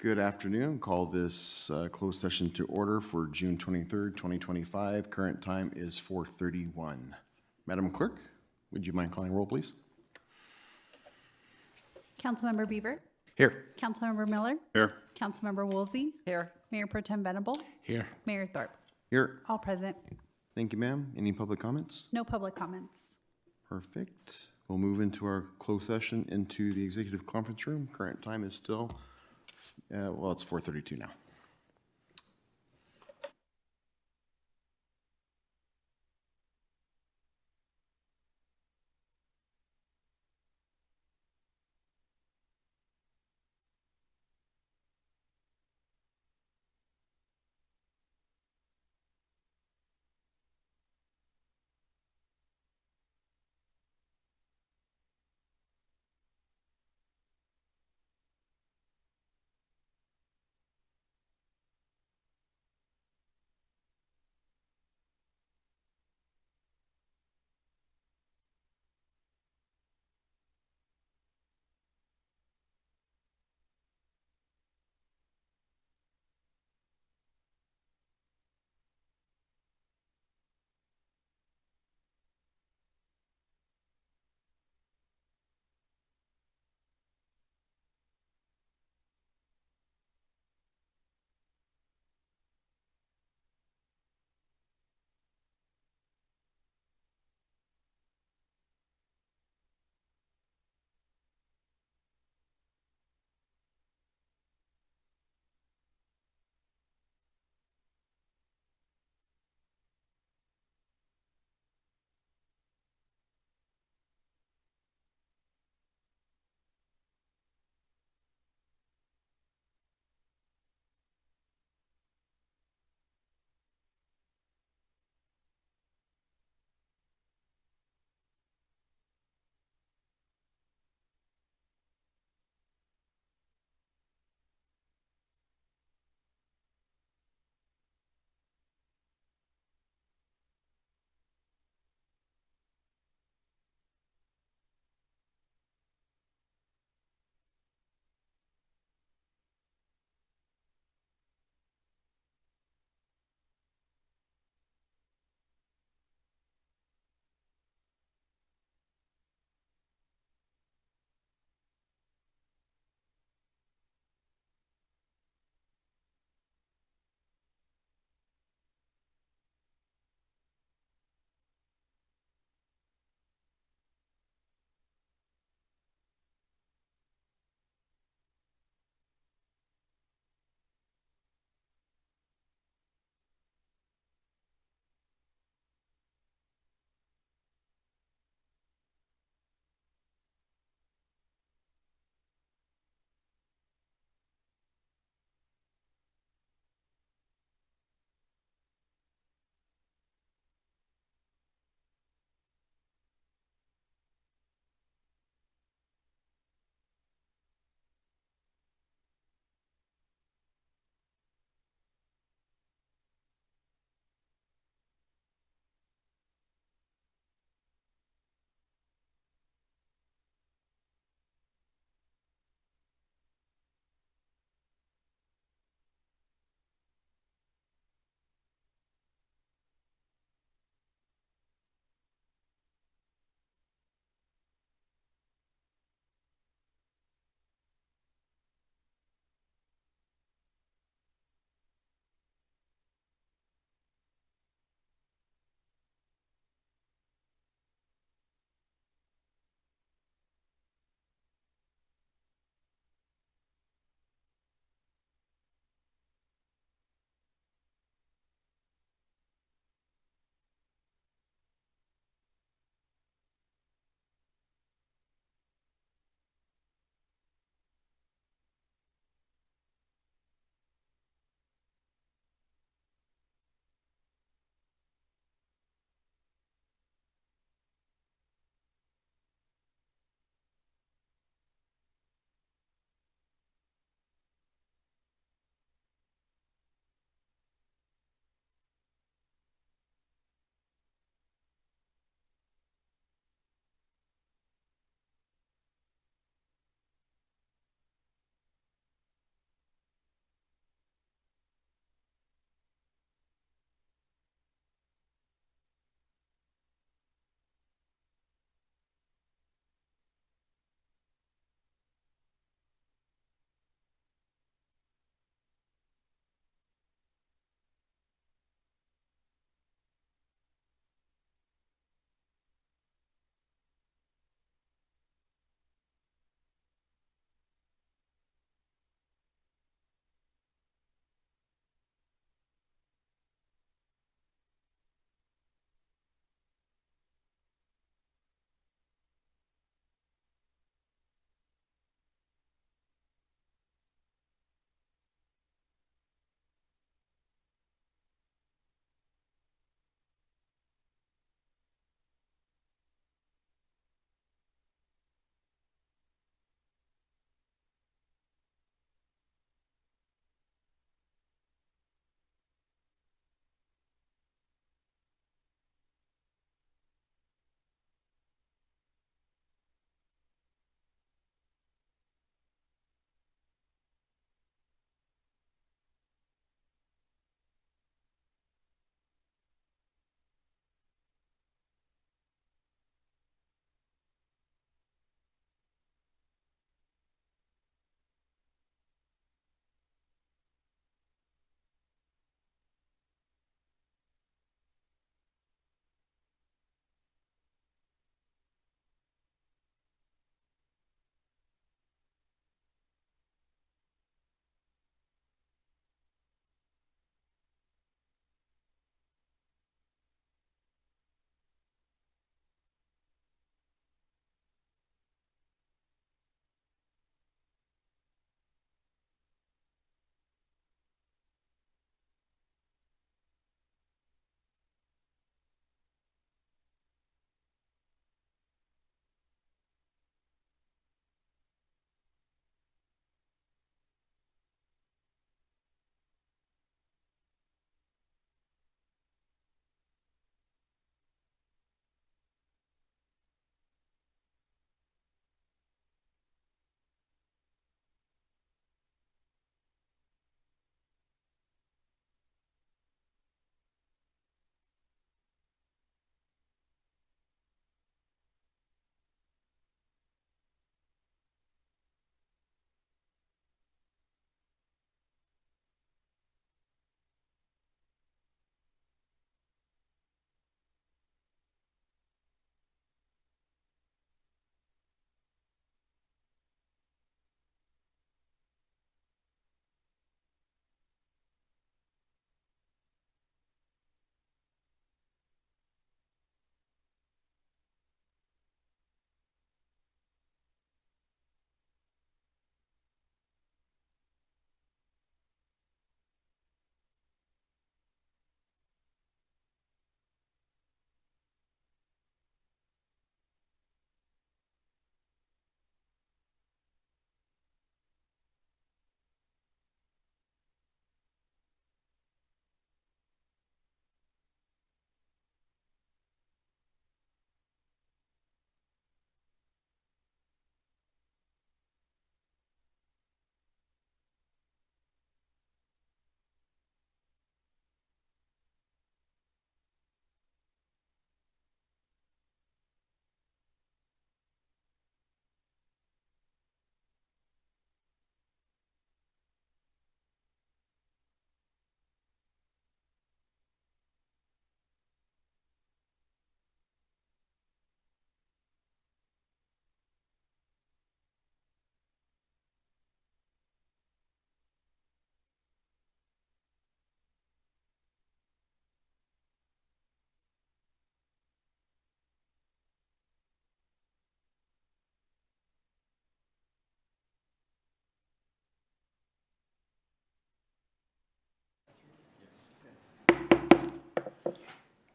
Good afternoon. Call this closed session to order for June 23rd, 2025. Current time is 4:31. Madam Clerk, would you mind calling roll, please? Councilmember Beaver. Here. Councilmember Miller. Here. Councilmember Woolsey. Here. Mayor Pro Tem Venable. Here. Mayor Thorpe. Here. All present. Thank you, ma'am. Any public comments? No public comments. Perfect. We'll move into our closed session into the executive conference room. Current time is still, it's 4:32 now.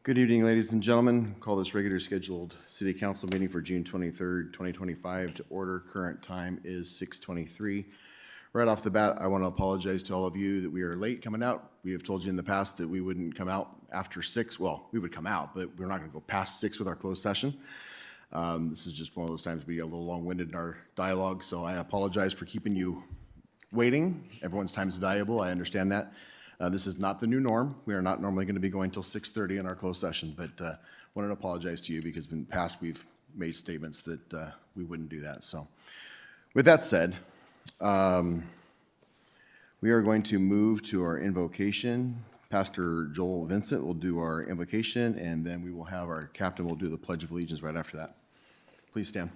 Good evening, ladies and gentlemen. Call this regular scheduled city council meeting for June 23rd, 2025 to order. Current time is 6:23. Right off the bat, I want to apologize to all of you that we are late coming out. We have told you in the past that we wouldn't come out after 6. Well, we would come out, but we're not going to go past 6 with our closed session. This is just one of those times we get a little long-winded in our dialogue, so I apologize for keeping you waiting. Everyone's time is valuable. I understand that. This is not the new norm. We are not normally going to be going till 6:30 in our closed session, but wanted to apologize to you because in the past we've made statements that we wouldn't do that. So with that said, we are going to move to our invocation. Pastor Joel Vincent will do our invocation, and then we will have our captain will do the Pledge of Allegiance right after that. Please stand.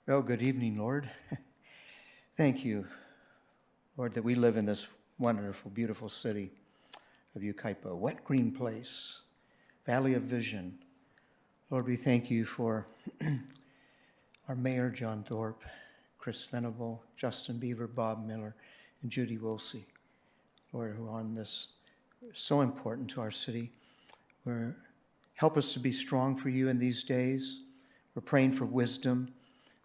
Well, good evening, Lord. Thank you, Lord, that we live in this wonderful, beautiful city of Yucaipa, wet green place, valley of vision. Lord, we thank you for our mayor, John Thorpe, Chris Venable, Justin Beaver, Bob Miller, and Judy Wolsey, Lord, who are on this so important to our city. Help us to be strong for you in these days. We're praying for wisdom.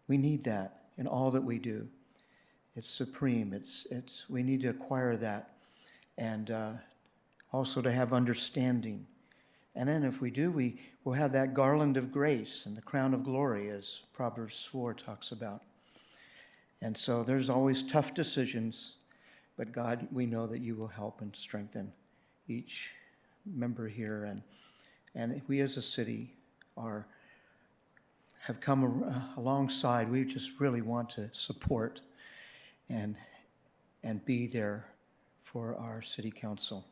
We need that in all that we do. It's supreme. We need to acquire that, and also to have understanding. And then if we do, we will have that garland of grace and the crown of glory, as Proverbs 4 talks about. And so there's always tough decisions, but God, we know that you will help and strengthen each member here. And we as a city have come alongside. We just really want to support and be there for our city council.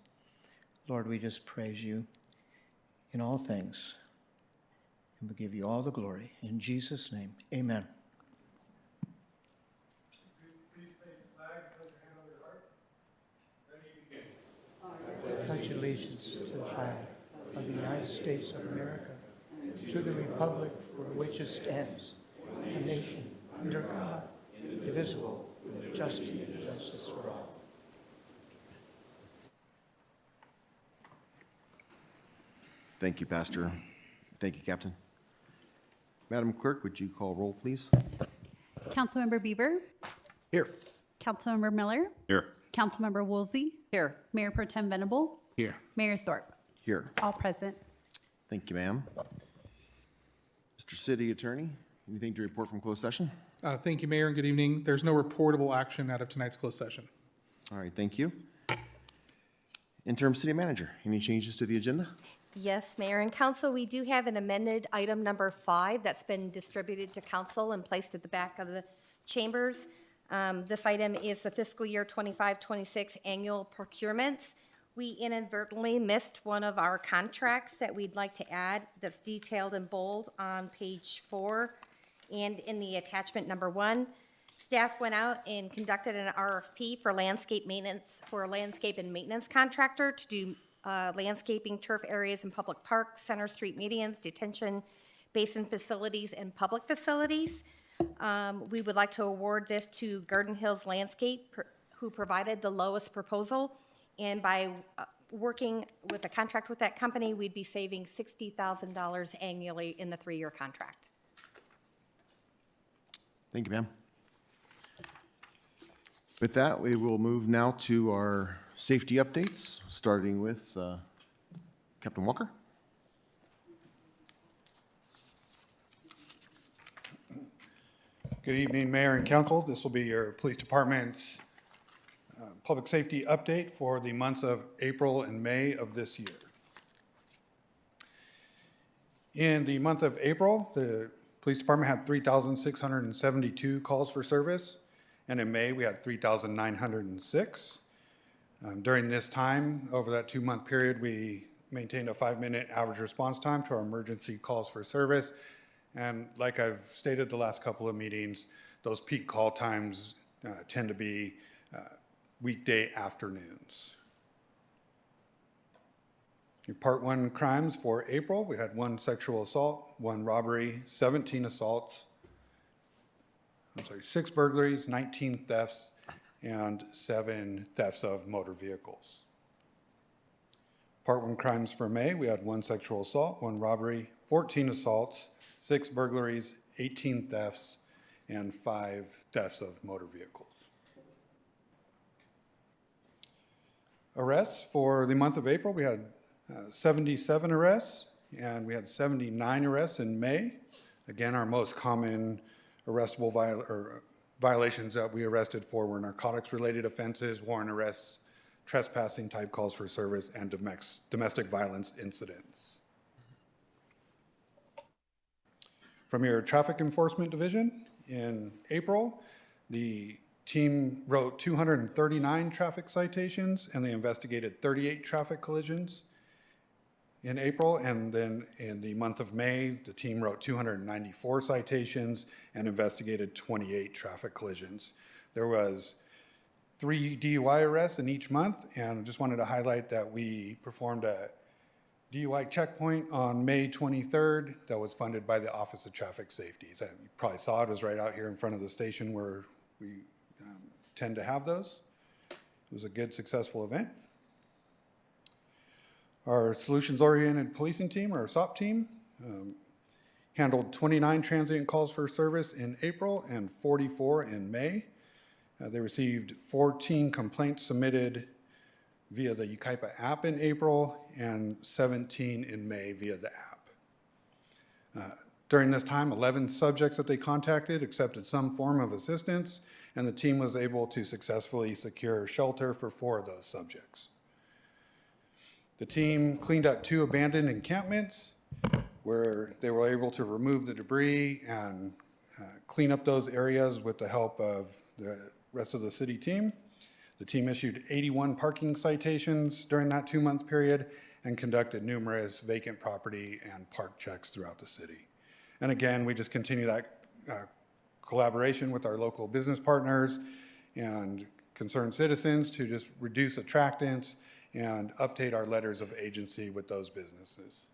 Lord, we just praise you in all things, and we give you all the glory. In Jesus' name, amen. Please face the flag, put your hand on your heart. Ready, begin. Pledge allegiance to the flag of the United States of America, to the republic for which it stands, a nation under God, indivisible, with justice for all. Thank you, Pastor. Thank you, Captain. Madam Clerk, would you call roll, please? Councilmember Bieber. Here. Councilmember Miller. Here. Councilmember Woolsey. Here. Mayor Pro Tem Venable. Here. Mayor Thorpe. Here. All present. Thank you, ma'am. Mr. City Attorney, anything to report from closed session? Thank you, Mayor, and good evening. There's no reportable action out of tonight's closed session. All right, thank you. Interim City Manager, any changes to the agenda? Yes, Mayor and Council, we do have an amended item number 5 that's been distributed to Council and placed at the back of the chambers. This item is the fiscal year 25-26 annual procurements. We inadvertently missed one of our contracts that we'd like to add that's detailed in bold on page 4 and in the attachment number 1. Staff went out and conducted an RFP for landscape maintenance, for a landscape and maintenance contractor to do landscaping turf areas in public parks, center street medians, detention basin facilities, and public facilities. We would like to award this to Garden Hills Landscape, who provided the lowest proposal. And by working with a contract with that company, we'd be saving $60,000 annually in the 3-year contract. Thank you, ma'am. With that, we will move now to our safety updates, starting with Captain Walker. Good evening, Mayor and Council. This will be your Police Department's public safety update for the months of April and May of this year. In the month of April, the Police Department had 3,672 calls for service, and in May, we had 3,906. During this time, over that 2-month period, we maintained a 5-minute average response time to our emergency calls for service. And like I've stated the last couple of meetings, those peak call times tend to be weekday afternoons. Your Part 1 crimes for April, we had 1 sexual assault, 1 robbery, 17 assaults, 6 burglaries, 19 thefts, and 7 thefts of motor vehicles. Part 1 crimes for May, we had 1 sexual assault, 1 robbery, 14 assaults, 6 burglaries, 18 thefts, and 5 thefts of motor vehicles. Arrests for the month of April, we had 77 arrests, and we had 79 arrests in May. Again, our most common arrestable violations that we arrested for were narcotics-related offenses, warrant arrests, trespassing, type calls for service, and domestic violence incidents. From your traffic enforcement division, in April, the team wrote 239 traffic citations, and they investigated 38 traffic collisions in April. And then in the month of May, the team wrote 294 citations and investigated 28 traffic collisions. There was 3 DUI arrests in each month, and I just wanted to highlight that we performed a DUI checkpoint on May 23rd that was funded by the Office of Traffic Safety. You probably saw it, was right out here in front of the station where we tend to have those. It was a good, successful event. Our solutions-oriented policing team, or our SOP team, handled 29 transient calls for service in April and 44 in May. They received 14 complaints submitted via the Yucaipa app in April and 17 in May via the app. During this time, 11 subjects that they contacted accepted some form of assistance, and the team was able to successfully secure shelter for 4 of those subjects. The team cleaned up 2 abandoned encampments where they were able to remove the debris and clean up those areas with the help of the rest of the city team. The team issued 81 parking citations during that 2-month period and conducted numerous vacant property and park checks throughout the city. And again, we just continue that collaboration with our local business partners and concerned citizens to just reduce attractants and update our letters of agency with those businesses.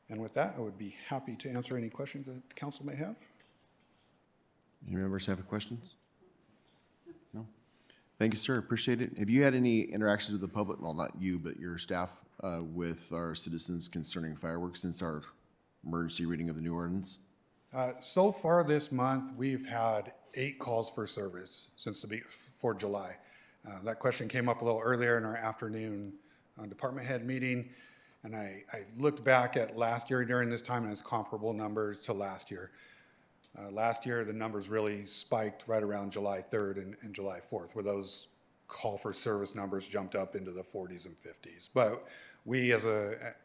And with that, I would be happy to answer any questions that the council may have. Any members have questions? No? Thank you, sir. Appreciate it. Have you had any interactions with the public, well, not you, but your staff, with our citizens concerning fireworks since our emergency reading of the new ordinance? So far this month, we've had 8 calls for service since for July. That question came up a little earlier in our afternoon department head meeting, and I looked back at last year during this time and it's comparable numbers to last year. Last year, the numbers really spiked right around July 3rd and July 4th, where those call for service numbers jumped up into the 40s and 50s. But we, as the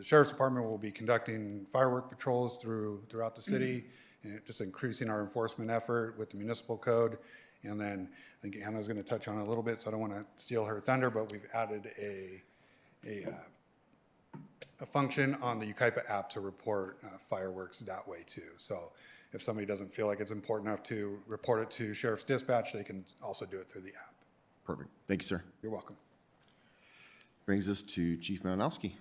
Sheriff's Department, will be conducting firework patrols throughout the city, and just increasing our enforcement effort with the municipal code. And then I think Anna's going to touch on it a little bit, so I don't want to steal her thunder, but we've added a function on the Yucaipa app to report fireworks that way too. So if somebody doesn't feel like it's important enough to report it to Sheriff's Dispatch, they can also do it through the app. Perfect. Thank you, sir. You're welcome. Brings us to Chief Malinowski.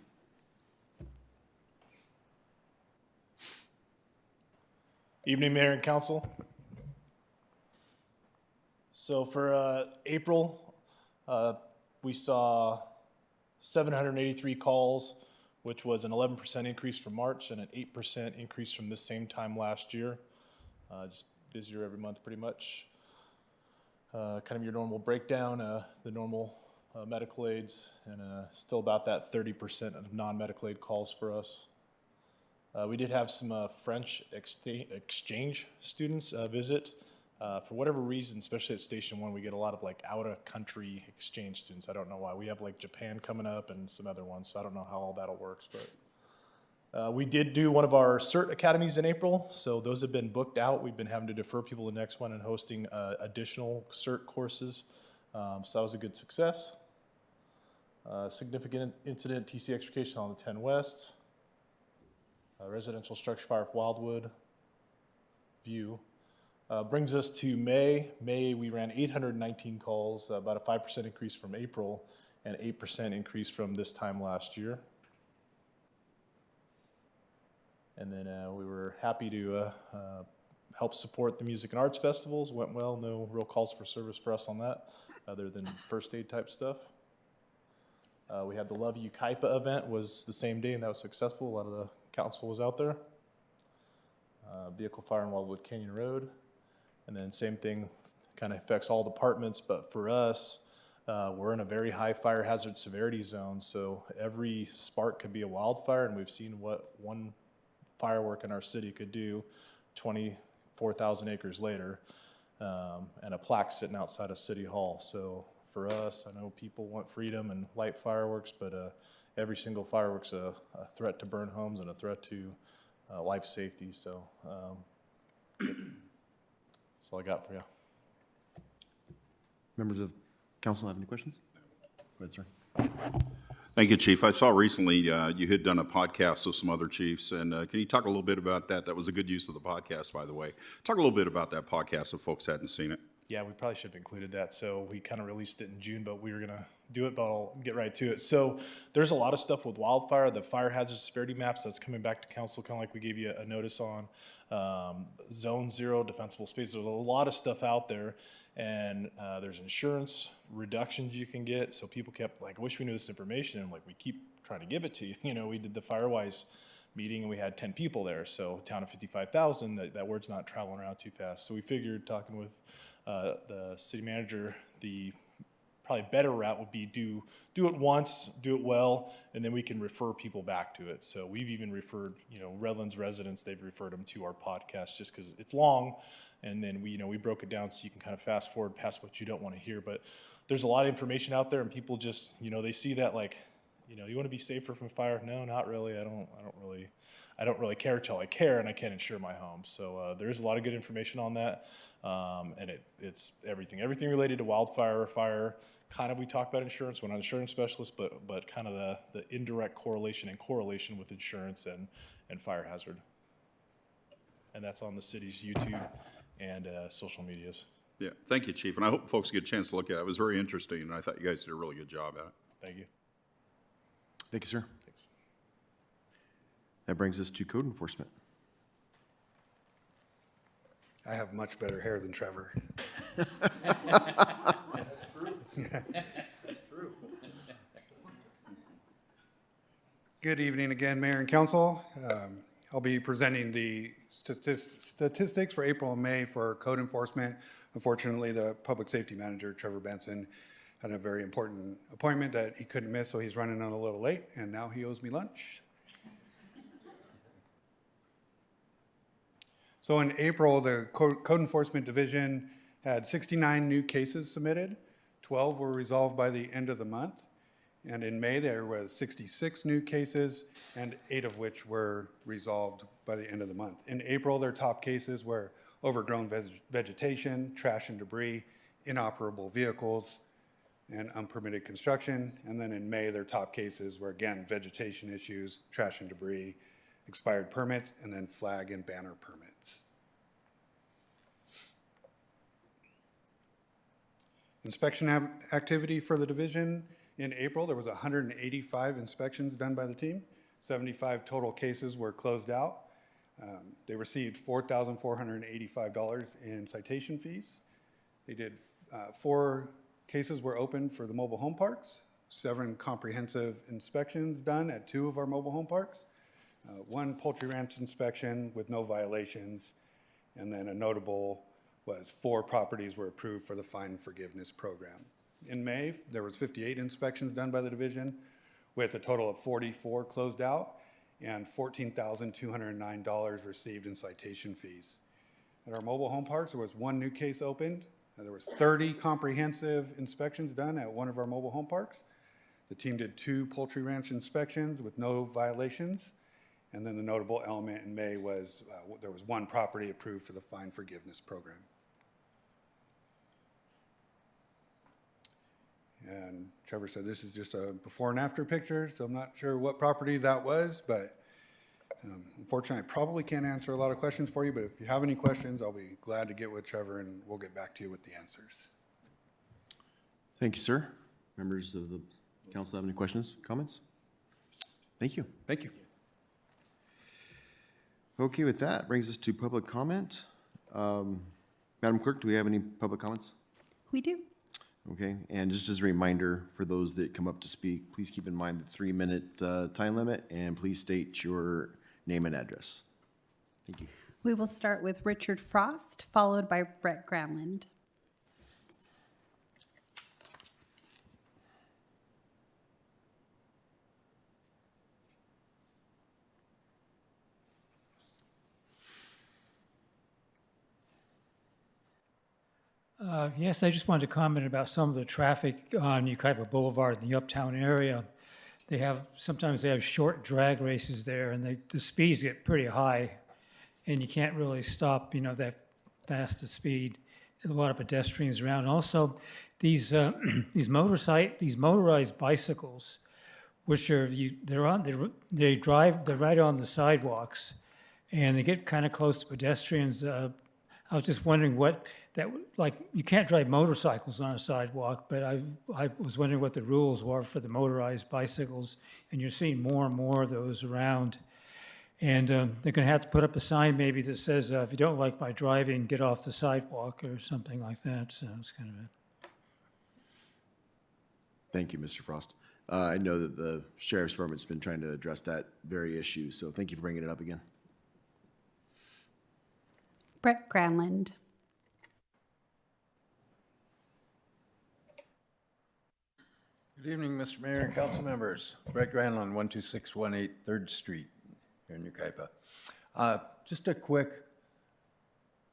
Evening, Mayor and Council. So for April, we saw 783 calls, which was an 11% increase from March and an 8% increase from the same time last year. Just busier every month, pretty much. Kind of your normal breakdown, the normal medical aids, and still about that 30% of non-medical aid calls for us. We did have some French exchange students visit. For whatever reason, especially at Station 1, we get a lot of like out-of-country exchange students. I don't know why. We have like Japan coming up and some other ones, so I don't know how all that'll work. But we did do one of our CERT academies in April, so those have been booked out. We've been having to defer people to the next one and hosting additional CERT courses. So that was a good success. Significant incident, TC extrication on the 10 West. Residential structure fire for Wildwood View. Brings us to May. May, we ran 819 calls, about a 5% increase from April and 8% increase from this time last year. And then we were happy to help support the music and arts festivals. Went well. No real calls for service for us on that, other than first aid type stuff. We had the Love Yucaipa event, was the same day, and that was successful. A lot of the council was out there. Vehicle fire on Wildwood Canyon Road. And then same thing, kind of affects all departments, but for us, we're in a very high fire hazard severity zone, so every spark could be a wildfire, and we've seen what one firework in our city could do 24,000 acres later, and a plaque sitting outside of City Hall. So for us, I know people want freedom and light fireworks, but every single firework's a threat to burn homes and a threat to life safety. So that's all I got for you. Members of council have any questions? Go ahead, sir. Thank you, Chief. I saw recently you had done a podcast with some other chiefs, and can you talk a little bit about that? That was a good use of the podcast, by the way. Talk a little bit about that podcast if folks hadn't seen it. Yeah, we probably should have included that. So we kind of released it in June, but we were going to do it, but I'll get right to it. So there's a lot of stuff with wildfire, the fire hazard severity maps that's coming back to council, kind of like we gave you a notice on. Zone 0, defensible space. There's a lot of stuff out there. And there's insurance reductions you can get. So people kept like, I wish we knew this information. And like, we keep trying to give it to you. You know, we did the Firewise meeting and we had 10 people there. So a town of 55,000, that word's not traveling around too fast. So we figured, talking with the city manager, the probably better route would be do it once, do it well, and then we can refer people back to it. So we've even referred, you know, Redlands residents, they've referred them to our podcast just because it's long. And then we broke it down so you can kind of fast forward past what you don't want to hear. But there's a lot of information out there, and people just, they see that like, you want to be safer from fire? No, not really. I don't really care till I care, and I can't insure my home. So there is a lot of good information on that, and it's everything related to wildfire, fire. Kind of, we talk about insurance. We're not an insurance specialist, but kind of the indirect correlation with insurance and fire hazard. And that's on the city's YouTube and social medias. Yeah, thank you, Chief. And I hope folks get a chance to look at it. It was very interesting, and I thought you guys did a really good job at it. Thank you. Thank you, sir. That brings us to code enforcement. I have much better hair than Trevor. That's true. That's true. Good evening again, Mayor and Council. I'll be presenting the statistics for April and May for code enforcement. Unfortunately, the Public Safety Manager, Trevor Benson, had a very important appointment that he couldn't miss, so he's running on a little late, and now he owes me lunch. So in April, the Code Enforcement Division had 69 new cases submitted. 12 were resolved by the end of the month. And in May, there was 66 new cases, and 8 of which were resolved by the end of the month. In April, their top cases were overgrown vegetation, trash and debris, inoperable vehicles, and unpermitted construction. And then in May, their top cases were, again, vegetation issues, trash and debris, expired permits, and then flag and banner permits. Inspection activity for the division. In April, there was 185 inspections done by the team. 75 total cases were closed out. They received $4,485 in citation fees. They did 4 cases were opened for the mobile home parks, 7 comprehensive inspections done at 2 of our mobile home parks, 1 poultry ranch inspection with no violations, and then a notable was 4 properties were approved for the fine forgiveness program. In May, there was 58 inspections done by the division, with a total of 44 closed out and $14,209 received in citation fees. At our mobile home parks, there was 1 new case opened. There was 30 comprehensive inspections done at one of our mobile home parks. The team did 2 poultry ranch inspections with no violations. And then the notable element in May was there was 1 property approved for the fine forgiveness program. And Trevor said this is just a before and after picture, so I'm not sure what property that was, but unfortunately, I probably can't answer a lot of questions for you, but if you have any questions, I'll be glad to get with Trevor and we'll get back to you with the answers. Thank you, sir. Members of the council have any questions, comments? Thank you. Thank you. Okay, with that, brings us to public comment. Madam Clerk, do we have any public comments? We do. Okay, and just as a reminder for those that come up to speak, please keep in mind the 3-minute time limit, and please state your name and address. Thank you. We will start with Richard Frost, followed by Brett Granlund. Yes, I just wanted to comment about some of the traffic on Yucaipa Boulevard in the uptown area. Sometimes they have short drag races there, and the speeds get pretty high, and you can't really stop, that fast a speed. There's a lot of pedestrians around. Also, these motorized bicycles, which are they're right on the sidewalks, and they get kind of close to pedestrians. I was just wondering you can't drive motorcycles on a sidewalk, but I was wondering what the rules were for the motorized bicycles, and you're seeing more and more of those around. And they're going to have to put up a sign maybe that says, if you don't like my driving, get off the sidewalk or something like that. So it's kind of a... Thank you, Mr. Frost. I know that the Sheriff's Department's been trying to address that very issue, so thank you for bringing it up again. Brett Granlund. Good evening, Mr. Mayor and council members. Brett Granlund, 12618 3rd Street here in Yucaipa. Just a quick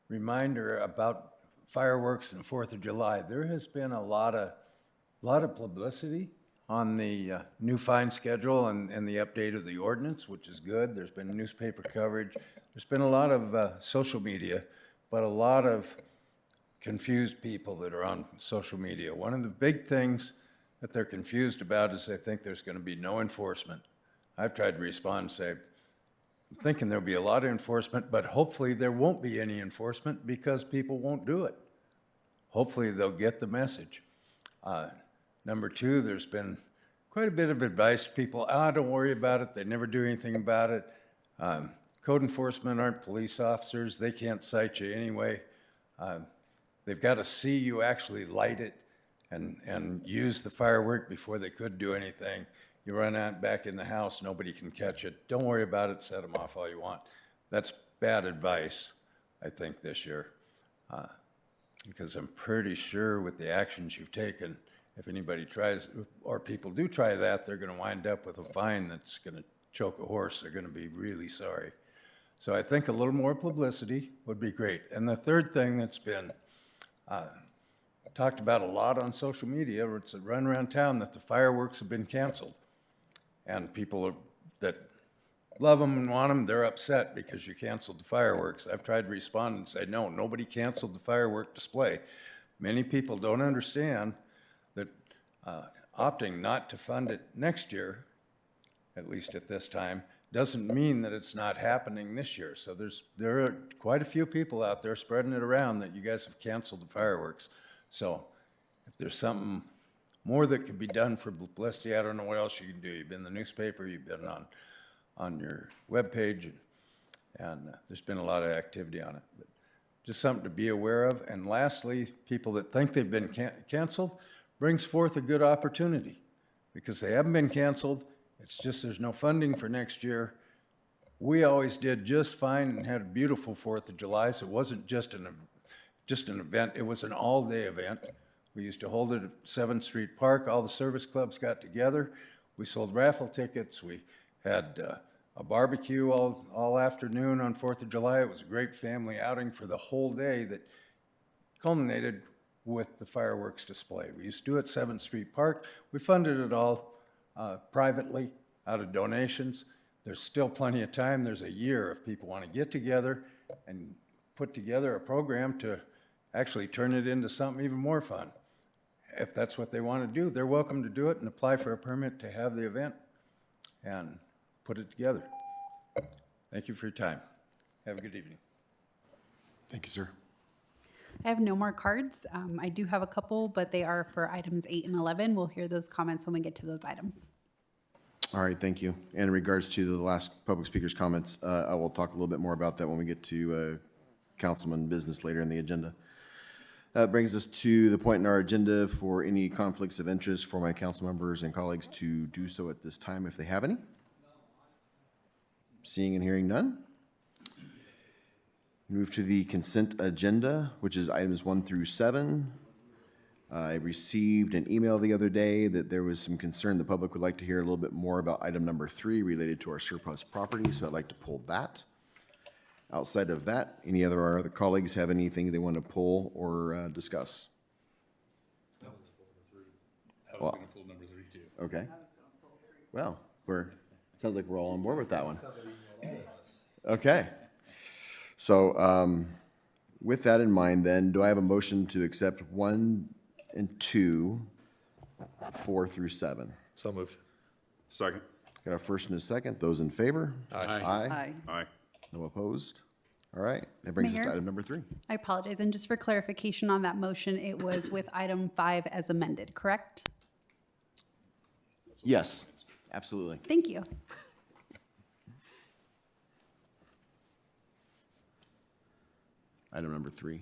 reminder about fireworks and 4th of July. There has been a lot of publicity on the new fine schedule and the update of the ordinance, which is good. There's been newspaper coverage. There's been a lot of social media, but a lot of confused people that are on social media. One of the big things that they're confused about is they think there's going to be no enforcement. I've tried to respond and say, I'm thinking there'll be a lot of enforcement, but hopefully there won't be any enforcement because people won't do it. Hopefully they'll get the message. Number two, there's been quite a bit of advice to people, don't worry about it, they never do anything about it. Code enforcement aren't police officers, they can't cite you anyway. They've got to see you actually light it and use the firework before they could do anything. You run out back in the house, nobody can catch it. Don't worry about it, set them off all you want. That's bad advice, I think, this year. Because I'm pretty sure with the actions you've taken, if anybody tries, or people do try that, they're going to wind up with a fine that's going to choke a horse. They're going to be really sorry. So I think a little more publicity would be great. And the third thing that's been talked about a lot on social media, or it's a run around town, that the fireworks have been canceled. And people that love them and want them, they're upset because you canceled the fireworks. I've tried to respond and say, no, nobody canceled the firework display. Many people don't understand that opting not to fund it next year, at least at this time, doesn't mean that it's not happening this year. So there are quite a few people out there spreading it around that you guys have canceled the fireworks. So if there's something more that could be done for publicity, I don't know what else you can do. You've been in the newspaper, you've been on your webpage, and there's been a lot of activity on it. But just something to be aware of. And lastly, people that think they've been canceled brings forth a good opportunity because they haven't been canceled. It's just there's no funding for next year. We always did just fine and had a beautiful 4th of July, so it wasn't just an event, it was an all-day event. We used to hold it at 7th Street Park. All the service clubs got together. We sold raffle tickets. We had a barbecue all afternoon on 4th of July. It was a great family outing for the whole day that culminated with the fireworks display. We used to do it at 7th Street Park. We funded it all privately out of donations. There's still plenty of time. There's a year if people want to get together and put together a program to actually turn it into something even more fun. If that's what they want to do, they're welcome to do it and apply for a permit to have the event and put it together. Thank you for your time. Have a good evening. Thank you, sir. I have no more cards. I do have a couple, but they are for items 8 and 11. We'll hear those comments when we get to those items. All right, thank you. And in regards to the last public speaker's comments, I will talk a little bit more about that when we get to councilman business later in the agenda. That brings us to the point in our agenda for any conflicts of interest for my council members and colleagues to do so at this time if they have any. Seeing and hearing none. Move to the consent agenda, which is items 1 through 7. I received an email the other day that there was some concern the public would like to hear a little bit more about item number 3 related to our surplus property, so I'd like to pull that. Outside of that, our other colleagues have anything they want to pull or discuss? I was going to pull number 3 too. Okay. Well, sounds like we're all on board with that one. Okay. So, with that in mind then, do I have a motion to accept 1 and 2, 4 through 7? So moved. Second. Got a first and a second. Those in favor? Aye. Aye. No opposed? All right. That brings us to Mayor? item number 3. I apologize, and just for clarification on that motion, it was with item 5 as amended, correct? Yes, absolutely. Thank you. Item number 3.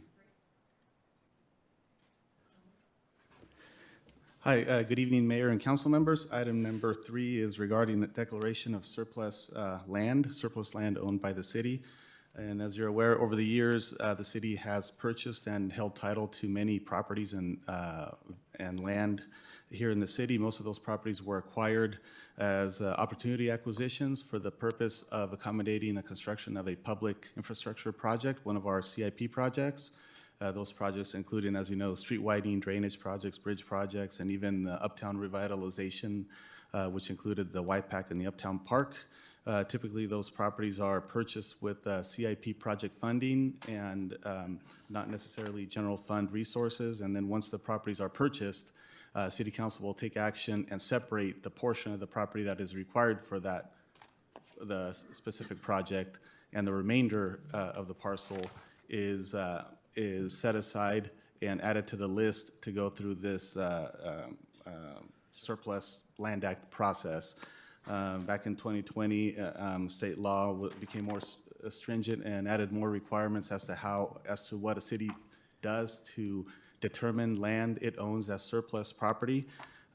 Hi, good evening, Mayor and council members. Item number 3 is regarding the declaration of surplus land owned by the city. And as you're aware, over the years, the city has purchased and held title to many properties and land here in the city. Most of those properties were acquired as opportunity acquisitions for the purpose of accommodating the construction of a public infrastructure project, one of our CIP projects. Those projects including, as you know, street widening, drainage projects, bridge projects, and even uptown revitalization, which included the YPAC and the Uptown Park. Typically, those properties are purchased with CIP project funding and not necessarily general fund resources. And then once the properties are purchased, City Council will take action and separate the portion of the property that is required for the specific project, and the remainder of the parcel is set aside and added to the list to go through this Surplus Land Act process. Back in 2020, state law became more stringent and added more requirements as to what a city does to determine land it owns as surplus property.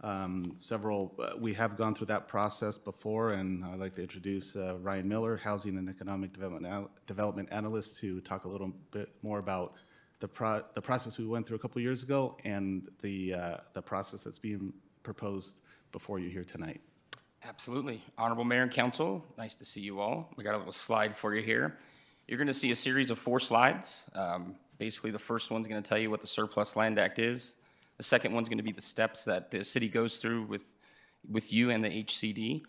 We have gone through that process before, and I'd like to introduce Ryan Miller, Housing and Economic Development Analyst, to talk a little bit more about the process we went through a couple years ago and the process that's being proposed before you here tonight. Absolutely. Honorable Mayor and Council, nice to see you all. We got a little slide for you here. You're going to see a series of 4 slides. Basically, the first one's going to tell you what the Surplus Land Act is. The second one's going to be the steps that the city goes through with you and the HCD.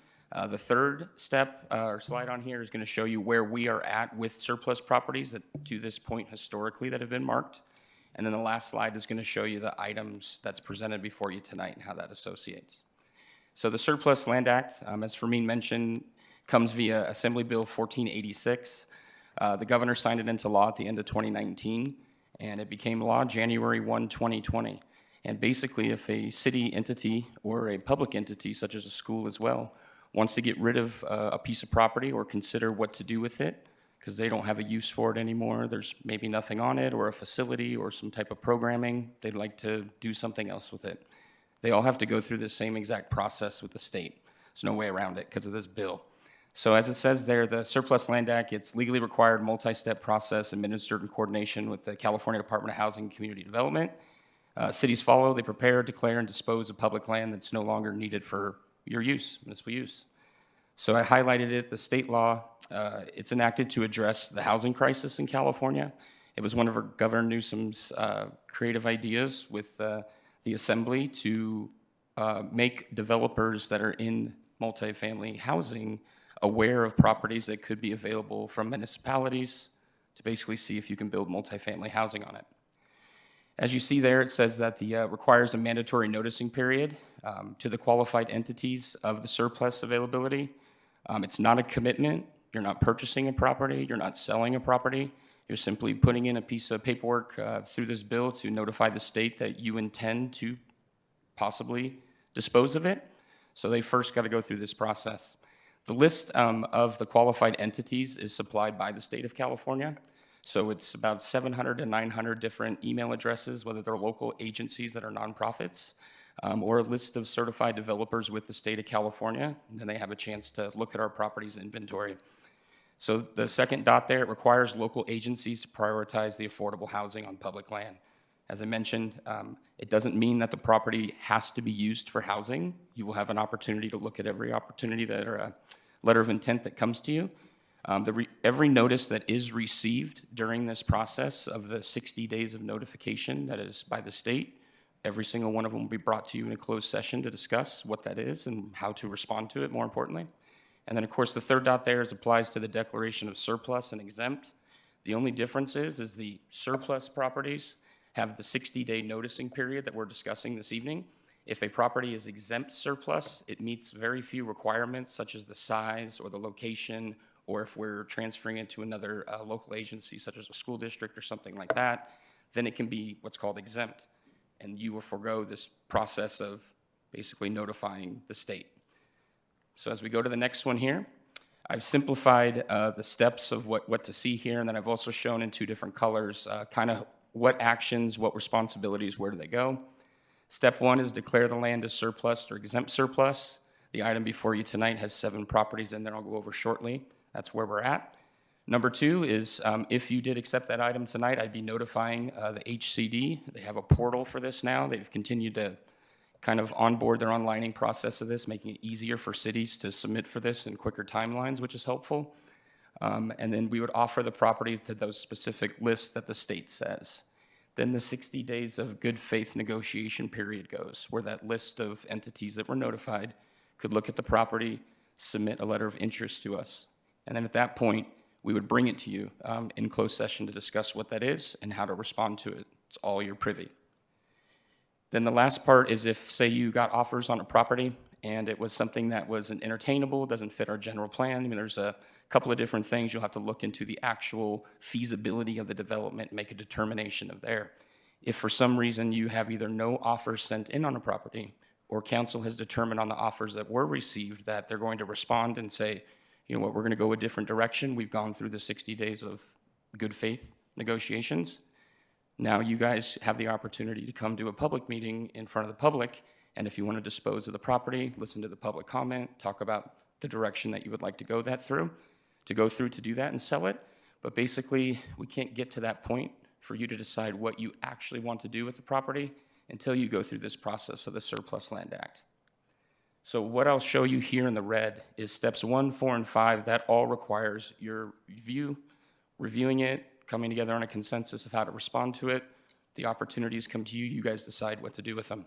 The third step or slide on here is going to show you where we are at with surplus properties that, to this point historically, that have been marked. And then the last slide is going to show you the items that's presented before you tonight and how that associates. So the Surplus Land Act, as Fermin mentioned, comes via Assembly Bill 1486. The governor signed it into law at the end of 2019, and it became law January 1, 2020. And basically, if a city entity or a public entity, such as a school as well, wants to get rid of a piece of property or consider what to do with it, because they don't have a use for it anymore, there's maybe nothing on it, or a facility or some type of programming, they'd like to do something else with it. They all have to go through the same exact process with the state. There's no way around it because of this bill. So as it says there, the Surplus Land Act, it's legally required multi-step process administered in coordination with the California Department of Housing and Community Development. Cities follow, they prepare, declare, and dispose of public land that's no longer needed for your use, municipal use. So I highlighted it, the state law, it's enacted to address the housing crisis in California. It was one of Governor Newsom's creative ideas with the Assembly to make developers that are in multifamily housing aware of properties that could be available from municipalities to basically see if you can build multifamily housing on it. As you see there, it says that the requires a mandatory noticing period to the qualified entities of the surplus availability. It's not a commitment. You're not purchasing a property. You're not selling a property. You're simply putting in a piece of paperwork through this bill to notify the state that you intend to possibly dispose of it. So they first got to go through this process. The list of the qualified entities is supplied by the state of California. So it's about 700 to 900 different email addresses, whether they're local agencies that are nonprofits, or a list of certified developers with the state of California. And then they have a chance to look at our properties inventory. So the second dot there, it requires local agencies to prioritize the affordable housing on public land. As I mentioned, it doesn't mean that the property has to be used for housing. You will have an opportunity to look at every opportunity that or a letter of intent that comes to you. Every notice that is received during this process of the 60 days of notification that is by the state, every single one of them will be brought to you in a closed session to discuss what that is and how to respond to it, more importantly. And then, of course, the third dot there applies to the declaration of surplus and exempt. The only difference is the surplus properties have the 60-day noticing period that we're discussing this evening. If a property is exempt surplus, it meets very few requirements, such as the size or the location, or if we're transferring it to another local agency, such as a school district or something like that, then it can be what's called exempt. And you will forego this process of basically notifying the state. So as we go to the next one here, I've simplified the steps of what to see here, and then I've also shown in two different colors kind of what actions, what responsibilities, where do they go. Step one is declare the land as surplus or exempt surplus. The item before you tonight has 7 properties in there I'll go over shortly. That's where we're at. Number 2 is if you did accept that item tonight, I'd be notifying the HCD. They have a portal for this now. They've continued to kind of onboard their onlining process of this, making it easier for cities to submit for this in quicker timelines, which is helpful. And then we would offer the property to those specific lists that the state says. Then the 60 days of good faith negotiation period goes, where that list of entities that were notified could look at the property, submit a letter of interest to us. And then at that point, we would bring it to you in closed session to discuss what that is and how to respond to it. It's all your privy. Then the last part is if, say, you got offers on a property and it was something that wasn't entertainable, doesn't fit our general plan. I mean, there's a couple of different things. You'll have to look into the actual feasibility of the development, make a determination of there. If for some reason you have either no offers sent in on a property or council has determined on the offers that were received that they're going to respond and say, you know what, we're going to go a different direction. We've gone through the 60 days of good faith negotiations. Now you guys have the opportunity to come to a public meeting in front of the public, and if you want to dispose of the property, listen to the public comment, talk about the direction that you would like to go through to do that and sell it. But basically, we can't get to that point for you to decide what you actually want to do with the property until you go through this process of the Surplus Land Act. So what I'll show you here in the red is steps 1, 4, and 5. That all requires your reviewing it, coming together on a consensus of how to respond to it. The opportunities come to you. You guys decide what to do with them.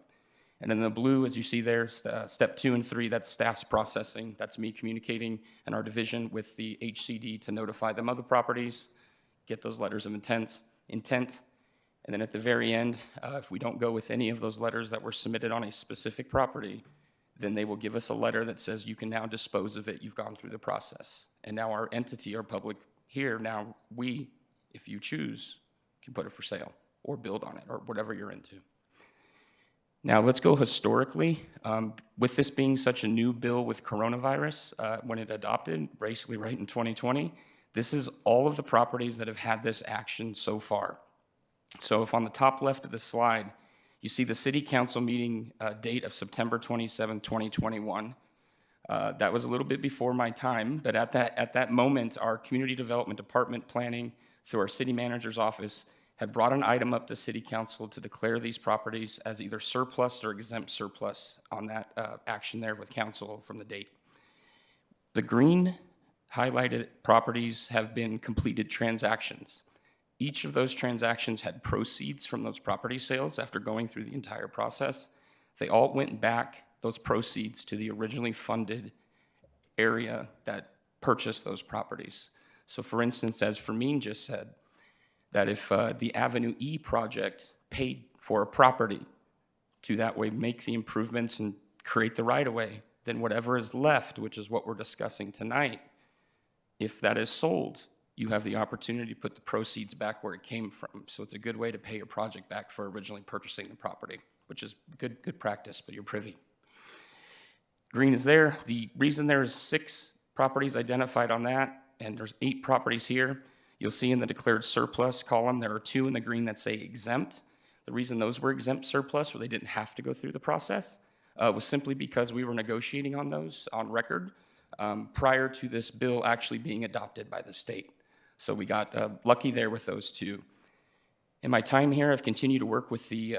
And then the blue, as you see there, step 2 and 3, that's staff's processing. That's me communicating in our division with the HCD to notify them of the properties, get those letters of intent. And then at the very end, if we don't go with any of those letters that were submitted on a specific property, then they will give us a letter that says you can now dispose of it. You've gone through the process. And now our entity, our public here, now we, if you choose, can put it for sale or build on it or whatever you're into. Now, let's go historically. With this being such a new bill with coronavirus, when it adopted, basically right in 2020, this is all of the properties that have had this action so far. So if on the top left of the slide, you see the city council meeting date of September 27, 2021. That was a little bit before my time, but at that moment, our community development department planning through our city manager's office had brought an item up to city council to declare these properties as either surplus or exempt surplus on that action there with council from the date. The green highlighted properties have been completed transactions. Each of those transactions had proceeds from those property sales after going through the entire process. They all went back, those proceeds, to the originally funded area that purchased those properties. So for instance, as Fermin just said, that if the Avenue E project paid for a property to that way make the improvements and create the right-of-way, then whatever is left, which is what we're discussing tonight, if that is sold, you have the opportunity to put the proceeds back where it came from. So it's a good way to pay your project back for originally purchasing the property, which is good practice, but you're privy. Green is there. The reason there's 6 properties identified on that, and there's 8 properties here, You'll see in the declared surplus column, there are 2 in the green that say exempt. The reason those were exempt surplus, or they didn't have to go through the process, was simply because we were negotiating on those on record prior to this bill actually being adopted by the state. So we got lucky there with those 2. In my time here, I've continued to work with the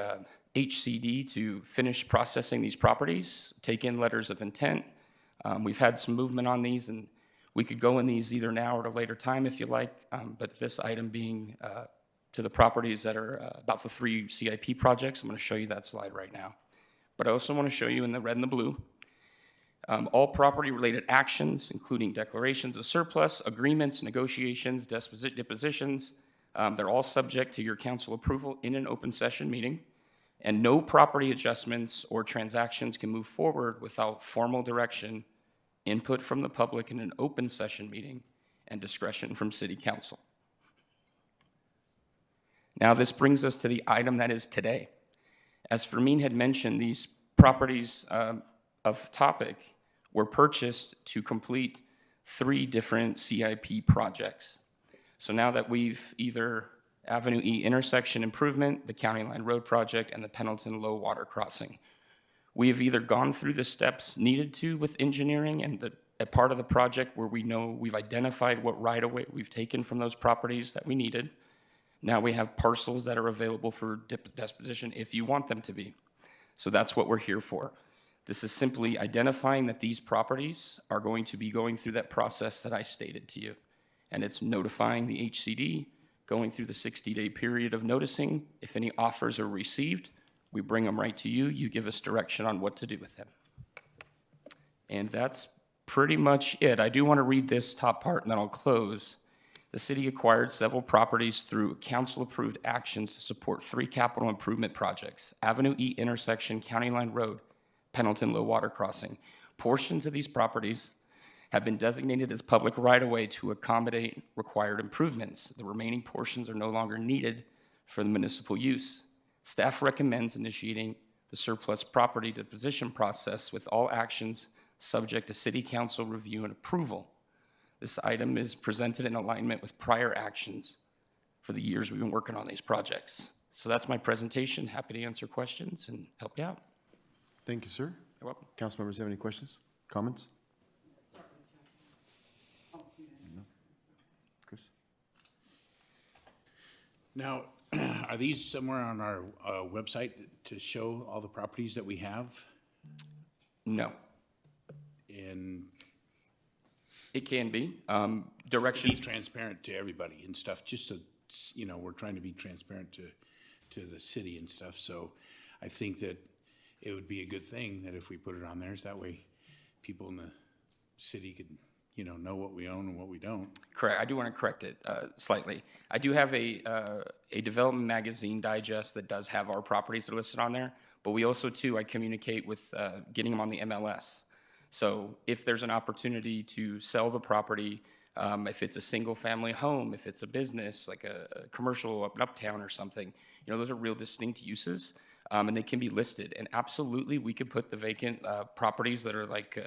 HCD to finish processing these properties, take in letters of intent. We've had some movement on these, and we could go in these either now or at a later time if you like, but this item being to the properties that are about the 3 CIP projects. I'm going to show you that slide right now. But I also want to show you in the red and the blue, all property-related actions, including declarations of surplus, agreements, negotiations, depositions, they're all subject to your council approval in an open session meeting, and no property adjustments or transactions can move forward without formal direction, input from the public in an open session meeting, and discretion from city council. Now, this brings us to the item that is today. As Fermin had mentioned, these properties of topic were purchased to complete 3 different CIP projects. So now that we've either Avenue E intersection improvement, the County Line Road project, and the Pendleton Low Water Crossing, we have either gone through the steps needed to with engineering and a part of the project where we know we've identified what right-of-way we've taken from those properties that we needed. Now we have parcels that are available for disposition if you want them to be. So that's what we're here for. This is simply identifying that these properties are going to be going through that process that I stated to you. And it's notifying the HCD, going through the 60-day period of noticing. If any offers are received, we bring them right to you. You give us direction on what to do with them. And that's pretty much it. I do want to read this top part and then I'll close. The city acquired several properties through council-approved actions to support 3 capital improvement projects: Avenue E intersection, County Line Road, Pendleton Low Water Crossing. Portions of these properties have been designated as public right-of-way to accommodate required improvements. The remaining portions are no longer needed for the municipal use. Staff recommends initiating the surplus property disposition process with all actions subject to city council review and approval. This item is presented in alignment with prior actions for the years we've been working on these projects. So that's my presentation. Happy to answer questions and help you out. Thank you, sir. You're welcome. Council members have any questions, comments? No? Chris? Now, are these somewhere on our website to show all the properties that we have? No, And it can be. be Directions. transparent to everybody and stuff, just so, you know, we're trying to be transparent to the city and stuff. So I think that it would be a good thing that if we put it on there, so that way people in the city could, you know what we own and what we don't. Correct. I do want to correct it slightly. I do have a development magazine digest that does have our properties that are listed on there, but we also, too, I communicate with getting them on the MLS. So if there's an opportunity to sell the property, if it's a single-family home, if it's a business, like a commercial up in Uptown or something, you know, those are real distinct uses, and they can be listed. And absolutely, we could put the vacant properties that are like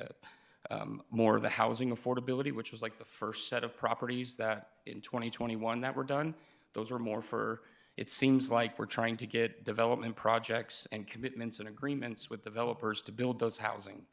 more of the housing affordability, which was like the first set of properties that in 2021 that were done. Those were more for, it seems like we're trying to get development projects and commitments and agreements with developers to build those housing.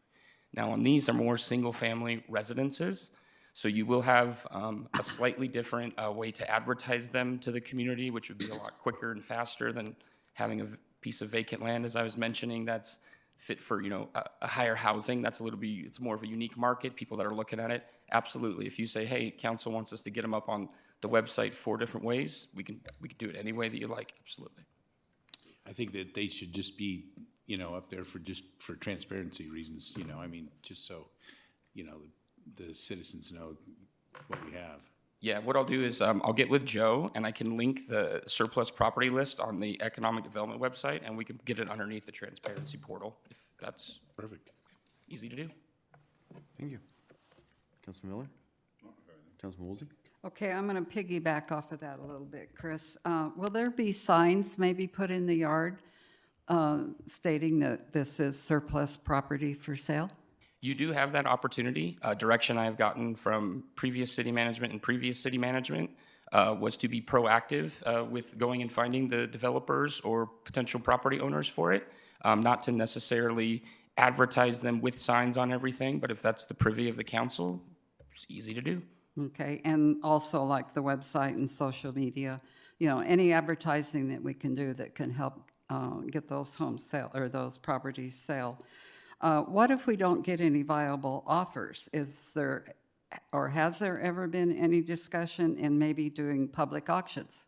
Now, on these are more single-family residences, so you will have a slightly different way to advertise them to the community, which would be a lot quicker and faster than having a piece of vacant land, as I was mentioning, that's fit for, you know, a higher housing. That's a little bit, it's more of a unique market, people that are looking at it. Absolutely. If you say, hey, council wants us to get them up on the website 4 different ways, we can do it any way that you like, absolutely. I think that they should just be, you know, up there for transparency reasons, you know, I mean, just so, you know, the citizens know what we have. Yeah, what I'll do is I'll get with Joe and I can link the surplus property list on the economic development website and we can get it underneath the transparency portal if that's Perfect. easy to do. Thank you. Councilman Miller? Councilman Woolsey? Okay, I'm going to piggyback off of that a little bit, Chris. Will there be signs maybe put in the yard stating that this is surplus property for sale? You do have that opportunity. Direction I've gotten from previous city management and previous city management was to be proactive with going and finding the developers or potential property owners for it, not to necessarily advertise them with signs on everything, but if that's the privy of the council, it's easy to do. Okay, and also like the website and social media, any advertising that we can do that can help get those homes sale, or those properties sale. What if we don't get any viable offers? Is there, or has there ever been any discussion in maybe doing public auctions?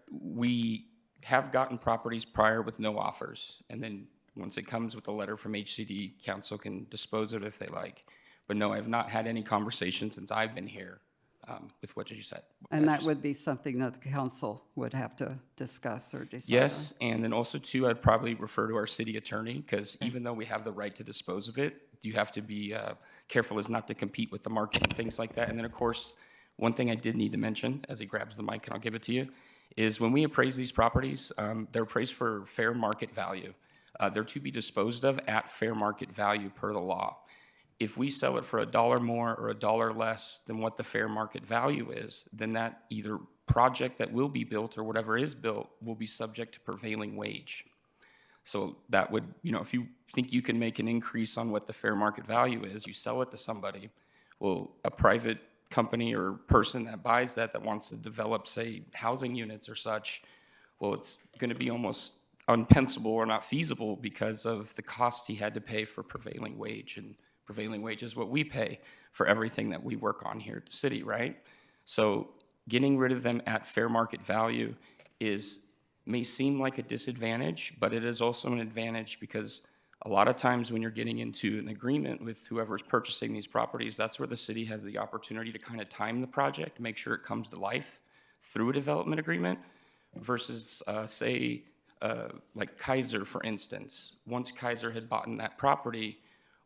We have gotten properties prior with no offers, and then once it comes with a letter from HCD, council can dispose of it if they like. But no, I've not had any conversations since I've been here with what you said. And that would be something that the council would have to discuss or decide on? Yes, and then also too, I'd probably refer to our city attorney, because even though we have the right to dispose of it, you have to be careful as not to compete with the market and things like that. And then, of course, one thing I did need to mention, as he grabs the mic and I'll give it to you, is when we appraise these properties, they're appraised for fair market value. They're to be disposed of at fair market value per the law. If we sell it for $1 more or $1 less than what the fair market value is, then that either project that will be built or whatever is built will be subject to prevailing wage. So that would, if you think you can make an increase on what the fair market value is, you sell it to somebody. Well, a private company or person that buys that wants to develop, say, housing units or such, well, it's going to be almost unpensable or not feasible because of the cost he had to pay for prevailing wage. And prevailing wage is what we pay for everything that we work on here at the city, right? So getting rid of them at fair market value may seem like a disadvantage, but it is also an advantage because a lot of times when you're getting into an agreement with whoever's purchasing these properties, that's where the city has the opportunity to kind of time the project, make sure it comes to life through a development agreement versus, like Kaiser, for instance. Once Kaiser had bought in that property,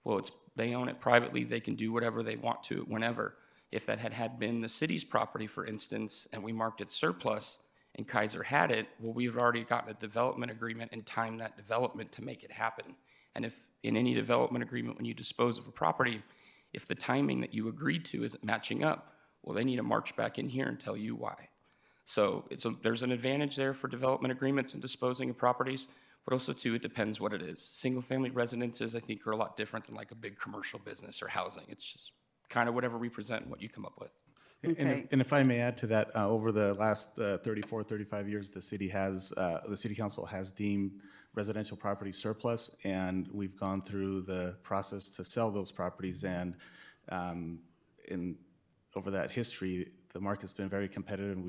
well, they own it privately. They can do whatever they want to whenever. If that had been the city's property, for instance, and we marked it surplus and Kaiser had it, well, we've already gotten a development agreement and timed that development to make it happen. And if in any development agreement, when you dispose of a property, if the timing that you agreed to isn't matching up, well, they need to march back in here and tell you why. So there's an advantage there for development agreements and disposing of properties, but also too, it depends what it is. Single-family residences, I think, are a lot different than like a big commercial business or housing. It's just kind of whatever we present and what you come up with. Okay. And if I may add to that, over the last 34, 35 years, the city council has deemed residential properties surplus, and we've gone through the process to sell those properties. And over that history, the market's been very competitive, and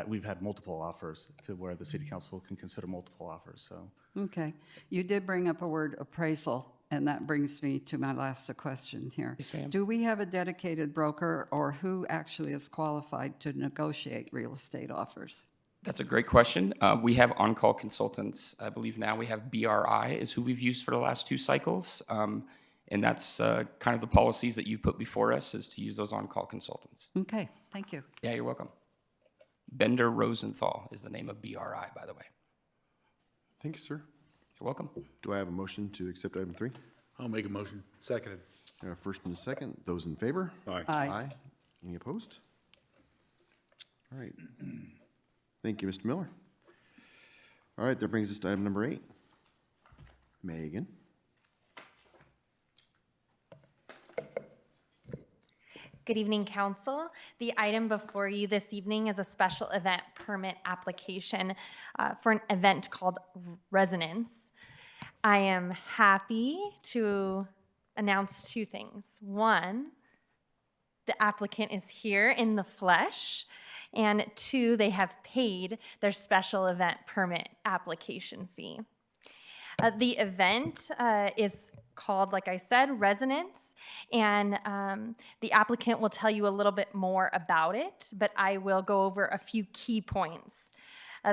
we've had multiple offers to where the city council can consider multiple offers. So. Okay. You did bring up a word, appraisal, and that brings me to my last question here. Yes, ma'am. Do we have a dedicated broker, or who actually is qualified to negotiate real estate offers? That's a great question. We have on-call consultants. I believe now we have BRI is who we've used for the last 2 cycles. And that's kind of the policies that you put before us, is to use those on-call consultants. Okay, thank you. Yeah, you're welcome. Bender Rosenthal is the name of BRI, by the way. Thank you, sir. You're welcome. Do I have a motion to accept item 3? I'll make a motion. Seconded. I have a first and a second. Those in favor? Aye. Aye. Any opposed? All right. Thank you, Mr. Miller. All right, that brings us to item number 8. Megan. Good evening, Council. The item before you this evening is a special event permit application for an event called Resonance. I am happy to announce 2 things. One, the applicant is here in the flesh, and 2, they have paid their special event permit application fee. The event is called, like I said, Resonance, and the applicant will tell you a little bit more about it, but I will go over a few key points.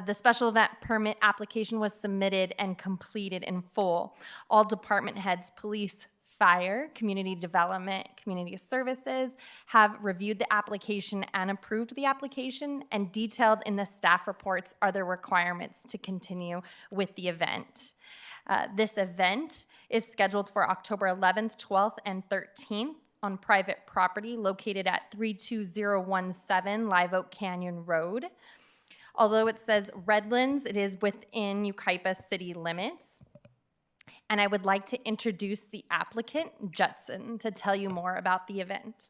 The special event permit application was submitted and completed in full. All department heads, police, fire, community development, community services have reviewed the application and approved the application, and detailed in the staff reports are the requirements to continue with the event. This event is scheduled for October 11th, 12th, and 13th on private property located at 32017 Live Oak Canyon Road. Although it says Redlands, it is within Yucaipa city limits. And I would like to introduce the applicant, Judson, to tell you more about the event.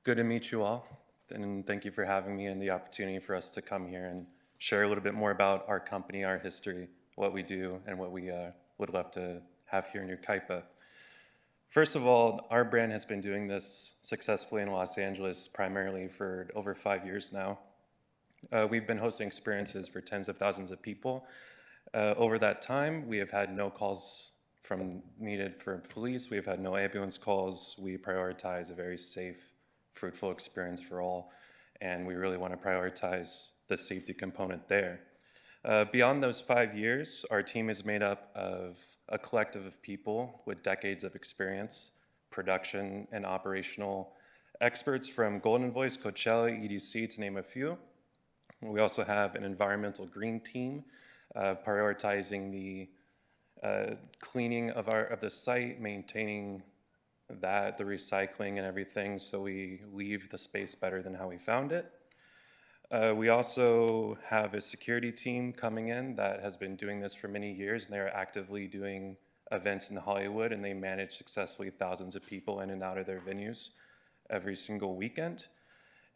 Good to meet you all, and thank you for having me and the opportunity for us to come here and share a little bit more about our company, our history, what we do, and what we would love to have here in Yucaipa. First of all, our brand has been doing this successfully in Los Angeles primarily for over 5 years now. We've been hosting experiences for tens of thousands of people. Over that time, we have had no calls needed for police. We've had no ambulance calls. We prioritize a very safe, fruitful experience for all, and we really want to prioritize the safety component there. Beyond those 5 years, our team is made up of a collective of people with decades of experience, production and operational experts from Golden Voice, Coachella, EDC, to name a few. We also have an environmental green team prioritizing the cleaning of the site, maintaining the recycling and everything, so we leave the space better than how we found it. We also have a security team coming in that has been doing this for many years, and they're actively doing events in Hollywood, and they manage successfully thousands of people in and out of their venues every single weekend.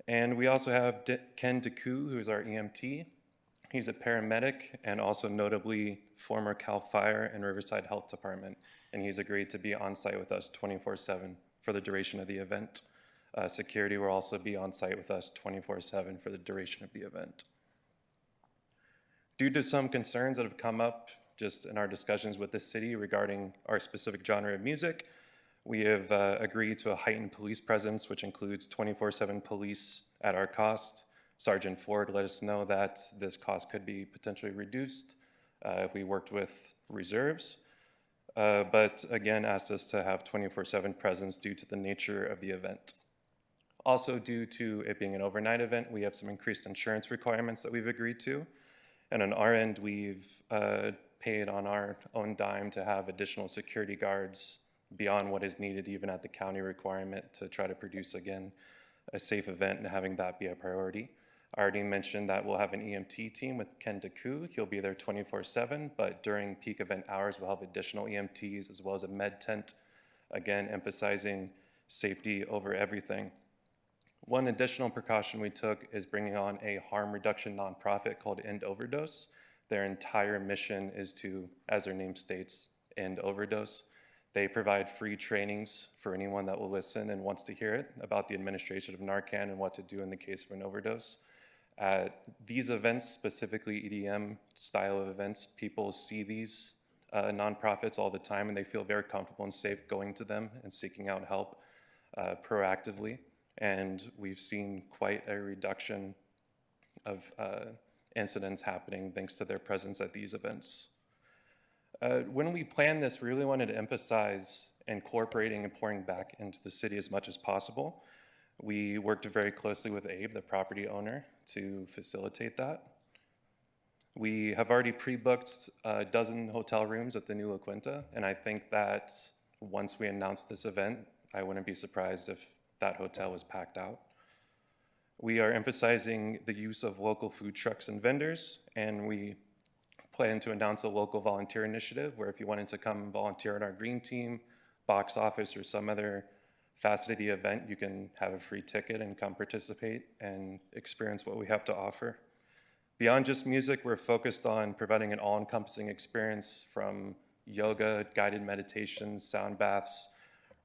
And we also have Ken DeCou, who is our EMT. He's a paramedic and also notably former CAL FIRE and Riverside Health Department, and he's agreed to be on site with us 24/7 for the duration of the event. Security will also be on site with us 24/7 for the duration of the event. Due to some concerns that have come up just in our discussions with the city regarding our specific genre of music, we have agreed to a heightened police presence, which includes 24/7 police at our cost. Sergeant Ford let us know that this cost could be potentially reduced if we worked with reserves, but again asked us to have 24/7 presence due to the nature of the event. Also, due to it being an overnight event, we have some increased insurance requirements that we've agreed to. And on our end, we've paid on our own dime to have additional security guards beyond what is needed even at the county requirement to try to produce, again, a safe event and having that be a priority. I already mentioned that we'll have an EMT team with Ken DeCou. He'll be there 24/7, but during peak event hours, we'll have additional EMTs as well as a med tent, again, emphasizing safety over everything. One additional precaution we took is bringing on a harm reduction nonprofit called End Overdose. Their entire mission is to, as their name states, end overdose. They provide free trainings for anyone that will listen and wants to hear it about the administration of Narcan and what to do in the case of an overdose. At these events, specifically EDM style of events, people see these nonprofits all the time and they feel very comfortable and safe going to them and seeking out help proactively. And we've seen quite a reduction of incidents happening thanks to their presence at these events. When we planned this, we really wanted to emphasize incorporating and pouring back into the city as much as possible. We worked very closely with Abe, the property owner, to facilitate that. We have already pre-booked a dozen hotel rooms at the new La Quinta, and I think that once we announce this event, I wouldn't be surprised if that hotel was packed out. We are emphasizing the use of local food trucks and vendors, and we plan to announce a local volunteer initiative where if you wanted to come volunteer in our green team, box office, or some other facet of the event, you can have a free ticket and come participate and experience what we have to offer. Beyond just music, we're focused on providing an all-encompassing experience from yoga, guided meditations, sound baths,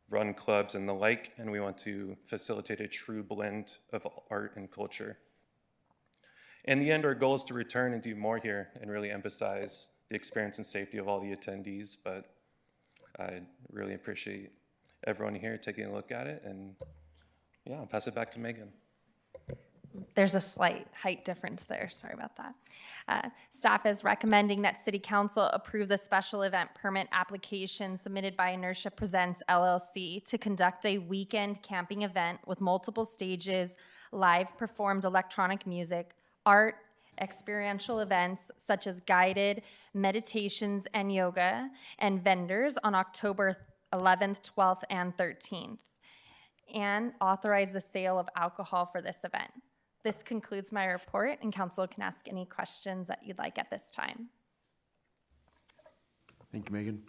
run clubs, and the like, and we want to facilitate a true blend of art and culture. In the end, our goal is to return and do more here and really emphasize the experience and safety of all the attendees, but I really appreciate everyone here taking a look at it, and yeah, I'll pass it back to Megan. There's a slight height difference there. Sorry about that. Staff is recommending that City Council approve the special event permit application submitted by Inertia Presents LLC to conduct a weekend camping event with multiple stages, live performed electronic music, art, experiential events such as guided meditations and yoga, and vendors on October 11th, 12th, and 13th, and authorize the sale of alcohol for this event. This concludes my report, and council can ask any questions that you'd like at this time. Thank you, Megan.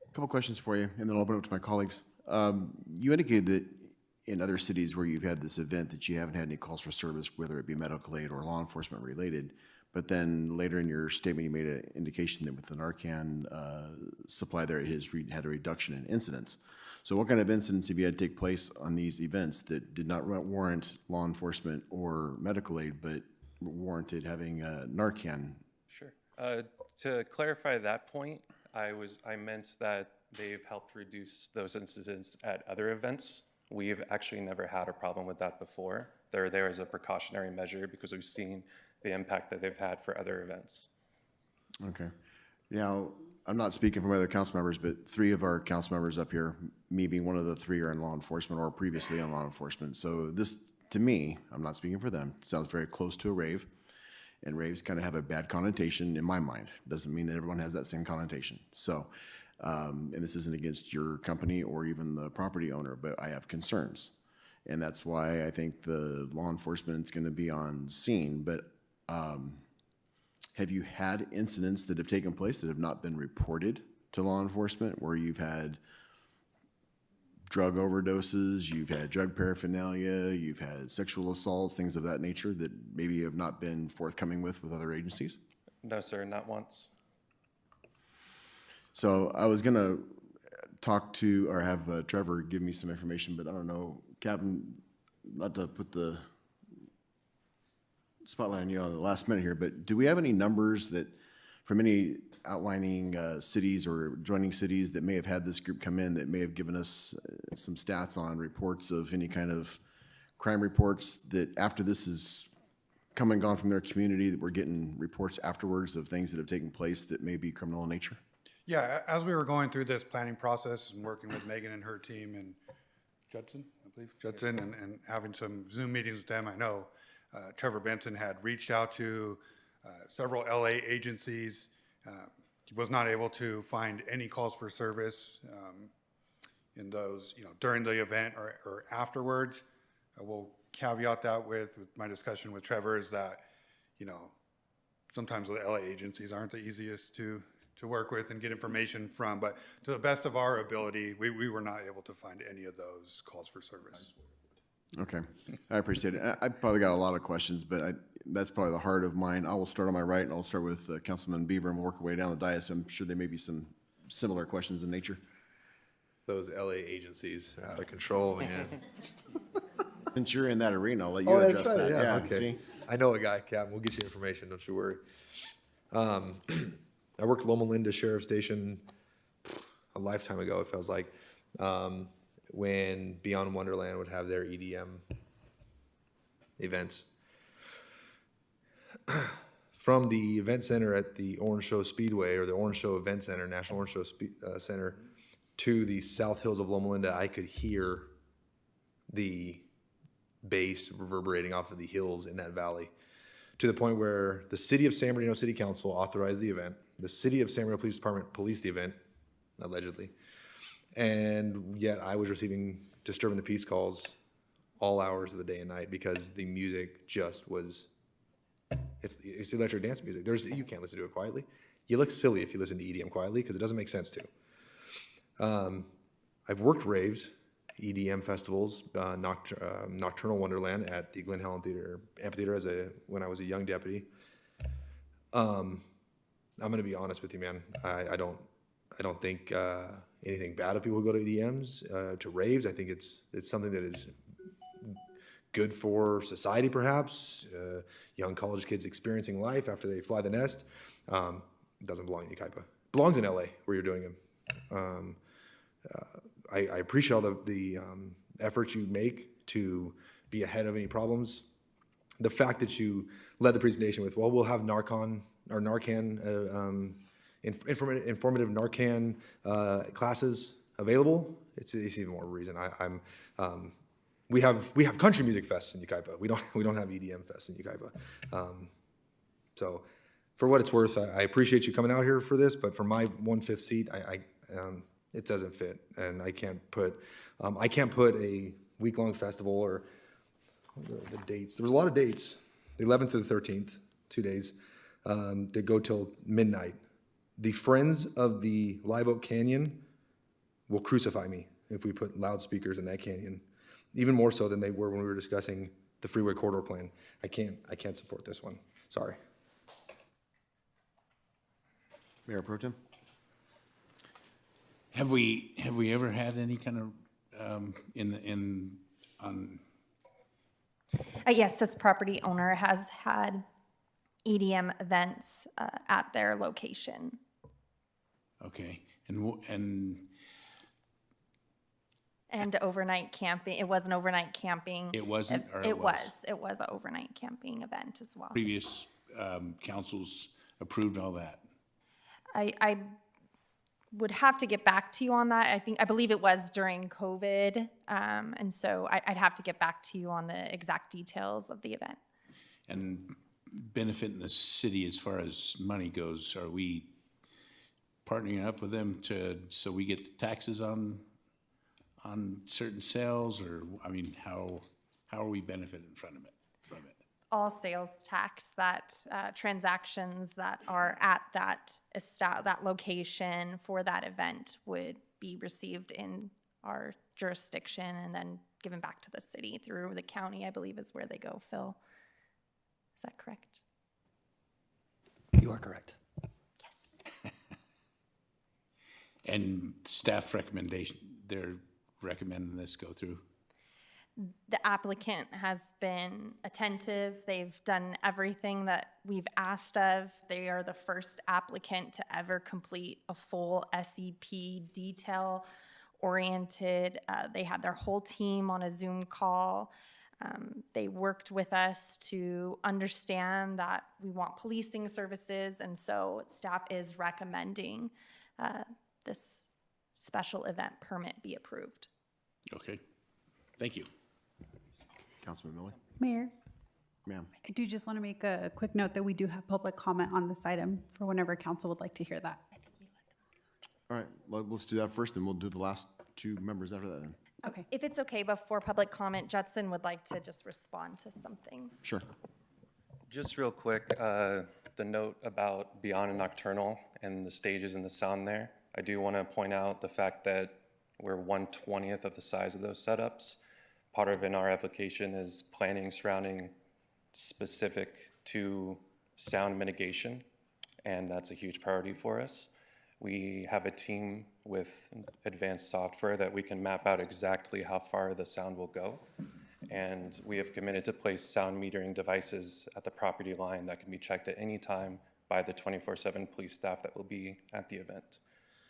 A couple questions for you, and then I'll open it up to my colleagues. You indicated that in other cities where you've had this event that you haven't had any calls for service, whether it be medical aid or law enforcement related, but then later in your statement, you made an indication that with the Narcan supply there, it has had a reduction in incidents. So what kind of incidents have you had take place on these events that did not warrant law enforcement or medical aid, but warranted having Narcan? Sure. To clarify that point, I meant that they've helped reduce those incidents at other events. We've actually never had a problem with that before. They're there as a precautionary measure because we've seen the impact that they've had for other events. Okay. Now, I'm not speaking for my other council members, but 3 of our council members up here, me being one of the 3, are in law enforcement or previously in law enforcement. So this, to me, I'm not speaking for them, sounds very close to a rave. And raves kind of have a bad connotation in my mind. Doesn't mean that everyone has that same connotation. So, and this isn't against your company or even the property owner, but I have concerns. And that's why I think the law enforcement is going to be on scene. But have you had incidents that have taken place that have not been reported to law enforcement, where you've had drug overdoses, you've had drug paraphernalia, you've had sexual assaults, things of that nature that maybe you have not been forthcoming with other agencies? No, sir, not once. So I was gonna talk to, or have Trevor give me some information, but I don't know, Captain, not to put the spotlight on you on the last minute here, but do we have any numbers that, from any outlining cities or joining cities that may have had this group come in, that may have given us some stats on reports of any kind of crime reports that after this is come and gone from their community, that we're getting reports afterwards of things that have taken place that may be criminal in nature? Yeah, as we were going through this planning process and working with Megan and her team and Judson, I believe, Judson, and having some Zoom meetings with them, I know Trevor Benson had reached out to several LA agencies. He was not able to find any calls for service in those, during the event or afterwards. I will caveat that with my discussion with Trevor is that, sometimes the LA agencies aren't the easiest to work with and get information from, but to the best of our ability, we were not able to find any of those calls for service. Okay, I appreciate it. I probably got a lot of questions, but that's probably the heart of mine. I will start on my right, and I'll start with Councilman Beaver, and we'll work our way down the dais. I'm sure there may be some similar questions in nature. Those LA agencies are out of control, man. Since you're in that arena, I'll let you address that. Yeah, okay. See? I know a guy, Captain. We'll get you information. Don't you worry. I worked at Loma Linda Sheriff Station a lifetime ago, it feels like, when Beyond Wonderland would have their EDM events. From the event center at the Orange Show Speedway, or the Orange Show Event Center, National Orange Show Center, to the South Hills of Loma Linda, I could hear the bass reverberating off of the hills in that valley, to the point where the city of San Bernardino City Council authorized the event. The city of San Bernardino Police Department policed the event, allegedly. And yet I was receiving disturbing the peace calls all hours of the day and night because the music just was, it's electric dance music. You can't listen to it quietly. You look silly if you listen to EDM quietly because it doesn't make sense to. I've worked raves, EDM festivals, Nocturnal Wonderland at the Glen Helen Amphitheater when I was a young deputy. I'm going to be honest with you, man. I don't think anything bad of people who go to EDMs, to raves. I think it's something that is good for society, perhaps. Young college kids experiencing life after they fly the nest. It doesn't belong in Yucaipa. It belongs in LA, where you're doing them. I appreciate all the efforts you make to be ahead of any problems. The fact that you led the presentation with, well, we'll have Narcan, informative Narcan classes available. It's even more reason. We have country music fests in Yucaipa. We don't have EDM fests in Yucaipa. So for what it's worth, I appreciate you coming out here for this, but for my 1/5 seat, it doesn't fit. And I can't put a week-long festival or the dates. There was a lot of dates, the 11th to the 13th, 2 days, that go till midnight. The Friends of the Live Oak Canyon will crucify me if we put loudspeakers in that canyon, even more so than they were when we were discussing the freeway corridor plan. I can't support this one. Sorry. Mayor Pro Tem? Have we ever had any kind of, Yes, this property owner has had EDM events at their location. okay, And overnight camping. It was an overnight camping. It wasn't, or it It was? was. It was an overnight camping event as well. Previous councils approved all that? I would have to get back to you on that. I believe it was during COVID. And so I'd have to get back to you on the exact details of the event. And benefiting the city as far as money goes, are we partnering up with them so we get the taxes on certain sales, or, I mean, how are we benefiting from it? All sales tax, that transactions that are at that location for that event would be received in our jurisdiction and then given back to the city through the county, I believe is where they go, Phil. Is that correct? You are correct. Yes. And staff recommendation, they're recommending this go through? The applicant has been attentive. They've done everything that we've asked of. They are the first applicant to ever complete a full SEP detail-oriented. They had their whole team on a Zoom call. They worked with us to understand that we want policing services, and so staff is recommending this special event permit be approved. Okay, thank you. Councilman Miller? Mayor, Ma'am. I do just want to make a quick note that we do have public comment on this item for whenever council would like to hear that. All right, let's do that first, and we'll do the last two members after that then. Okay. If it's okay, before public comment, Judson would like to just respond to something. Sure. Just real quick, the note about Beyond and Nocturnal and the stages and the sound there. I do want to point out the fact that we're 1/20th of the size of those setups. Part of in our application is planning surrounding specific to sound mitigation, and that's a huge priority for us. We have a team with advanced software that we can map out exactly how far the sound will go. And we have committed to place sound metering devices at the property line that can be checked at any time by the 24/7 police staff that will be at the event.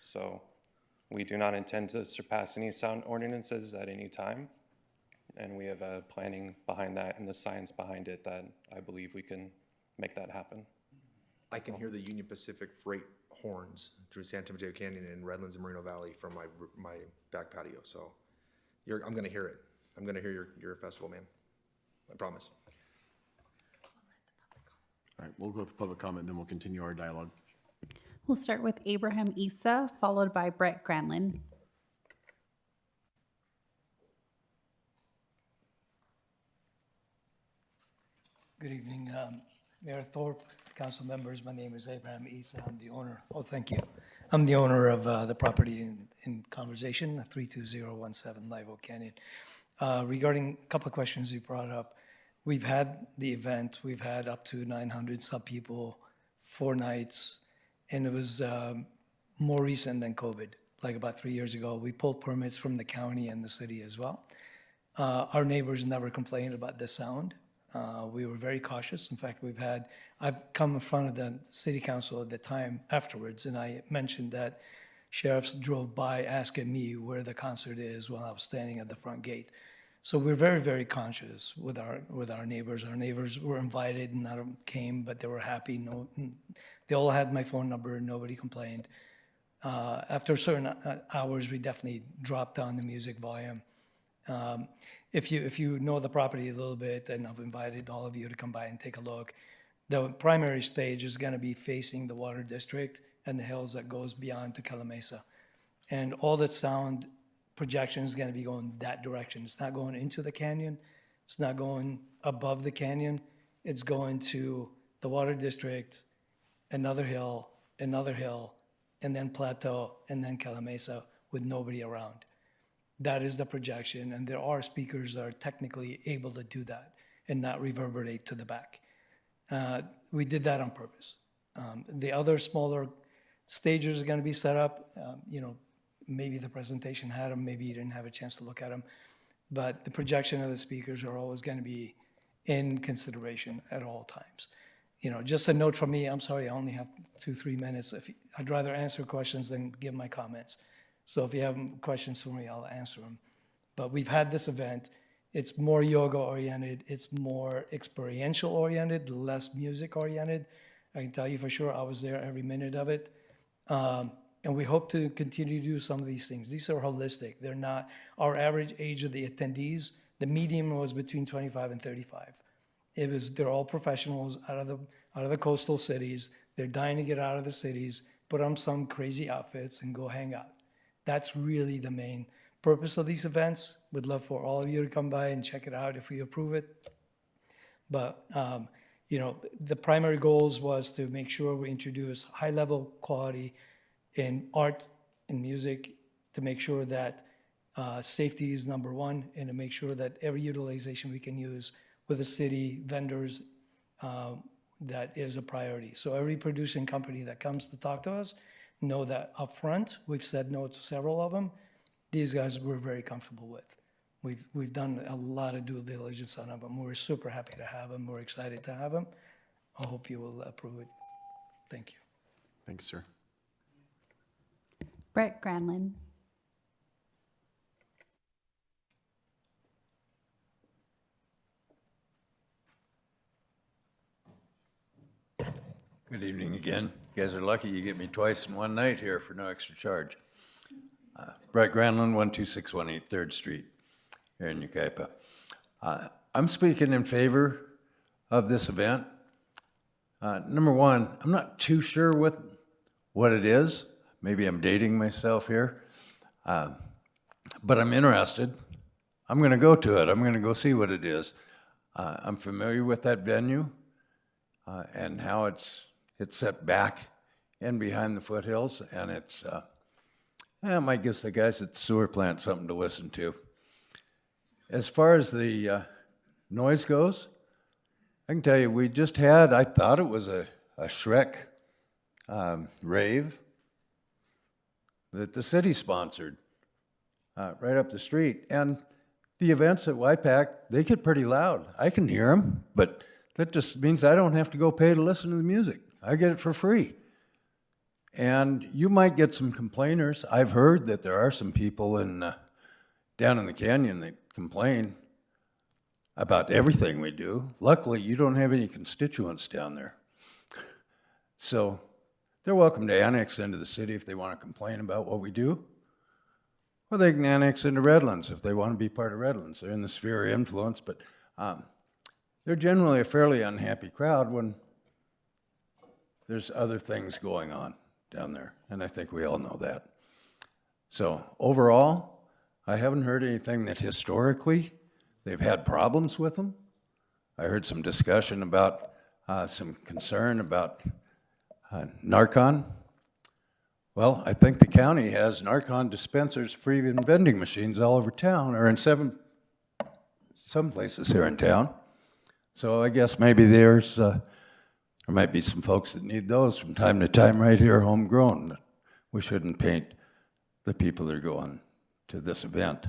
So we do not intend to surpass any sound ordinances at any time. And we have a planning behind that and the science behind it that I believe we can make that happen. I can hear the Union Pacific freight horns through Santa Mateo Canyon and Redlands and Moreno Valley from my back patio. So I'm going to hear it. I'm going to hear your festival, man. I promise. All right, we'll go with public comment, then we'll continue our dialogue. We'll start with Abraham Issa, followed by Brett Granlin. Good evening, Mayor Thorpe, council members. My name is Abraham Issa. I'm the owner. Oh, thank you. I'm the owner of the property in conversation, 32017 Live Oak Canyon. Regarding a couple of questions you brought up, we've had the event. We've had up to 900 sub people, 4 nights, and it was more recent than COVID, like about 3 years ago. We pulled permits from the county and the city as well. Our neighbors never complained about the sound. We were very cautious. In fact, I've come in front of the city council at the time afterwards, and I mentioned that sheriffs drove by asking me where the concert is while I was standing at the front gate. So we're very, very conscious with our neighbors. Our neighbors were invited, none of them came, but they were happy. They all had my phone number, nobody complained. After certain hours, we definitely dropped down the music volume. If you know the property a little bit, and I've invited all of you to come by and take a look, The primary stage is gonna be facing the water district and the hills that goes beyond to Calamasa. And all that sound projection is gonna be going that direction. It's not going into the canyon. It's not going above the canyon. It's going to the water district, another hill, and then plateau, and then Calamasa with nobody around. That is the projection, and there are speakers that are technically able to do that and not reverberate to the back. We did that on purpose. The other smaller stages are gonna be set up, maybe the presentation had them, maybe you didn't have a chance to look at them, but the projection of the speakers are always gonna be in consideration at all times. Just a note from me, I'm sorry, I only have 2-3 minutes. I'd rather answer questions than give my comments. So if you have questions for me, I'll answer them. But we've had this event. It's more yoga oriented. It's more experiential oriented, less music oriented. I can tell you for sure, I was there every minute of it. And we hope to continue to do some of these things. These are holistic. They're not, our average age of the attendees, the median was between 25 and 35. They're all professionals out of the coastal cities. They're dying to get out of the cities, put on some crazy outfits and go hang out. That's really the main purpose of these events. We'd love for all of you to come by and check it out if we approve it. But, the primary goals was to make sure we introduce high-level quality in art and music, to make sure that safety is number one, and to make sure that every utilization we can use with the city vendors, that is a priority. So every producing company that comes to talk to us, know that upfront, we've said no to several of them. These guys we're very comfortable with. We've done a lot of due diligence on them. We're super happy to have them. We're excited to have them. I hope you will approve it. Thank you. Thank you, sir. Brett Granlund. Good evening again. You guys are lucky you get me twice in one night here for no extra charge. Brett Granlund, 12618 3rd Street here in Yucaipa. I'm speaking in favor of this event. Number one, I'm not too sure what it is. Maybe I'm dating myself here. But I'm interested. I'm going to go to it. I'm going to go see what it is. I'm familiar with that venue and how it's set back in behind the foothills, and it might give the guys at the sewer plant something to listen to. As far as the noise goes, I can tell you, we just had, I thought it was a Shrek rave that the city sponsored right up the street. And the events at YPAC, they get pretty loud. I can hear them, but that just means I don't have to go pay to listen to the music. I get it for free. And you might get some complainers. I've heard that there are some people down in the canyon that complain about everything we do. Luckily, you don't have any constituents down there. So they're welcome to annex into the city if they want to complain about what we do. Or they can annex into Redlands if they want to be part of Redlands. They're in the sphere of influence, but they're generally a fairly unhappy crowd when there's other things going on down there, and I think we all know that. So overall, I haven't heard anything that historically they've had problems with them. I heard some discussion about some concern about Narcan. Well, I think the county has Narcan dispensers, free vending machines all over town, or in some places here in town. So I guess maybe there might be some folks that need those from time to time right here, homegrown. We shouldn't paint the people that are going to this event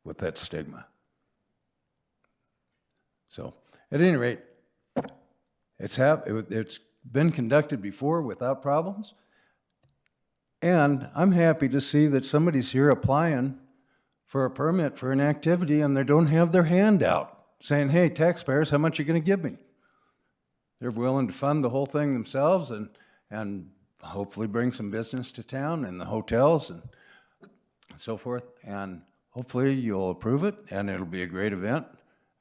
with that stigma. So at any rate, it's been conducted before without problems. And I'm happy to see that somebody's here applying for a permit for an activity and they don't have their hand out saying, hey, taxpayers, how much are you going to give me? They're willing to fund the whole thing themselves and hopefully bring some business to town and the hotels and so forth. And hopefully you'll approve it and it'll be a great event.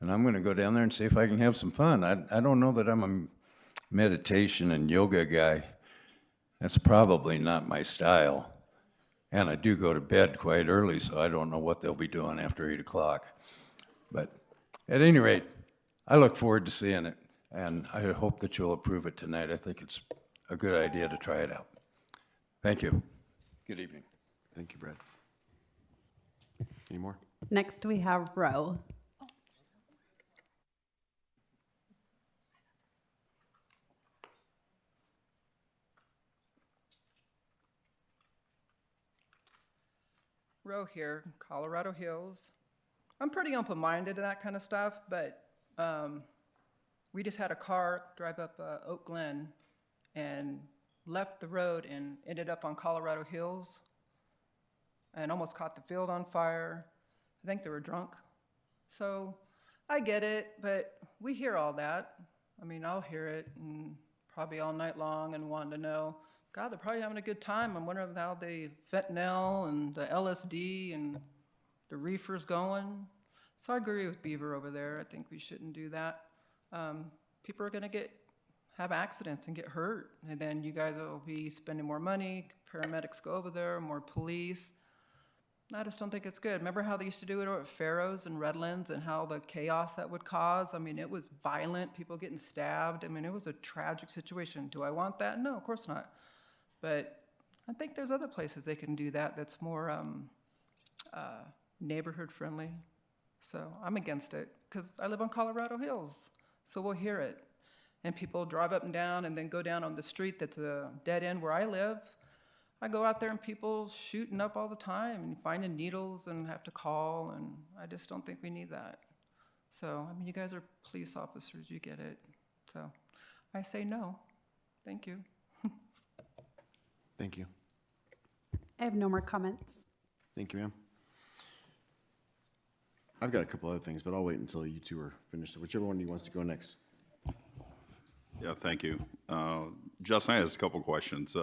and I'm gonna go down there and see if I can have some fun. I don't know that I'm a meditation and yoga guy. That's probably not my style. And I do go to bed quite early, so I don't know what they'll be doing after 8 o'clock. But at any rate, I look forward to seeing it, and I hope that you'll approve it tonight. I think it's a good idea to try it out. Thank you. Good evening. Thank you, Brad. Any more? Next, we have Roe. Row here, Colorado Hills. I'm pretty open-minded to that kind of stuff, but we just had a car drive up Oak Glen and left the road and ended up on Colorado Hills and almost caught the field on fire. I think they were drunk. So I get it, but we hear all that. I mean, I'll hear it and probably all night long and wanting to know, God, they're probably having a good time. I'm wondering how the fentanyl and the LSD and the reefer's going. So I agree with Beaver over there. I think we shouldn't do that. People are going to have accidents and get hurt, and then you guys will be spending more money. Paramedics go over there, more police. I just don't think it's good. Remember how they used to do it over at Farrows and Redlands and how the chaos that would cause? I mean, it was violent, people getting stabbed. I mean, it was a tragic situation. Do I want that? No, of course not. But I think there's other places they can do that that's more neighborhood friendly. So I'm against it because I live on Colorado Hills, so we'll hear it. And people drive up and down and then go down on the street that's a dead end where I live. I go out there and people shooting up all the time and finding needles and have to call, and I just don't think we need that. So, I mean, you guys are police officers, you get it. So I say no. Thank you. Thank you. I have no more comments. Thank you, ma'am. I've got a couple other things, but I'll wait until you two are finished. Whichever one of you wants to go next. Yeah, thank you. Justin, I have a couple questions.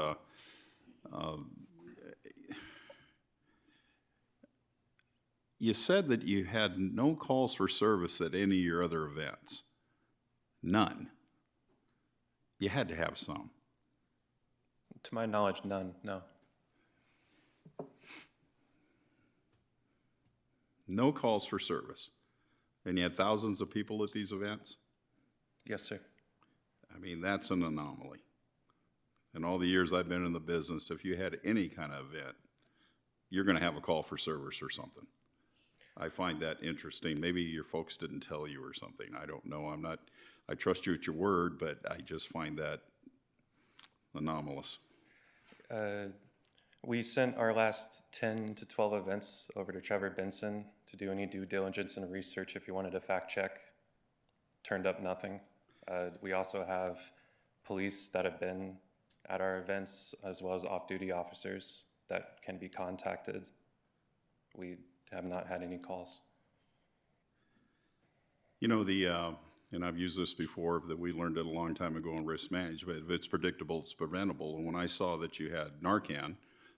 You said that you had no calls for service at any of your other events. None. You had to have some. To my knowledge, none, no. No calls for service. And you had thousands of people at these events? Yes, sir. I mean, that's an anomaly. In all the years I've been in the business, if you had any kind of event, you're going to have a call for service or something. I find that interesting. Maybe your folks didn't tell you or something. I don't know. I trust you at your word, but I just find that anomalous. We sent our last 10 to 12 events over to Trevor Benson to do any due diligence and research if you wanted to fact check. Turned up nothing. We also have police that have been at our events, as well as off-duty officers that can be contacted. We have not had any calls. You know, and I've used this before, that we learned it a long time ago in risk management. If it's predictable, it's preventable. And when I saw that you had Narcan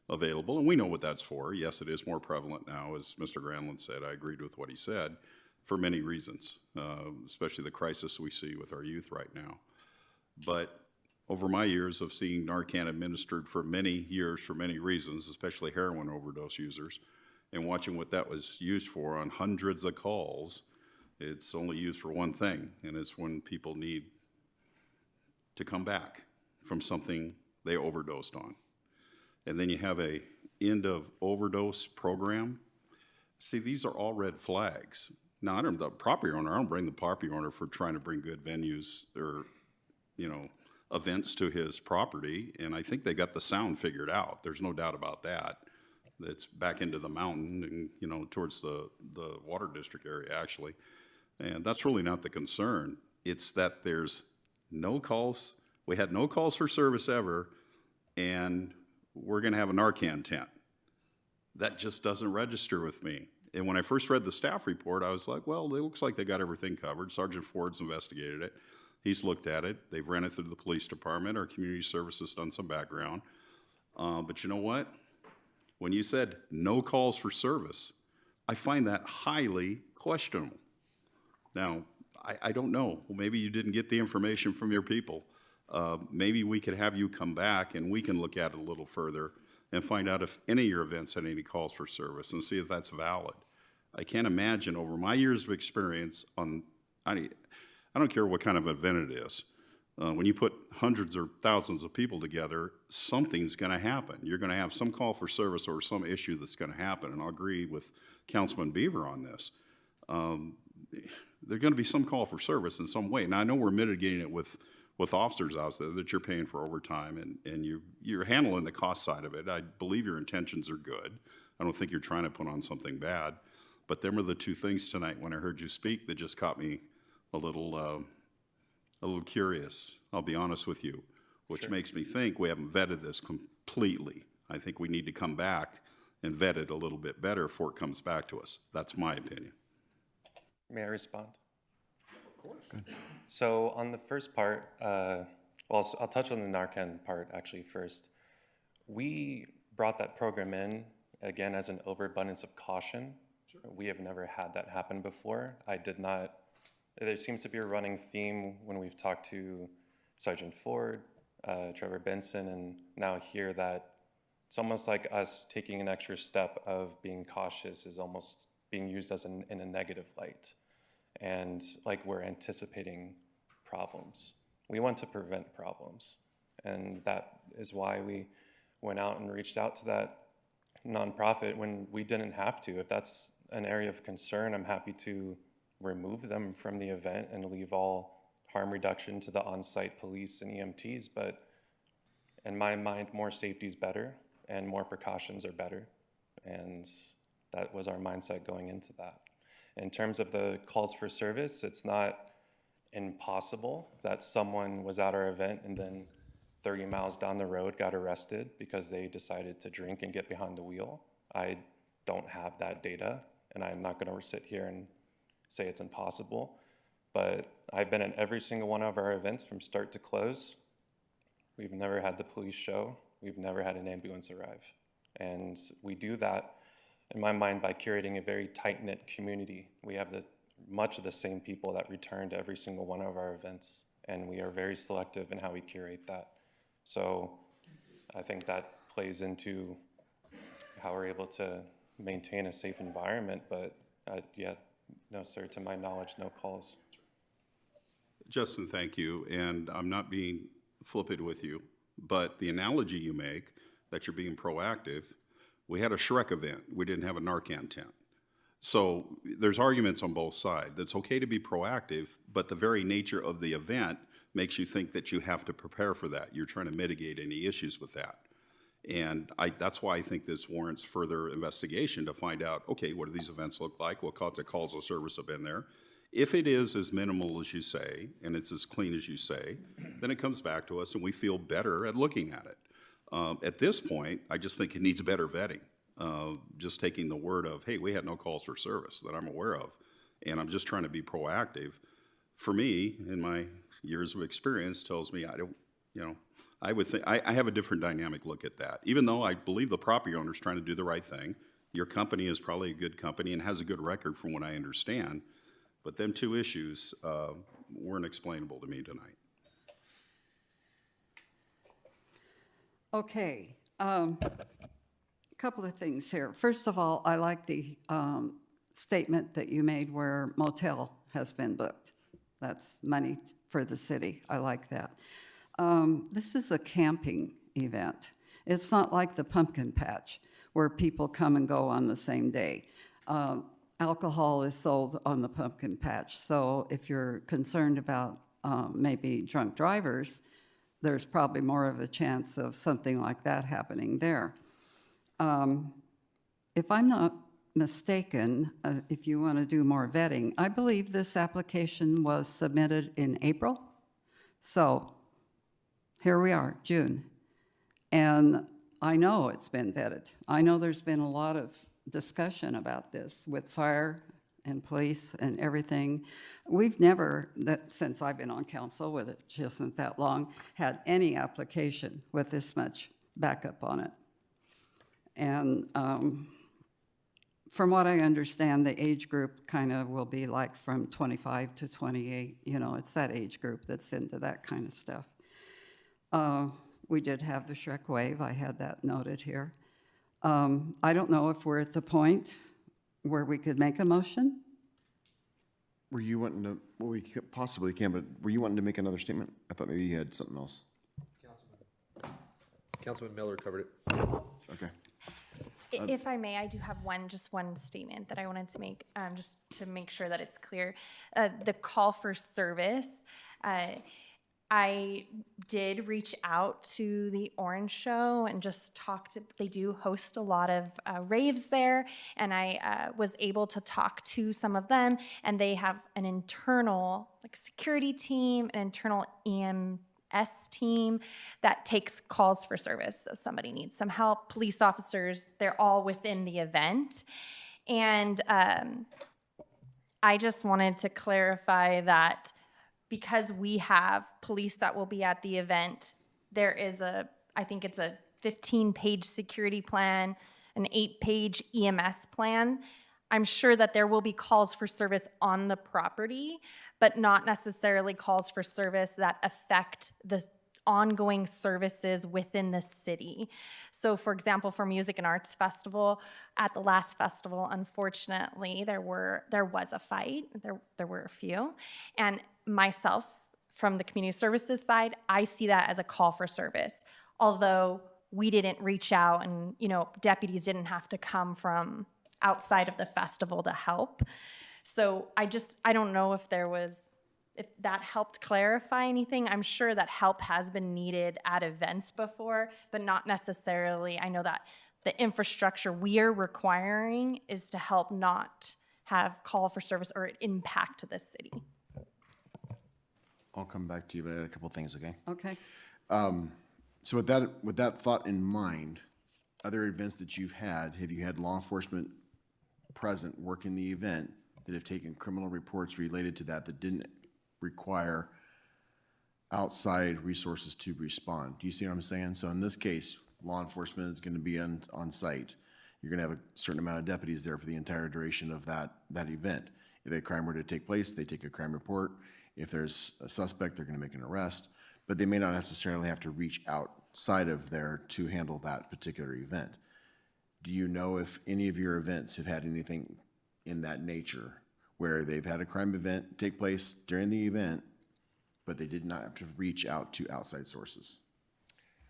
available, and we know what that's for. Yes, it is more prevalent now, as Mr. Granlund said. I agreed with what he said for many reasons, especially the crisis we see with our youth right now. But over my years of seeing Narcan administered for many years for many reasons, especially heroin overdose users, and watching what that was used for on hundreds of calls, it's only used for one thing, and it's when people need to come back from something they overdosed on. And then you have a end of overdose program. See, these are all red flags. Now, I don't blame the property owner for trying to bring good venues or, events to his property, and I think they got the sound figured out. There's no doubt about that. It's back into the mountain and, towards the water district area, actually. And that's really not the concern. It's that there's no calls. We had no calls for service ever, and we're going to have a Narcan tent. That just doesn't register with me. And when I first read the staff report, I was like, well, it looks like they got everything covered. Sergeant Ford's investigated it. He's looked at it. They've ran it through the police department. Our community services done some background. But you know what? When you said no calls for service, I find that highly questionable. Now, I don't know. Well, maybe you didn't get the information from your people. Maybe we could have you come back and we can look at it a little further and find out if any of your events had any calls for service and see if that's valid. I can't imagine over my years of experience on, I don't care what kind of event it is. When you put hundreds or thousands of people together, something's going to happen. You're going to have some call for service or some issue that's going to happen. And I'll agree with Councilman Beaver on this. There's going to be some call for service in some way. Now, I know we're mitigating it with officers out there that you're paying for overtime and you're handling the cost side of it. I believe your intentions are good. I don't think you're trying to put on something bad. But them are the two things tonight when I heard you speak that just caught me a little curious, I'll be honest with you, which makes me think we haven't vetted this completely. I think we need to come back and vet it a little bit better before it comes back to us. That's my opinion. May I respond? Of course. So on the first part, well, I'll touch on the Narcan part actually first. We brought that program in, again, as an overabundance of caution. Sure. We have never had that happen before. There seems to be a running theme when we've talked to Sergeant Ford, Trevor Benson, and now here that it's almost like us taking an extra step of being cautious is almost being used as in a negative light. And like we're anticipating problems. We want to prevent problems. And that is why we went out and reached out to that nonprofit when we didn't have to. If that's an area of concern, I'm happy to remove them from the event and leave all harm reduction to the on-site police and EMTs. But in my mind, more safety is better and more precautions are better. And that was our mindset going into that. In terms of the calls for service, it's not impossible that someone was at our event and then 30 miles down the road got arrested because they decided to drink and get behind the wheel. I don't have that data, and I'm not going to sit here and say it's impossible. But I've been at every single one of our events from start to close. We've never had the police show. We've never had an ambulance arrive. And we do that, in my mind, by curating a very tight-knit community. We have much of the same people that return to every single one of our events, and we are very selective in how we curate that. So I think that plays into how we're able to maintain a safe environment, but yeah, no, sir, to my knowledge, no calls. Justin, thank you, and I'm not being flippant with you, but the analogy you make that you're being proactive, we had a Shrek event. We didn't have a Narcan tent. So there's arguments on both sides. It's okay to be proactive, but the very nature of the event makes you think that you have to prepare for that. You're trying to mitigate any issues with that. And that's why I think this warrants further investigation to find out, okay, what do these events look like? What kinds of calls of service have been there? If it is as minimal as you say, and it's as clean as you say, then it comes back to us and we feel better at looking at it. At this point, I just think it needs better vetting. Just taking the word of, hey, we had no calls for service that I'm aware of, and I'm just trying to be proactive. For me, in my years of experience, tells me I don't, I would think, I have a different dynamic look at that. Even though I believe the property owner is trying to do the right thing, your company is probably a good company and has a good record from what I understand, but them two issues weren't explainable to me tonight. Okay, couple of things here. First of all, I like the statement that you made where motel has been booked. That's money for the city. I like that. This is a camping event. It's not like the pumpkin patch where people come and go on the same day. Alcohol is sold on the pumpkin patch, so if you're concerned about maybe drunk drivers, there's probably more of a chance of something like that happening there. If I'm not mistaken, if you want to do more vetting, I believe this application was submitted in April. So here we are, June. And I know it's been vetted. I know there's been a lot of discussion about this with fire and police and everything. We've never, since I've been on council, with it just isn't that long, had any application with this much backup on it. And from what I understand, the age group kind of will be like from 25 to 28. You know, it's that age group that's into that kind of stuff. We did have the Shrek wave. I had that noted here. I don't know if we're at the point where we could make a motion. Were you wanting to, well, we possibly can, but were you wanting to make another statement? I thought maybe you had something else. Councilman Miller covered it. Okay. If I may, I do have just one statement that I wanted to make, just to make sure that it's clear. The call for service, I did reach out to the Orange Show and just talked. They do host a lot of raves there, and I was able to talk to some of them, and they have an internal security team, an internal EMS team that takes calls for service. So somebody needs some help, police officers, they're all within the event. And I just wanted to clarify that because we have police that will be at the event, there is I think it's a 15-page security plan, an 8-page EMS plan. I'm sure that there will be calls for service on the property, but not necessarily calls for service that affect the ongoing services within the city. So for example, for Music and Arts Festival, at the last festival, unfortunately, there was a fight. There were a few. And myself, from the community services side, I see that as a call for service. Although we didn't reach out and, deputies didn't have to come from outside of the festival to help. So I don't know if that helped clarify anything. I'm sure that help has been needed at events before, but not necessarily. I know that the infrastructure we are requiring is to help not have call for service or impact the city. I'll come back to you, but I had a couple things, okay? Okay. So with that thought in mind, other events that you've had, have you had law enforcement present working the event that have taken criminal reports related to that didn't require outside resources to respond? Do you see what I'm saying? So in this case, law enforcement is going to be on site. You're going to have a certain amount of deputies there for the entire duration of that event. If a crime were to take place, they take a crime report. If there's a suspect, they're going to make an arrest, but they may not necessarily have to reach outside of there to handle that particular event. Do you know if any of your events have had anything in that nature where they've had a crime event take place during the event, but they did not have to reach out to outside sources?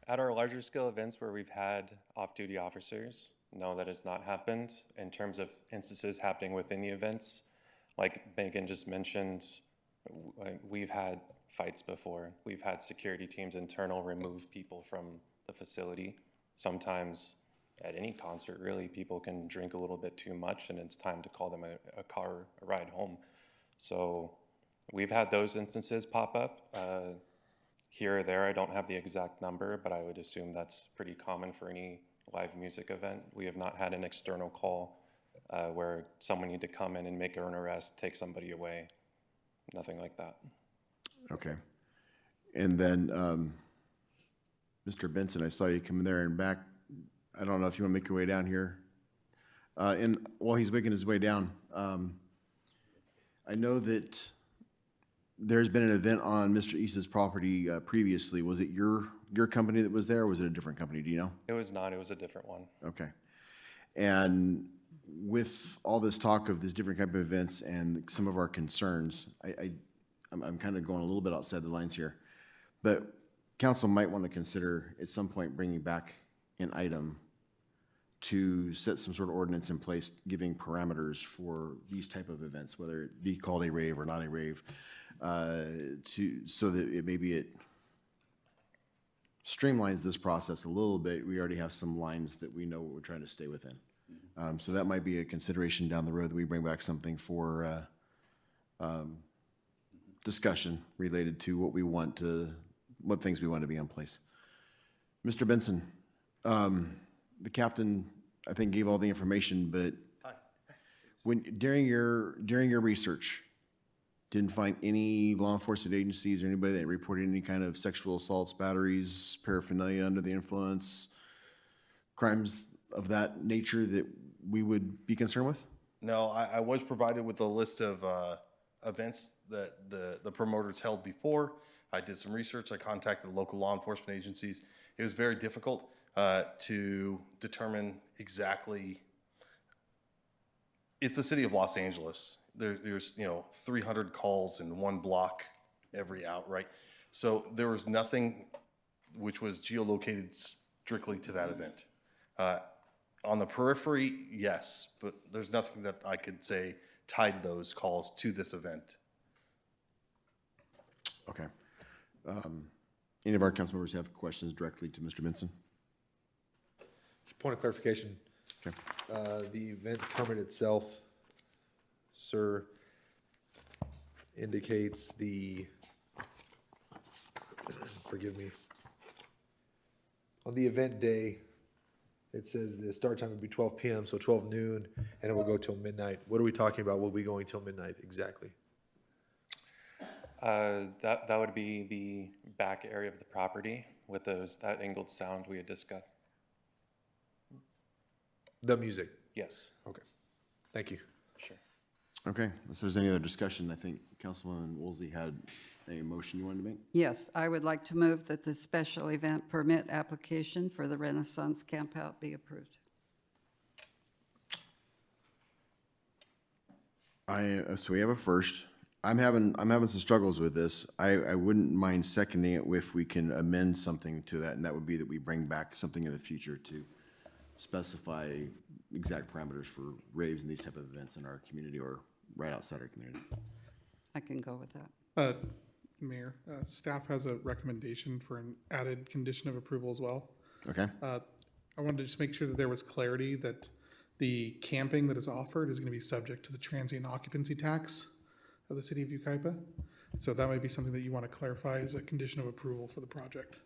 At our larger scale events where we've had off-duty officers, no, that has not happened. In terms of instances happening within the events, like Megan just mentioned, we've had fights before. We've had security teams internal remove people from the facility. Sometimes at any concert, really, people can drink a little bit too much and it's time to call them a ride home. So we've had those instances pop up. Here or there, I don't have the exact number, but I would assume that's pretty common for any live music event. We have not had an external call where someone need to come in and make an arrest, take somebody away. Nothing like that. Okay. And then, Mr. Benson, I saw you come there and back. I don't know if you want to make your way down here. And while he's making his way down, I know that there's been an event on Mr. East's property previously. Was it your company that was there, or was it a different company? Do you know? It was not. It was a different one. Okay. And with all this talk of these different type of events and some of our concerns, I'm kind of going a little bit outside the lines here, but council might want to consider at some point bringing back an item to set some sort of ordinance in place, giving parameters for these type of events, whether it be called a rave or not a rave, so that it streamlines this process a little bit. We already have some lines that we know what we're trying to stay within. So that might be a consideration down the road, that we bring back something for discussion related to what things we want to be in place. Mr. Benson, the captain, I think, gave all the information, but during your research, didn't find any law enforcement agencies or anybody that reported any kind of sexual assaults, batteries, paraphernalia under the influence, crimes of that nature that we would be concerned with? No, I was provided with a list of events that the promoters held before. I did some research. I contacted local law enforcement agencies. It was very difficult to determine exactly. It's the city of Los Angeles. There's 300 calls in one block every out, right? So there was nothing which was geolocated strictly to that event. On the periphery, yes, but there's nothing that I could say tied those calls to this event. Okay. Any of our council members have questions directly to Mr. Benson? Point of clarification. Okay. The event permit itself, sir, indicates forgive me, on the event day, it says the start time would be 12 p.m., so 12 noon, and it will go till midnight. What are we talking about? Will we be going till midnight exactly? That would be the back area of the property with that angled sound we had discussed. The music? Yes. Okay. Thank you. Sure. Okay, if there's any other discussion, I think Councilwoman Woolsey had a motion you wanted to make? Yes, I would like to move that the special event permit application for the Renaissance Campout be approved. So we have a first. I'm having some struggles with this. I wouldn't mind seconding it if we can amend something to that, and that would be that we bring back something in the future to specify exact parameters for raves and these type of events in our community or right outside our community. I can go with that. Mayor, staff has a recommendation for an added condition of approval as well. Okay. I wanted to just make sure that there was clarity that the camping that is offered is going to be subject to the transient occupancy tax of the city of Yucaipa. So that might be something that you want to clarify as a condition of approval for the project.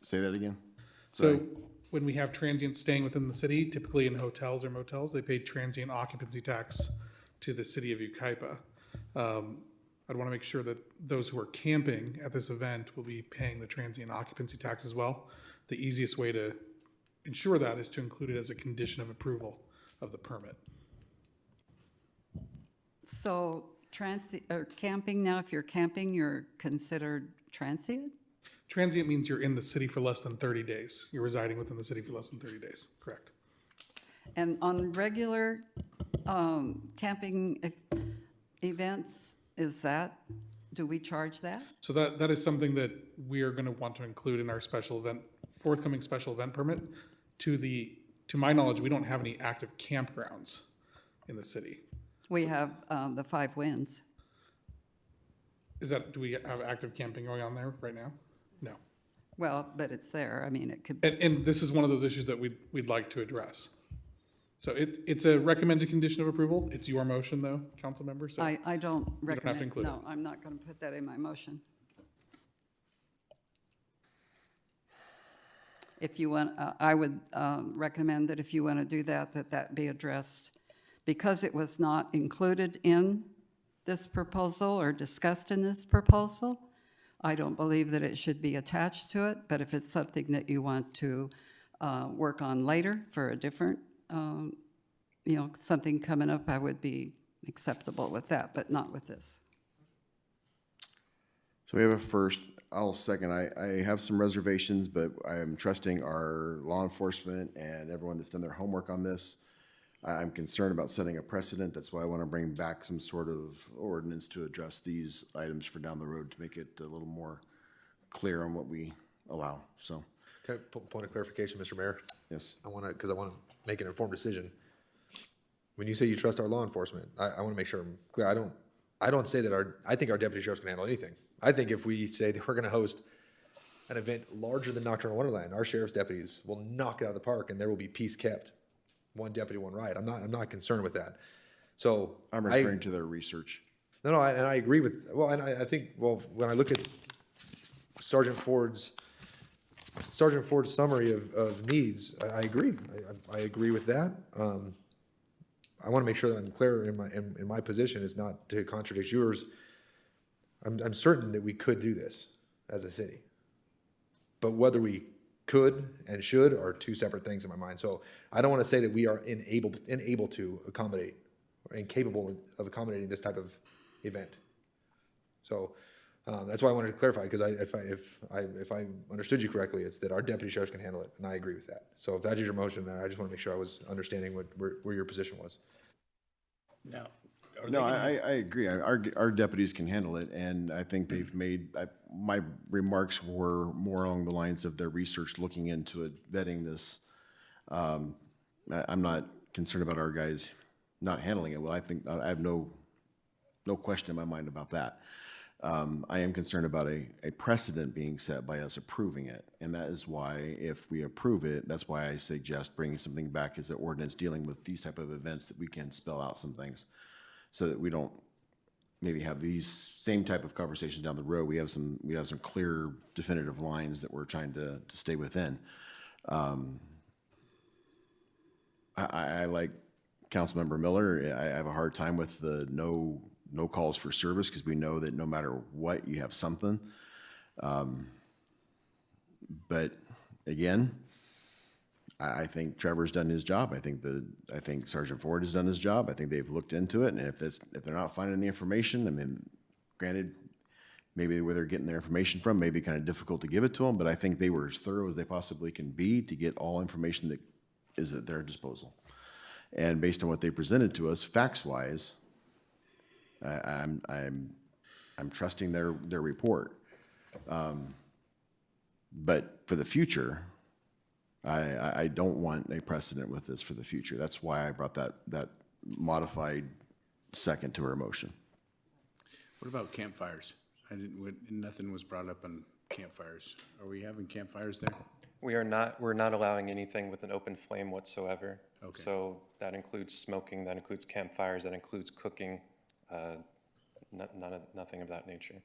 Say that again. So when we have transients staying within the city, typically in hotels or motels, they pay transient occupancy tax to the city of Yucaipa. I'd want to make sure that those who are camping at this event will be paying the transient occupancy tax as well. The easiest way to ensure that is to include it as a condition of approval of the permit. So camping now, if you're camping, you're considered transient? Transient means you're in the city for less than 30 days. You're residing within the city for less than 30 days, correct? And on regular camping events, do we charge that? So that is something that we are going to want to include in our forthcoming special event permit. To my knowledge, we don't have any active campgrounds in the city. We have the Five Winds. Do we have active camping going on there right now? No. Well, but it's there. I mean, it could. And this is one of those issues that we'd like to address. So it's a recommended condition of approval. It's your motion, though, council member. So I don't recommend. have to include it. No, I'm not going to put that in my motion. If you want, I would recommend that if you want to do that, that be addressed. Because it was not included in this proposal or discussed in this proposal, I don't believe that it should be attached to it. But if it's something that you want to work on later for a different, something coming up, I would be acceptable with that, but not with this. So we have a first. I'll second. I have some reservations, but I am trusting our law enforcement and everyone that's done their homework on this. I'm concerned about setting a precedent. That's why I want to bring back some sort of ordinance to address these items for down the road to make it a little more clear on what we allow. So, Okay, point of clarification, Mr. Mayor. yes. Because I want to make an informed decision. When you say you trust our law enforcement, I want to make sure I'm clear. I don't say that I think our deputy sheriffs can handle anything. I think if we say that we're going to host an event larger than Nocturnal Wonderland, our sheriff's deputies will knock it out of the park and there will be peace kept. One deputy, one riot. I'm not concerned with that. So I'm referring to their research. No, and I agree with, and I think, when I look at Sergeant Ford's summary of needs, I agree. I agree with that. I want to make sure that I'm clear in my position is not to contradict yours. I'm certain that we could do this as a city. But whether we could and should are two separate things in my mind. So I don't want to say that we are unable to accommodate or incapable of accommodating this type of event. So that's why I wanted to clarify, because if I understood you correctly, it's that our deputy sheriffs can handle it, and I agree with that. So if that is your motion, I just want to make sure I was understanding where your position was. Now, No, I agree. Our deputies can handle it, and I think they've made, my remarks were more along the lines of their research, looking into it, vetting this. I'm not concerned about our guys not handling it well. I think, I have no question in my mind about that. I am concerned about a precedent being set by us approving it, and that is why, if we approve it, that's why I suggest bringing something back as an ordinance dealing with these type of events, that we can spell out some things, so that we don't maybe have these same type of conversations down the road. We have some clear, definitive lines that we're trying to stay within. I like Councilmember Miller. I have a hard time with the no calls for service, because we know that no matter what, you have something. But again, I think Trevor's done his job. I think Sergeant Ford has done his job. I think they've looked into it, and if they're not finding the information, I mean, granted, maybe where they're getting their information from may be kind of difficult to give it to them, but I think they were as thorough as they possibly can be to get all information that is at their disposal. And based on what they presented to us, facts-wise, I'm trusting their report. But for the future, I don't want a precedent with this for the future. That's why I brought that modified second to our motion. what about campfires? Nothing was brought up on campfires. Are we having campfires there? We're not allowing anything with an open flame whatsoever. Okay. So that includes smoking, that includes campfires, that includes cooking, nothing of that nature.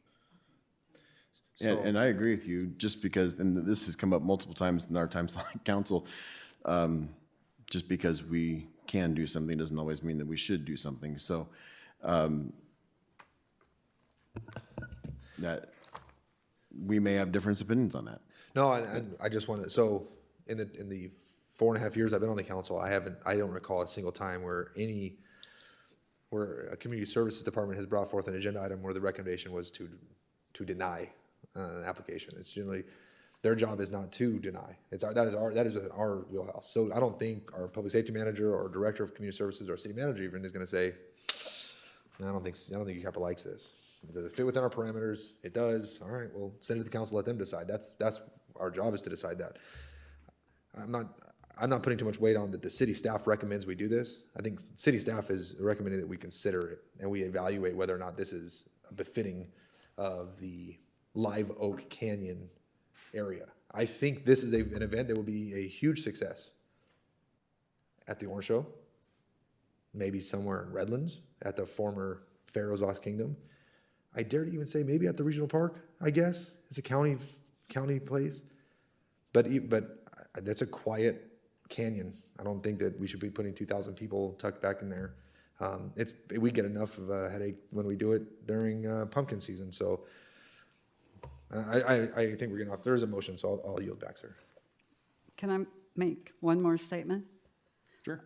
And I agree with you, just because, and this has come up multiple times in our times on council, just because we can do something doesn't always mean that we should do something. So that we may have different opinions on that. No, I just want to, so in the 4.5 years I've been on the council, I don't recall a single time where a community services department has brought forth an agenda item where the recommendation was to deny an application. It's generally, their job is not to deny. That is within our wheelhouse. So I don't think our public safety manager or director of community services or city manager even is going to say, I don't think Yucaipa likes this. Does it fit within our parameters? It does. All right, well, send it to the council, let them decide. That's our job, is to decide that. I'm not putting too much weight on that the city staff recommends we do this. I think city staff is recommending that we consider it and we evaluate whether or not this is befitting of the Live Oak Canyon area. I think this is an event that will be a huge success at the Orange Show, maybe somewhere in Redlands at the former Pharaoh's Lost Kingdom. I dare to even say maybe at the regional park, I guess. It's a county place. But that's a quiet canyon. I don't think that we should be putting 2,000 people tucked back in there. We get enough of a headache when we do it during pumpkin season. So I think we're getting off. There is a motion, so I'll yield back, sir. Can I make one more statement? Sure.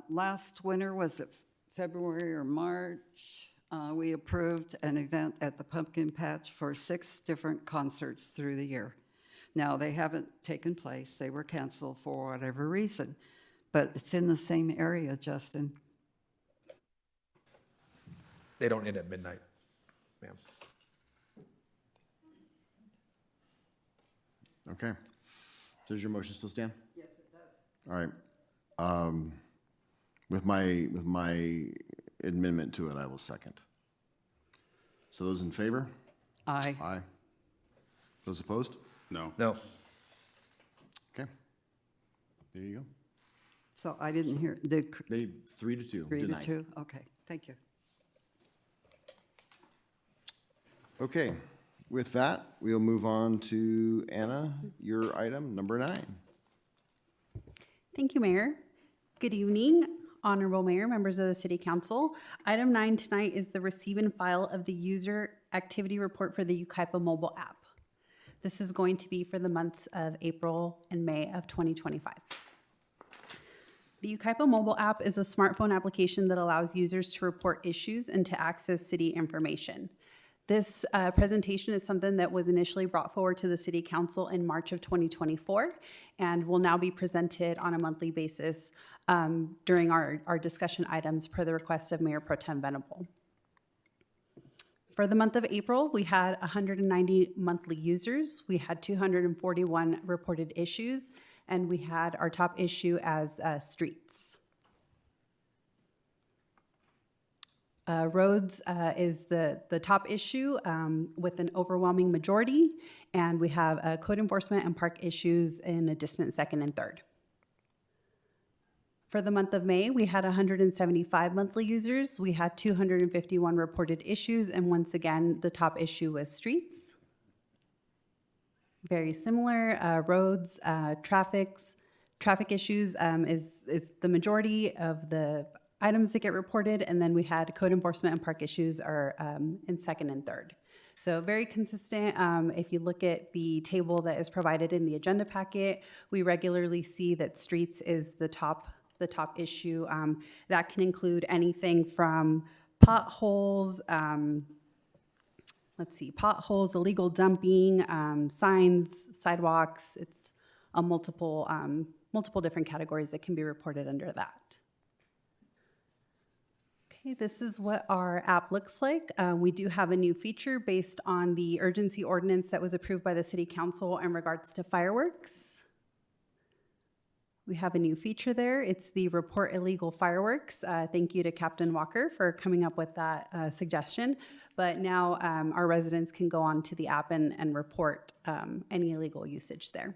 Last winter, was it February or March? We approved an event at the Pumpkin Patch for 6 different concerts through the year. Now, they haven't taken place. They were canceled for whatever reason, but it's in the same area, Justin. They don't end at midnight, ma'am. Okay. Does your motion still stand? Yes, it does. All right. With my amendment to it, I will second. So those in favor? Aye. Aye. Those opposed? No. No. Okay. There you go. So I didn't hear, 3-2. 3-2? Okay, thank you. Okay. With that, we'll move on to Anna, your item number 9. Thank you, Mayor. Good evening, Honorable Mayor, members of the City Council. Item 9 tonight is the receive and file of the user activity report for the Yucaipa mobile app. This is going to be for the months of April and May of 2025. The Yucaipa mobile app is a smartphone application that allows users to report issues and to access city information. This presentation is something that was initially brought forward to the City Council in March of 2024 and will now be presented on a monthly basis during our discussion items per the request of Mayor Pro Tem Venable. For the month of April, we had 190 monthly users, we had 241 reported issues, and we had our top issue as streets. Roads is the top issue with an overwhelming majority, and we have code enforcement and park issues in a distant second and third. For the month of May, we had 175 monthly users, we had 251 reported issues, and once again, the top issue was streets. Very similar, roads, traffic issues is the majority of the items that get reported, and then we had code enforcement and park issues are in second and third. So very consistent. If you look at the table that is provided in the agenda packet, we regularly see that streets is the top issue. That can include anything from potholes, potholes, illegal dumping, signs, sidewalks. It's a multiple different categories that can be reported under that. Okay, this is what our app looks like. We do have a new feature based on the urgency ordinance that was approved by the City Council in regards to fireworks. We have a new feature there. It's the report illegal fireworks. Thank you to Captain Walker for coming up with that suggestion. But now our residents can go on to the app and report any illegal usage there.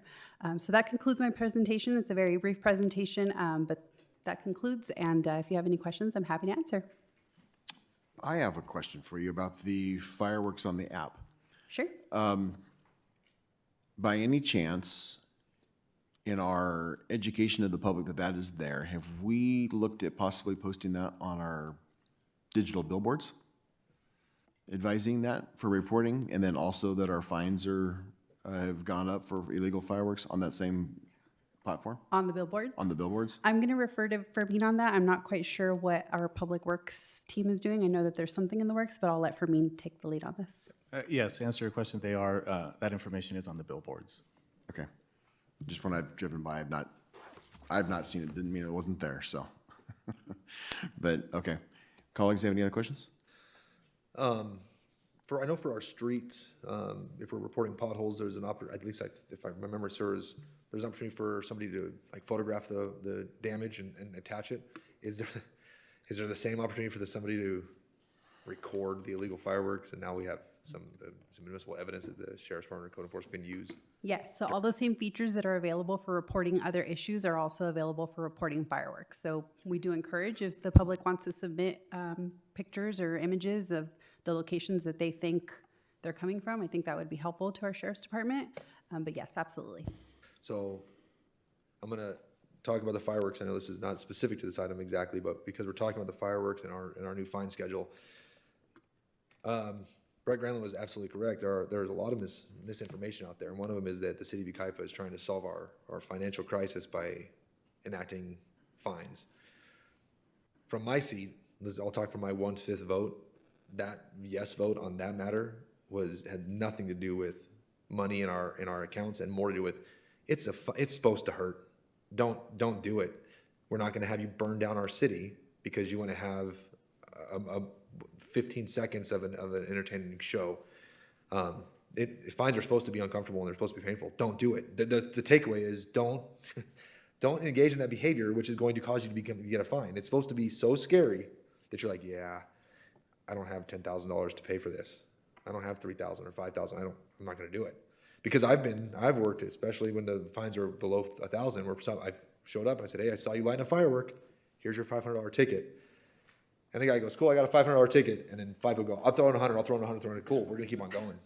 So that concludes my presentation. It's a very brief presentation, but that concludes. And if you have any questions, I'm happy to answer. I have a question for you about the fireworks on the app. Sure. By any chance, in our education of the public that is there, have we looked at possibly posting that on our digital billboards? Advising that for reporting, and then also that our fines have gone up for illegal fireworks on that same platform? On the billboards? On the billboards? I'm going to refer to Fermin on that. I'm not quite sure what our public works team is doing. I know that there's something in the works, but I'll let Fermin take the lead on this. Yes, to answer your question, they are, that information is on the billboards. Okay. Just when I've driven by, I've not seen it. Didn't mean it wasn't there, so. But, okay. Colleagues, have any other questions? I know for our streets, if we're reporting potholes, there's an at least if I remember serves, there's an opportunity for somebody to like photograph the damage and attach it. Is there the same opportunity for somebody to record the illegal fireworks? And now we have some municipal evidence that the Sheriff's Department Code Enforcement can use. Yes, so all the same features that are available for reporting other issues are also available for reporting fireworks. So we do encourage, if the public wants to submit pictures or images of the locations that they think they're coming from, I think that would be helpful to our Sheriff's Department. But yes, absolutely. So I'm going to talk about the fireworks. I know this is not specific to this item exactly, but because we're talking about the fireworks and our new fine schedule, Brett Granlund was absolutely correct. There's a lot of misinformation out there, and one of them is that the city of Yucaipa is trying to solve our financial crisis by enacting fines. From my seat, I'll talk from my 1/5 vote. That yes vote on that matter had nothing to do with money in our accounts and more to do with it's supposed to hurt. Don't do it. We're not going to have you burn down our city because you want to have a 15 seconds of an entertaining show. Fines are supposed to be uncomfortable and they're supposed to be painful. Don't do it. The takeaway is don't engage in that behavior, which is going to cause you to get a fine. It's supposed to be so scary that you're like, yeah, I don't have $10,000 to pay for this. I don't have $3,000 or $5,000. I'm not going to do it. Because I've worked, especially when the fines are below $1,000, where I showed up and I said, hey, I saw you lighting a firework. Here's your $500 ticket. And the guy goes, cool, I got a $500 ticket. And then 5 people go, I'll throw in 100, I'll throw in 100, throw in 100. Cool, we're going to keep on going.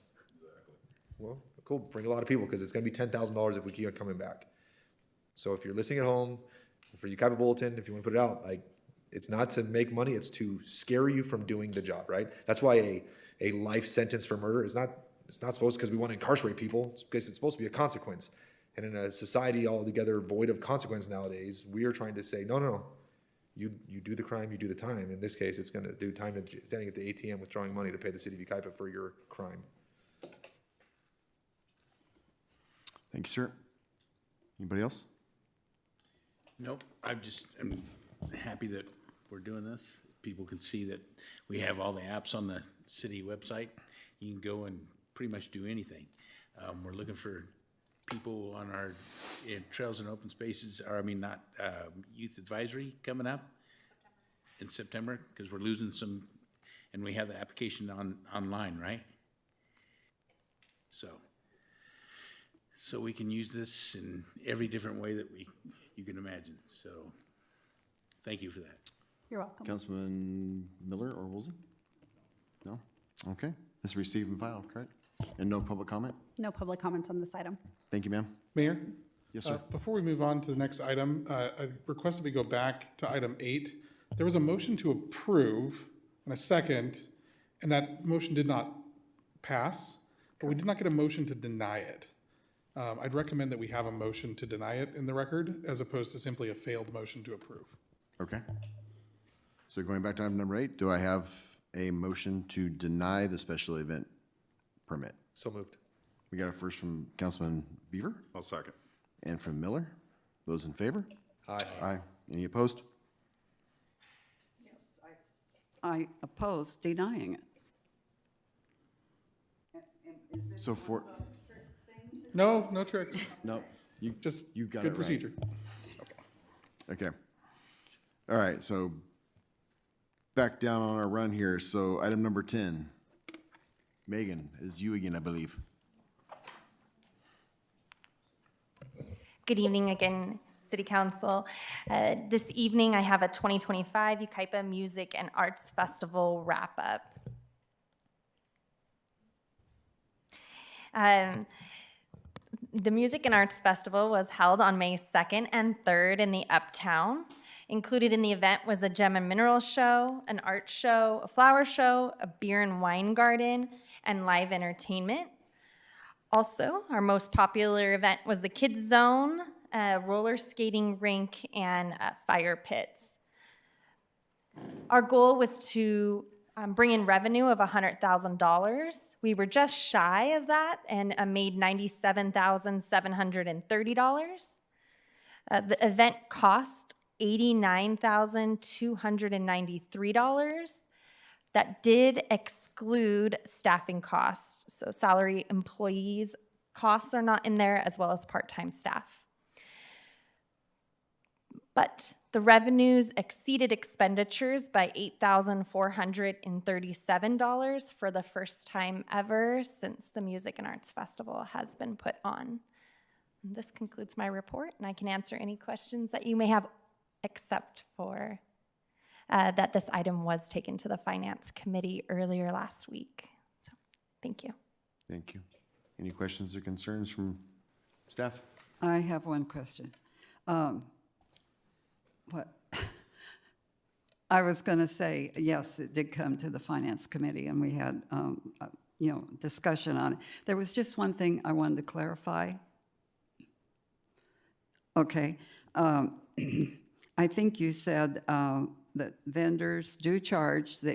Well, cool, bring a lot of people because it's going to be $10,000 if we keep on coming back. So if you're listening at home, for Yucaipa Bulletin, if you want to put it out, like, it's not to make money, it's to scare you from doing the job, right? That's why a life sentence for murder is not It's not supposed because we want to incarcerate people. It's because it's supposed to be a consequence. And in a society altogether void of consequence nowadays, we are trying to say, no. You do the crime, you do the time. In this case, it's going to do time to standing at the ATM withdrawing money to pay the city of Yucaipa for your crime. Thank you, sir. Anybody else? Nope, I'm happy that we're doing this. People can see that we have all the apps on the city website. You can go and pretty much do anything. We're looking for people on our trails and open spaces, youth advisory coming up in September, because we're losing some, and we have the application online, right? So we can use this in every different way that you can imagine. So thank you for that. You're welcome. Councilman Miller or Woolsey? No? Okay. This is received and filed, correct? And no public comment? No public comments on this item. Thank you, ma'am. Mayor? Yes, sir. Before we move on to the next item, I request that we go back to item 8. There was a motion to approve and a second, and that motion did not pass, but we did not get a motion to deny it. I'd recommend that we have a motion to deny it in the record as opposed to simply a failed motion to approve. Okay. So going back to item number 8, do I have a motion to deny the special event permit? So moved. We got a first from Councilman Beaver I'll second. and from Miller. Those in favor? Aye. Aye. Any opposed? I oppose denying it. So for, No, no tricks. no, you Just you got it good right. procedure. Okay. All right, so back down on our run here. So item number 10. Megan, is you again, I believe. Good evening again, City Council. This evening, I have a 2025 Yucaipa Music and Arts Festival wrap-up. The Music and Arts Festival was held on May 2nd and 3rd in the Uptown. Included in the event was a gem and mineral show, an art show, a flower show, a beer and wine garden, and live entertainment. Also, our most popular event was the Kids Zone, a roller skating rink, and fire pits. Our goal was to bring in revenue of $100,000. We were just shy of that and made $97,730. The event cost $89,293. That did exclude staffing costs. So salary employees costs are not in there, as well as part-time staff. But the revenues exceeded expenditures by $8,437 for the first time ever since the Music and Arts Festival has been put on. And this concludes my report, and I can answer any questions that you may have, except for that this item was taken to the Finance Committee earlier last week. So, thank you. Thank you. Any questions or concerns from staff? I have one question. What? I was going to say, yes, it did come to the Finance Committee, and we had, discussion on it. There was just one thing I wanted to clarify. Okay. I think you said that vendors do charge the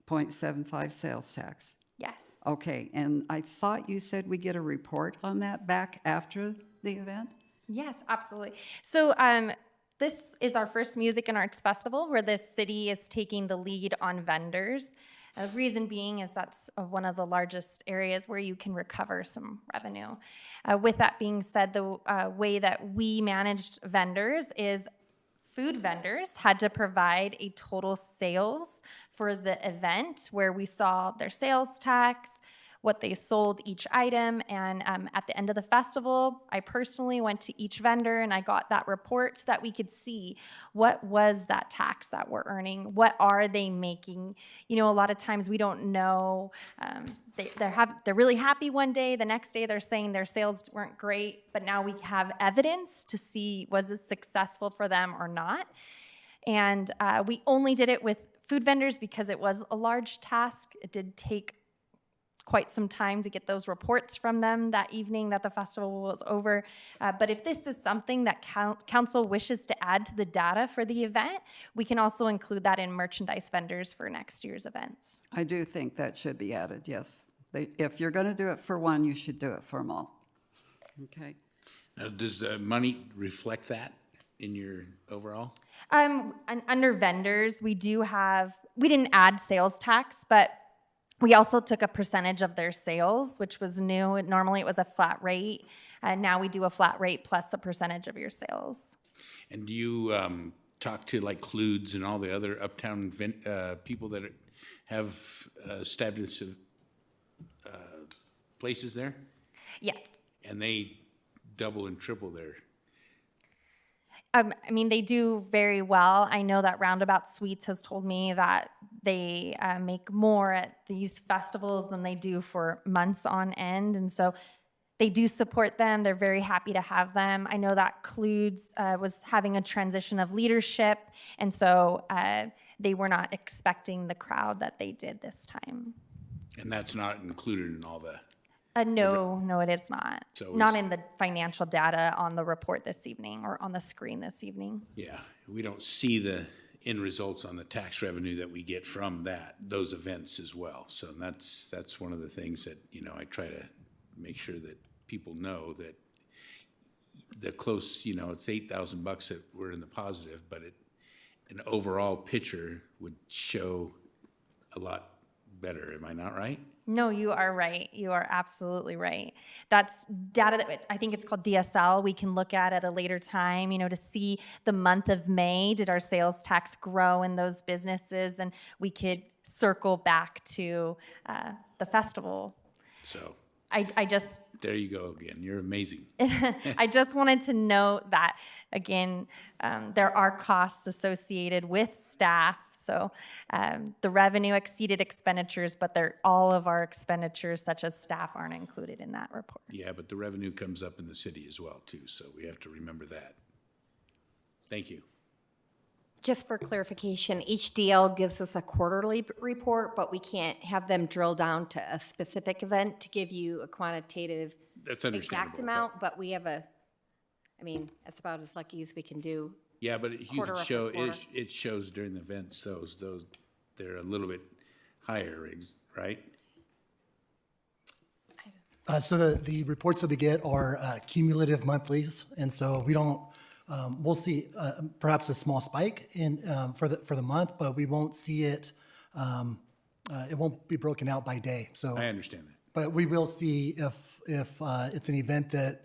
8.75 sales tax. Yes. Okay, and I thought you said we get a report on that back after the event? Yes, absolutely. So this is our first Music and Arts Festival where the city is taking the lead on vendors. Reason being is that's one of the largest areas where you can recover some revenue. With that being said, the way that we managed vendors is food vendors had to provide a total sales for the event where we saw their sales tax, what they sold each item, and at the end of the festival, I personally went to each vendor and I got that report so that we could see what was that tax that we're earning, what are they making. You know, a lot of times we don't know. They're really happy one day, the next day they're saying their sales weren't great, but now we have evidence to see was this successful for them or not. And we only did it with food vendors because it was a large task. It did take quite some time to get those reports from them that evening that the festival was over. But if this is something that council wishes to add to the data for the event, we can also include that in merchandise vendors for next year's events. I do think that should be added, yes. If you're going to do it for one, you should do it for them all. Okay. Now, does the money reflect that in your overall? And under vendors, we didn't add sales tax, but we also took a percentage of their sales, which was new. Normally it was a flat rate. Now we do a flat rate plus a percentage of your sales. And do you talk to like Cludes and all the other uptown people that have established places there? Yes. And they double and triple their... I mean, they do very well. I know that Roundabout Suites has told me that they make more at these festivals than they do for months on end. And so they do support them. They're very happy to have them. I know that Cludes was having a transition of leadership. And so they were not expecting the crowd that they did this time. And that's not included in all the... No, it is not. So not in the financial data on the report this evening or on the screen this evening. Yeah, we don't see the end results on the tax revenue that we get from those events as well. So that's one of the things that, I try to make sure that people know that the close, it's $8,000 that we're in the positive, but an overall picture would show a lot better. Am I not right? No, you are right. You are absolutely right. That's data that I think it's called DSL. We can look at a later time, to see the month of May. Did our sales tax grow in those businesses? And we could circle back to the festival. So I just... There you go again. You're amazing. I just wanted to note that, again, there are costs associated with staff. So the revenue exceeded expenditures, but all of our expenditures, such as staff, aren't included in that report. Yeah, but the revenue comes up in the city as well, too. So we have to remember that. Thank you. Just for clarification, each DL gives us a quarterly report, but we can't have them drill down to a specific event to give you a quantitative That's exact understandable. amount, but we have that's about as lucky as we can do. Yeah, but you Quarter can after show, quarter. it shows during the events, those, they're a little bit higher, right? So the reports that we get are cumulative monthlies, and so we don't, we'll see perhaps a small spike for the month, but we won't see it, it won't be broken out by day, so. I understand that. But we will see if it's an event that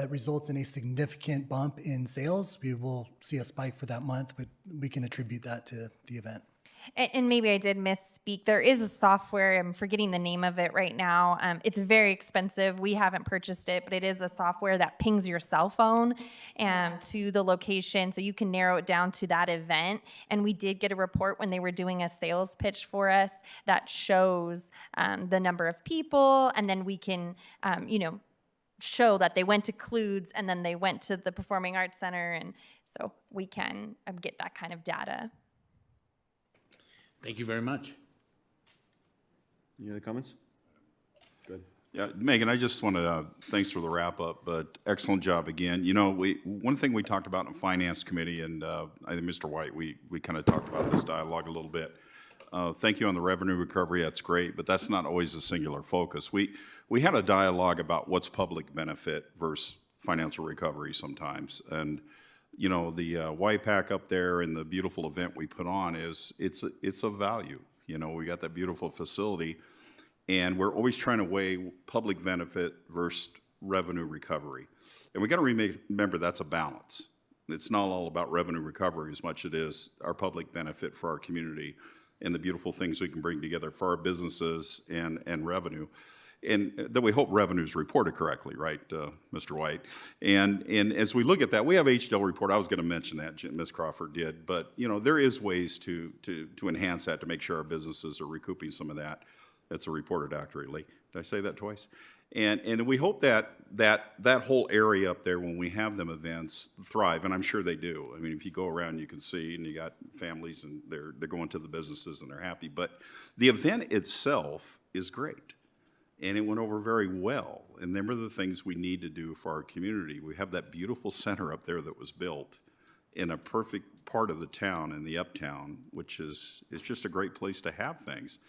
results in a significant bump in sales, we will see a spike for that month, but we can attribute that to the event. And maybe I did misspeak. There is a software, I'm forgetting the name of it right now. It's very expensive. We haven't purchased it, but it is a software that pings your cell phone to the location, so you can narrow it down to that event. And we did get a report when they were doing a sales pitch for us that shows the number of people, and then we can, show that they went to Cludes and then they went to the Performing Arts Center, and so we can get that kind of data. Thank you very much. Any other comments? Good. Yeah, Megan, I just want to, thanks for the wrap up, but excellent job again. One thing we talked about in the Finance Committee, and I think Mr. White, we kind of talked about this dialogue a little bit. Thank you on the revenue recovery, that's great, but that's not always a singular focus. We had a dialogue about what's public benefit versus financial recovery sometimes. And the YPAC up there and the beautiful event we put on it's of value. We got that beautiful facility, and we're always trying to weigh public benefit versus revenue recovery. And we got to remember that's a balance. It's not all about revenue recovery as much as it is our public benefit for our community and the beautiful things we can bring together for our businesses and revenue. And that we hope revenue is reported correctly, right, Mr. White? And as we look at that, we have HDL report. I was going to mention that, Ms. Crawford did, but there is ways to enhance that to make sure our businesses are recouping some of that. That's reported accurately. Did I say that twice? And we hope that whole area up there, when we have them events, thrive, and I'm sure they do. I mean, if you go around, you can see, and you got families, and they're going to the businesses, and they're happy. But the event itself is great. and it went over very well. And them are the things we need to do for our community. We have that beautiful center up there that was built in a perfect part of the town, in the uptown, which is just a great place to have things.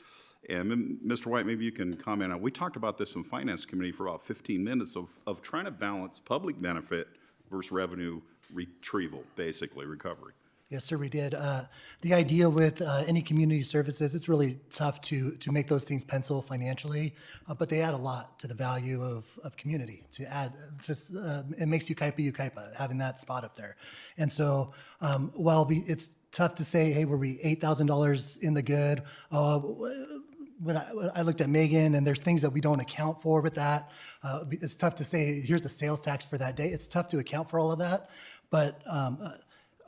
And Mr. White, maybe you can comment on, we talked about this in Finance Committee for about 15 minutes of trying to balance public benefit versus revenue retrieval, basically, recovery. Yes, sir, we did. The idea with any community services, it's really tough to make those things pencil financially, but they add a lot to the value of community. To add, just it makes Yucaipa, having that spot up there. And so while it's tough to say, hey, were we $8,000 in the good? When I looked at Megan, and there's things that we don't account for with that. It's tough to say, here's the sales tax for that day. It's tough to account for all of that, but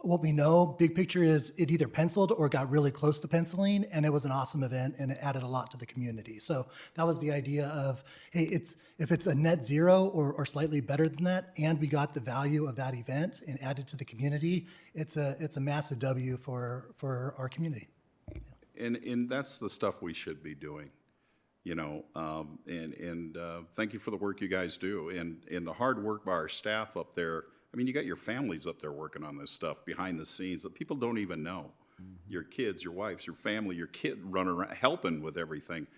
what we know, big picture, is it either penciled or got really close to penciling, and it was an awesome event, and it added a lot to the community. So that was the idea of, hey, if it's a net zero or slightly better than that, and we got the value of that event and added to the community, it's a massive W for our community. And that's the stuff we should be doing, you know, thank you for the work you guys do, and the hard work by our staff up there. I mean, you got your families up there working on this stuff behind the scenes that people don't even know. Your kids, your wives, your family, your kid running around helping with everything.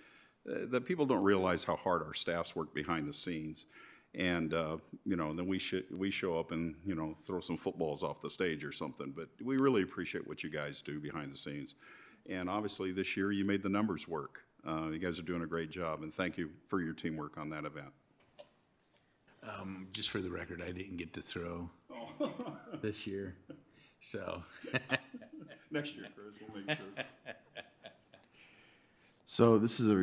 That people don't realize how hard our staffs work behind the scenes. And, you know, then we show up and, you know, throw some footballs off the stage or something. But we really appreciate what you guys do behind the scenes. And obviously this year you made the numbers work. You guys are doing a great job, and thank you for your teamwork on that event. Just for the record, I didn't get to throw this year, so. Next year, Chris, we'll make sure. So this is a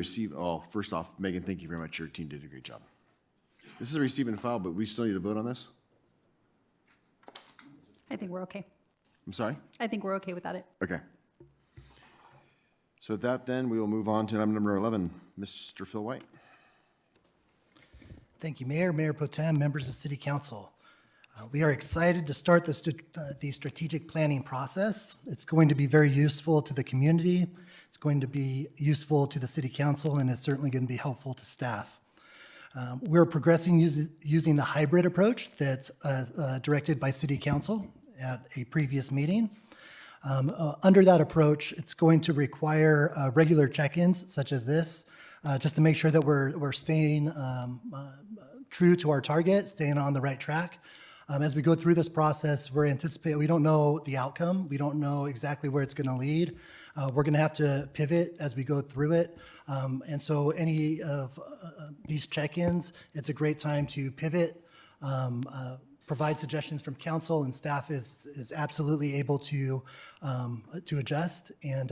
first off, Megan, thank you very much. Your team did a great job. This is a receive and file, but we still need to vote on this? I think we're okay. I'm sorry? I think we're okay without it. Okay. So with that, then, we will move on to item number 11, Mr. Phil White. Thank you, Mayor, Mayor Pro Tem, members of City Council. We are excited to start the strategic planning process. It's going to be very useful to the community. It's going to be useful to the City Council, and it's certainly going to be helpful to staff. We're progressing using the hybrid approach that's directed by City Council at a previous meeting. Under that approach, it's going to require regular check-ins such as this, just to make sure that we're staying true to our target, staying on the right track. As we go through this process, we don't know the outcome. We don't know exactly where it's going to lead. We're going to have to pivot as we go through it. And so any of these check-ins, it's a great time to pivot, provide suggestions from council, and staff is absolutely able to adjust and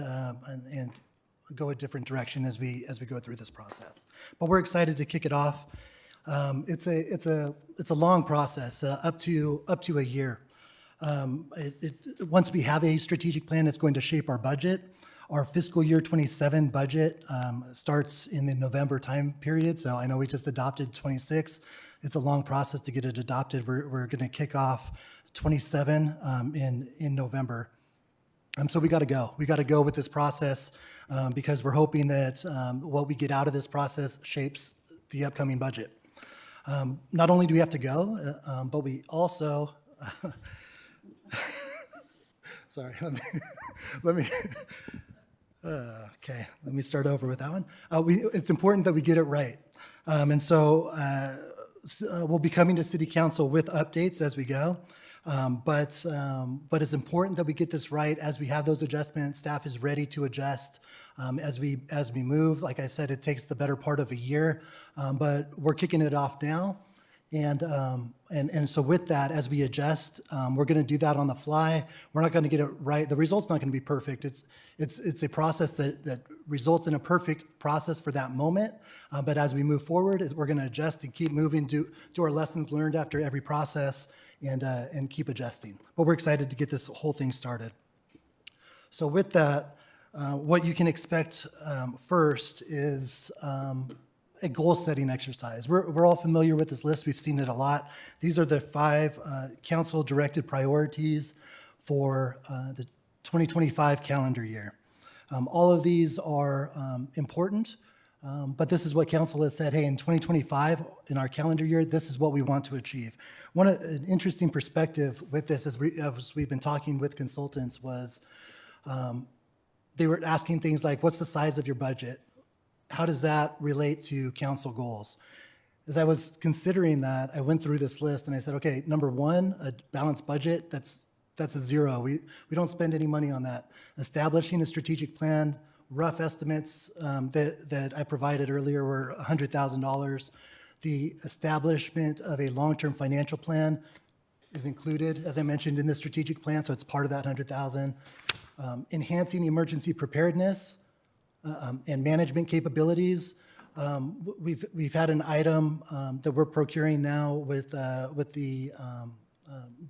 go a different direction as we go through this process. But we're excited to kick it off. It's a long process, up to a year. Once we have a strategic plan, it's going to shape our budget. Our fiscal year 27 budget starts in the November time period. So I know we just adopted 26. It's a long process to get it adopted. We're going to kick off 27 in November. So we got to go. We got to go with this process because we're hoping that what we get out of this process shapes the upcoming budget. Not only do we have to go, but we also, sorry, let me start over with that one. It's important that we get it right. And so we'll be coming to City Council with updates as we go. But it's important that we get this right as we have those adjustments. Staff is ready to adjust as we move. Like I said, it takes the better part of a year, but we're kicking it off now. And so with that, as we adjust, we're going to do that on the fly. We're not going to get it right. The result's not going to be perfect. It's a process that results in a perfect process for that moment. But as we move forward, we're going to adjust and keep moving, do our lessons learned after every process, and keep adjusting. But we're excited to get this whole thing started. So with that, what you can expect first is a goal-setting exercise. We're all familiar with this list. We've seen it a lot. These are the 5 council-directed priorities for the 2025 calendar year. All of these are important. But this is what council has said, hey, in 2025, in our calendar year, this is what we want to achieve. An interesting perspective with this, as we've been talking with consultants, was they were asking things like, what's the size of your budget? How does that relate to council goals? As I was considering that, I went through this list and I said, okay, number one, a balanced budget, that's a zero. We don't spend any money on that. Establishing a strategic plan, rough estimates that I provided earlier were $100,000. The establishment of a long-term financial plan is included, as I mentioned, in the strategic plan, so it's part of that $100,000. Enhancing emergency preparedness and management capabilities. We've had an item that we're procuring now with the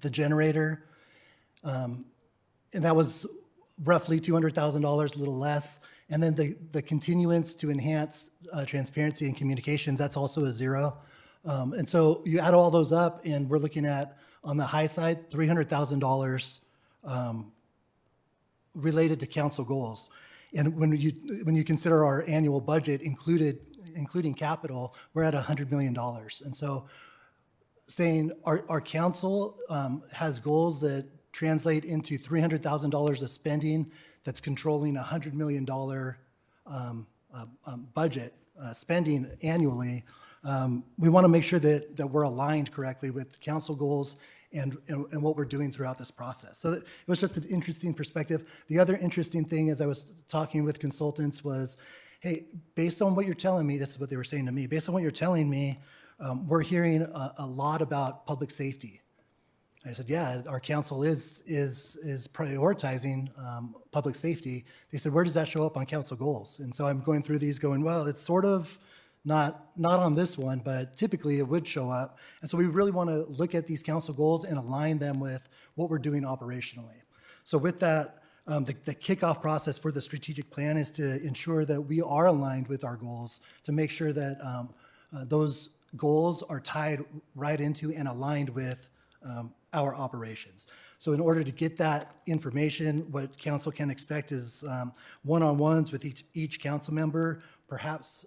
generator, and that was roughly $200,000, a little less. And then the continuance to enhance transparency and communications, that's also a zero. And so you add all those up, and we're looking at, on the high side, $300,000 related to council goals. And when you consider our annual budget including capital, we're at $100 million. And so saying our council has goals that translate into $300,000 of spending that's controlling a $100 million budget spending annually, we want to make sure that we're aligned correctly with council goals and what we're doing throughout this process. So it was just an interesting perspective. The other interesting thing as I was talking with consultants was, hey, based on what you're telling me, this is what they were saying to me, based on what you're telling me, we're hearing a lot about public safety. I said, yeah, our council is prioritizing public safety. They said, where does that show up on council goals? And so I'm going through these going, well, it's sort of not on this one, but typically it would show up. And so we really want to look at these council goals and align them with what we're doing operationally. So with that, the kickoff process for the strategic plan is to ensure that we are aligned with our goals, to make sure that those goals are tied right into and aligned with our operations. So in order to get that information, what council can expect is one-on-ones with each council member, perhaps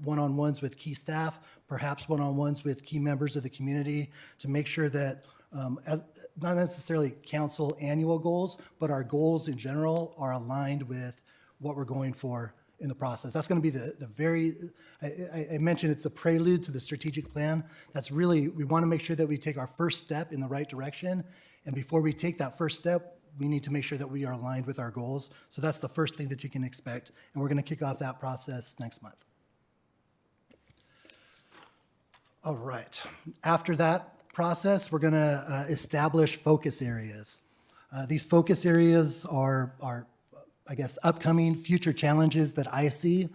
one-on-ones with key staff, perhaps one-on-ones with key members of the community, to make sure that not necessarily council annual goals, but our goals in general are aligned with what we're going for in the process. That's going to be I mentioned it's the prelude to the strategic plan. That's really, we want to make sure that we take our first step in the right direction. And before we take that first step, we need to make sure that we are aligned with our goals. So that's the first thing that you can expect. And we're going to kick off that process next month. All right. After that process, we're going to establish focus areas. These focus areas are I guess, upcoming future challenges that I see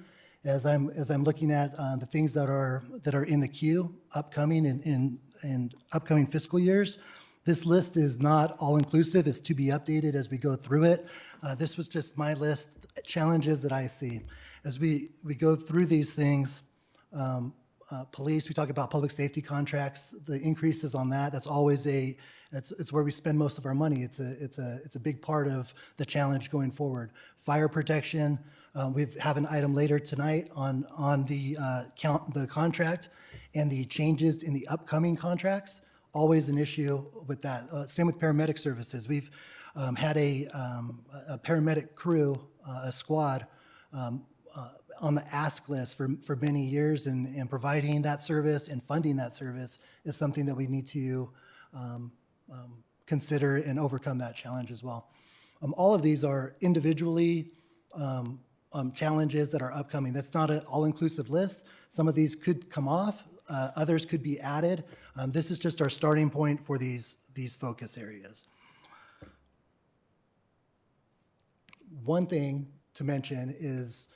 as I'm looking at the things that are in the queue, upcoming in upcoming fiscal years. This list is not all-inclusive. It's to be updated as we go through it. This was just my list, challenges that I see. As we go through these things, police, we talk about public safety contracts, the increases on that, that's always it's where we spend most of our money. It's a big part of the challenge going forward. Fire protection, we have an item later tonight on the contract and the changes in the upcoming contracts. Always an issue with that. Same with paramedic services. We've had a paramedic crew, a squad, on the ask list for many years, and providing that service and funding that service is something that we need to consider and overcome that challenge as well. All of these are individually challenges that are upcoming. That's not an all-inclusive list. Some of these could come off, others could be added. This is just our starting point for these focus areas. One thing to mention is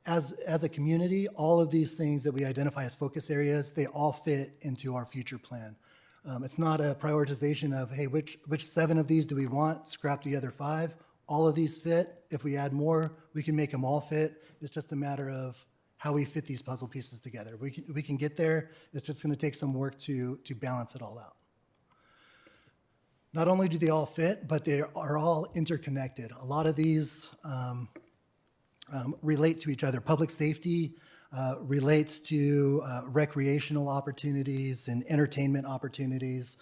as a community, all of these things that we identify as focus areas, they all fit into our future plan. It's not a prioritization of, hey, which 7 of these do we want? Scrap the other 5. All of these fit. If we add more, we can make them all fit. It's just a matter of how we fit these puzzle pieces together. We can get there. It's just going to take some work to balance it all out. Not only do they all fit, but they are all interconnected. A lot of these relate to each other. Public safety relates to recreational opportunities and entertainment opportunities.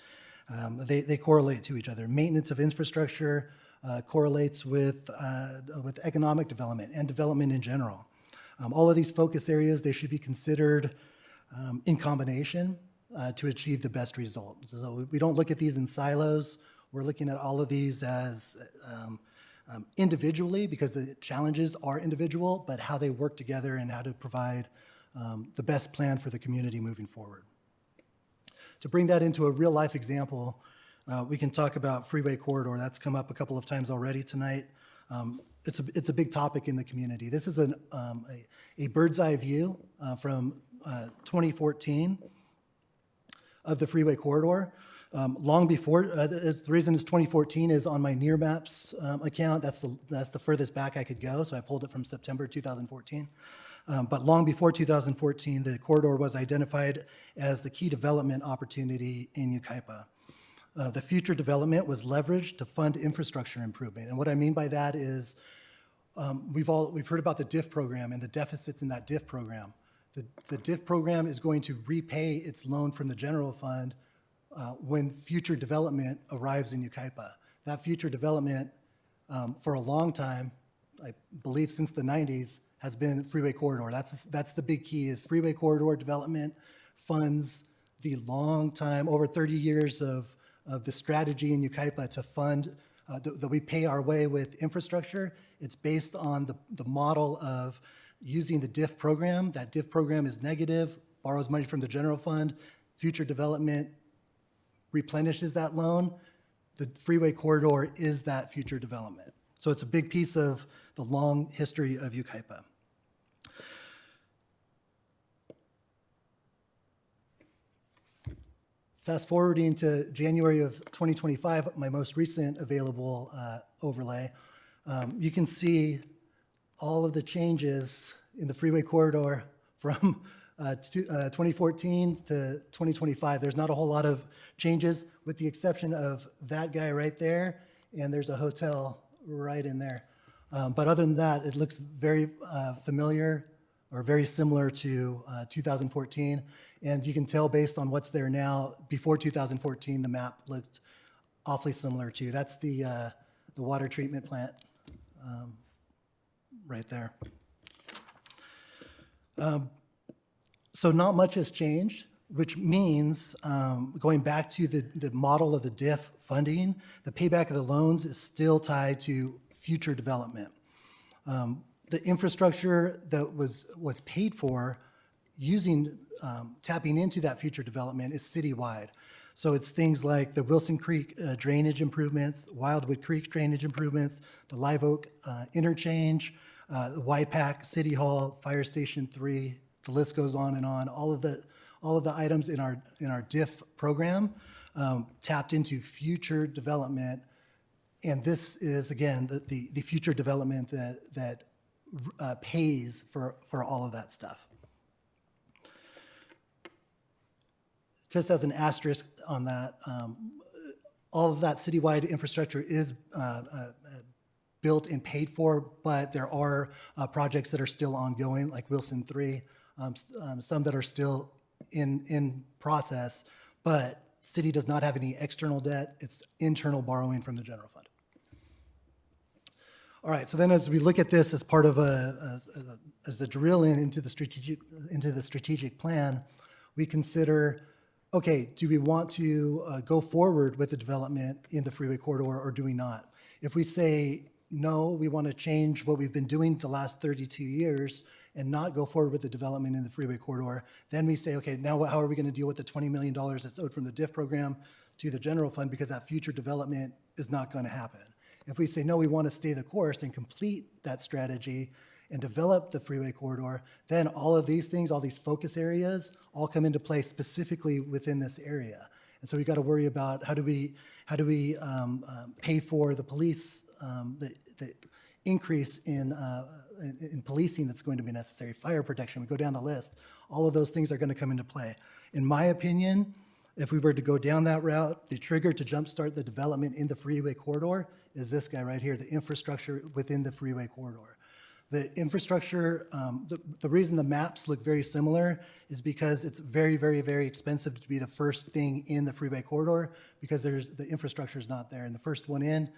They correlate to each other. Maintenance of infrastructure correlates with economic development and development in general. All of these focus areas, they should be considered in combination to achieve the best result. So we don't look at these in silos. We're looking at all of these as individually, because the challenges are individual, but how they work together and how to provide the best plan for the community moving forward. To bring that into a real life example, we can talk about freeway corridor. That's come up a couple of times already tonight. It's a big topic in the community. This is a bird's eye view from 2014 of the freeway corridor. Long before, the reason it's 2014 is on my Near Maps account. That's the furthest back I could go, so I pulled it from September 2014. But long before 2014, the corridor was identified as the key development opportunity in Yucaipa. The future development was leveraged to fund infrastructure improvement. And what I mean by that is we've heard about the DIF program and the deficits in that DIF program. The DIF program is going to repay its loan from the general fund when future development arrives in Yucaipa. That future development, for a long time, I believe since the 90s, has been freeway corridor. That's the big key, is freeway corridor development funds the long time, over 30 years of the strategy in Yucaipa to fund, that we pay our way with infrastructure. It's based on the model of using the DIF program. That DIF program is negative, borrows money from the general fund. Future development replenishes that loan. The freeway corridor is that future development. So it's a big piece of the long history of Yucaipa. Fast forwarding to January of 2025, my most recent available overlay, you can see all of the changes in the freeway corridor from 2014 to 2025. There's not a whole lot of changes with the exception of that guy right there, and there's a hotel right in there. But other than that, it looks very familiar or very similar to 2014. And you can tell based on what's there now, before 2014, the map looked awfully similar too. That's the water treatment plant right there. So not much has changed, which means going back to the model of the DIF funding, the payback of the loans is still tied to future development. The infrastructure that was paid for using tapping into that future development is citywide. So it's things like the Wilson Creek drainage improvements, Wildwood Creek drainage improvements, the Live Oak interchange, the YPAC City Hall, Fire Station 3, the list goes on and on. All of the items in our DIF program tapped into future development, and this is again the future development that pays for all of that stuff. Just as an asterisk on that, all of that citywide infrastructure is built and paid for, but there are projects that are still ongoing, like Wilson 3, some that are still in process, but city does not have any external debt. It's internal borrowing from the general fund. All right, so then as we look at this as part of as the drill into the strategic plan, we consider, okay, do we want to go forward with the development in the freeway corridor or do we not? If we say, no, we want to change what we've been doing the last 32 years and not go forward with the development in the freeway corridor, then we say, okay, now how are we going to deal with the $20 million that's owed from the DIF program to the general fund, because that future development is not going to happen. If we say, no, we want to stay the course and complete that strategy and develop the freeway corridor, then all of these things, all these focus areas, all come into play specifically within this area. And so we got to worry about how do we pay for the police, the increase in policing that's going to be necessary, fire protection. We go down the list. All of those things are going to come into play. In my opinion, if we were to go down that route, the trigger to jumpstart the development in the freeway corridor is this guy right here, the infrastructure within the freeway corridor. The infrastructure, the reason the maps look very similar is because it's very, very, very expensive to be the first thing in the freeway corridor because the infrastructure is not there. And the first one in,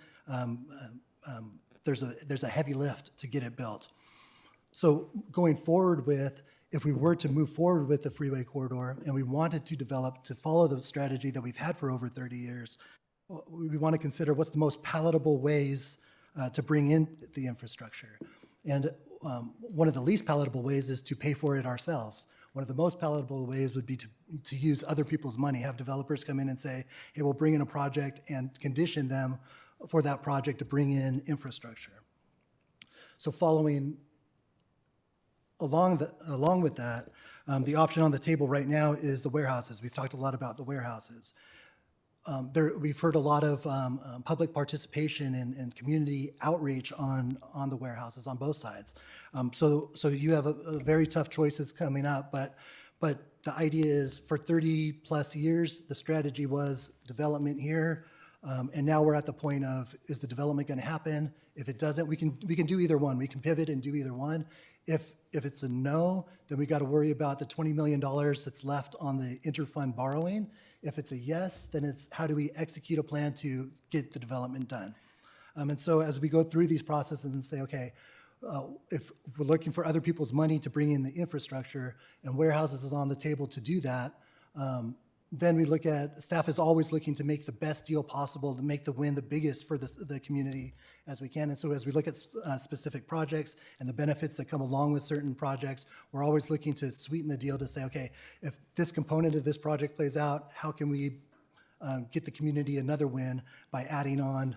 there's a heavy lift to get it built. So going forward if we were to move forward with the freeway corridor and we wanted to follow the strategy that we've had for over 30 years, we want to consider what's the most palatable ways to bring in the infrastructure. And one of the least palatable ways is to pay for it ourselves. One of the most palatable ways would be to use other people's money, have developers come in and say, hey, we'll bring in a project and condition them for that project to bring in infrastructure. So following along with that, the option on the table right now is the warehouses. We've talked a lot about the warehouses. We've heard a lot of public participation and community outreach on the warehouses on both sides. So you have a very tough choices coming up, but the idea is for 30 plus years, the strategy was development here, and now we're at the point of, is the development going to happen? If it doesn't, we can do either one. We can pivot and do either one. If it's a no, then we got to worry about the $20 million that's left on the interfund borrowing. If it's a yes, then it's how do we execute a plan to get the development done? And so as we go through these processes and say, okay, if we're looking for other people's money to bring in the infrastructure and warehouses is on the table to do that, then we look at, staff is always looking to make the best deal possible to make the win the biggest for the community as we can. And so as we look at specific projects and the benefits that come along with certain projects, we're always looking to sweeten the deal to say, okay, if this component of this project plays out, how can we get the community another win by adding on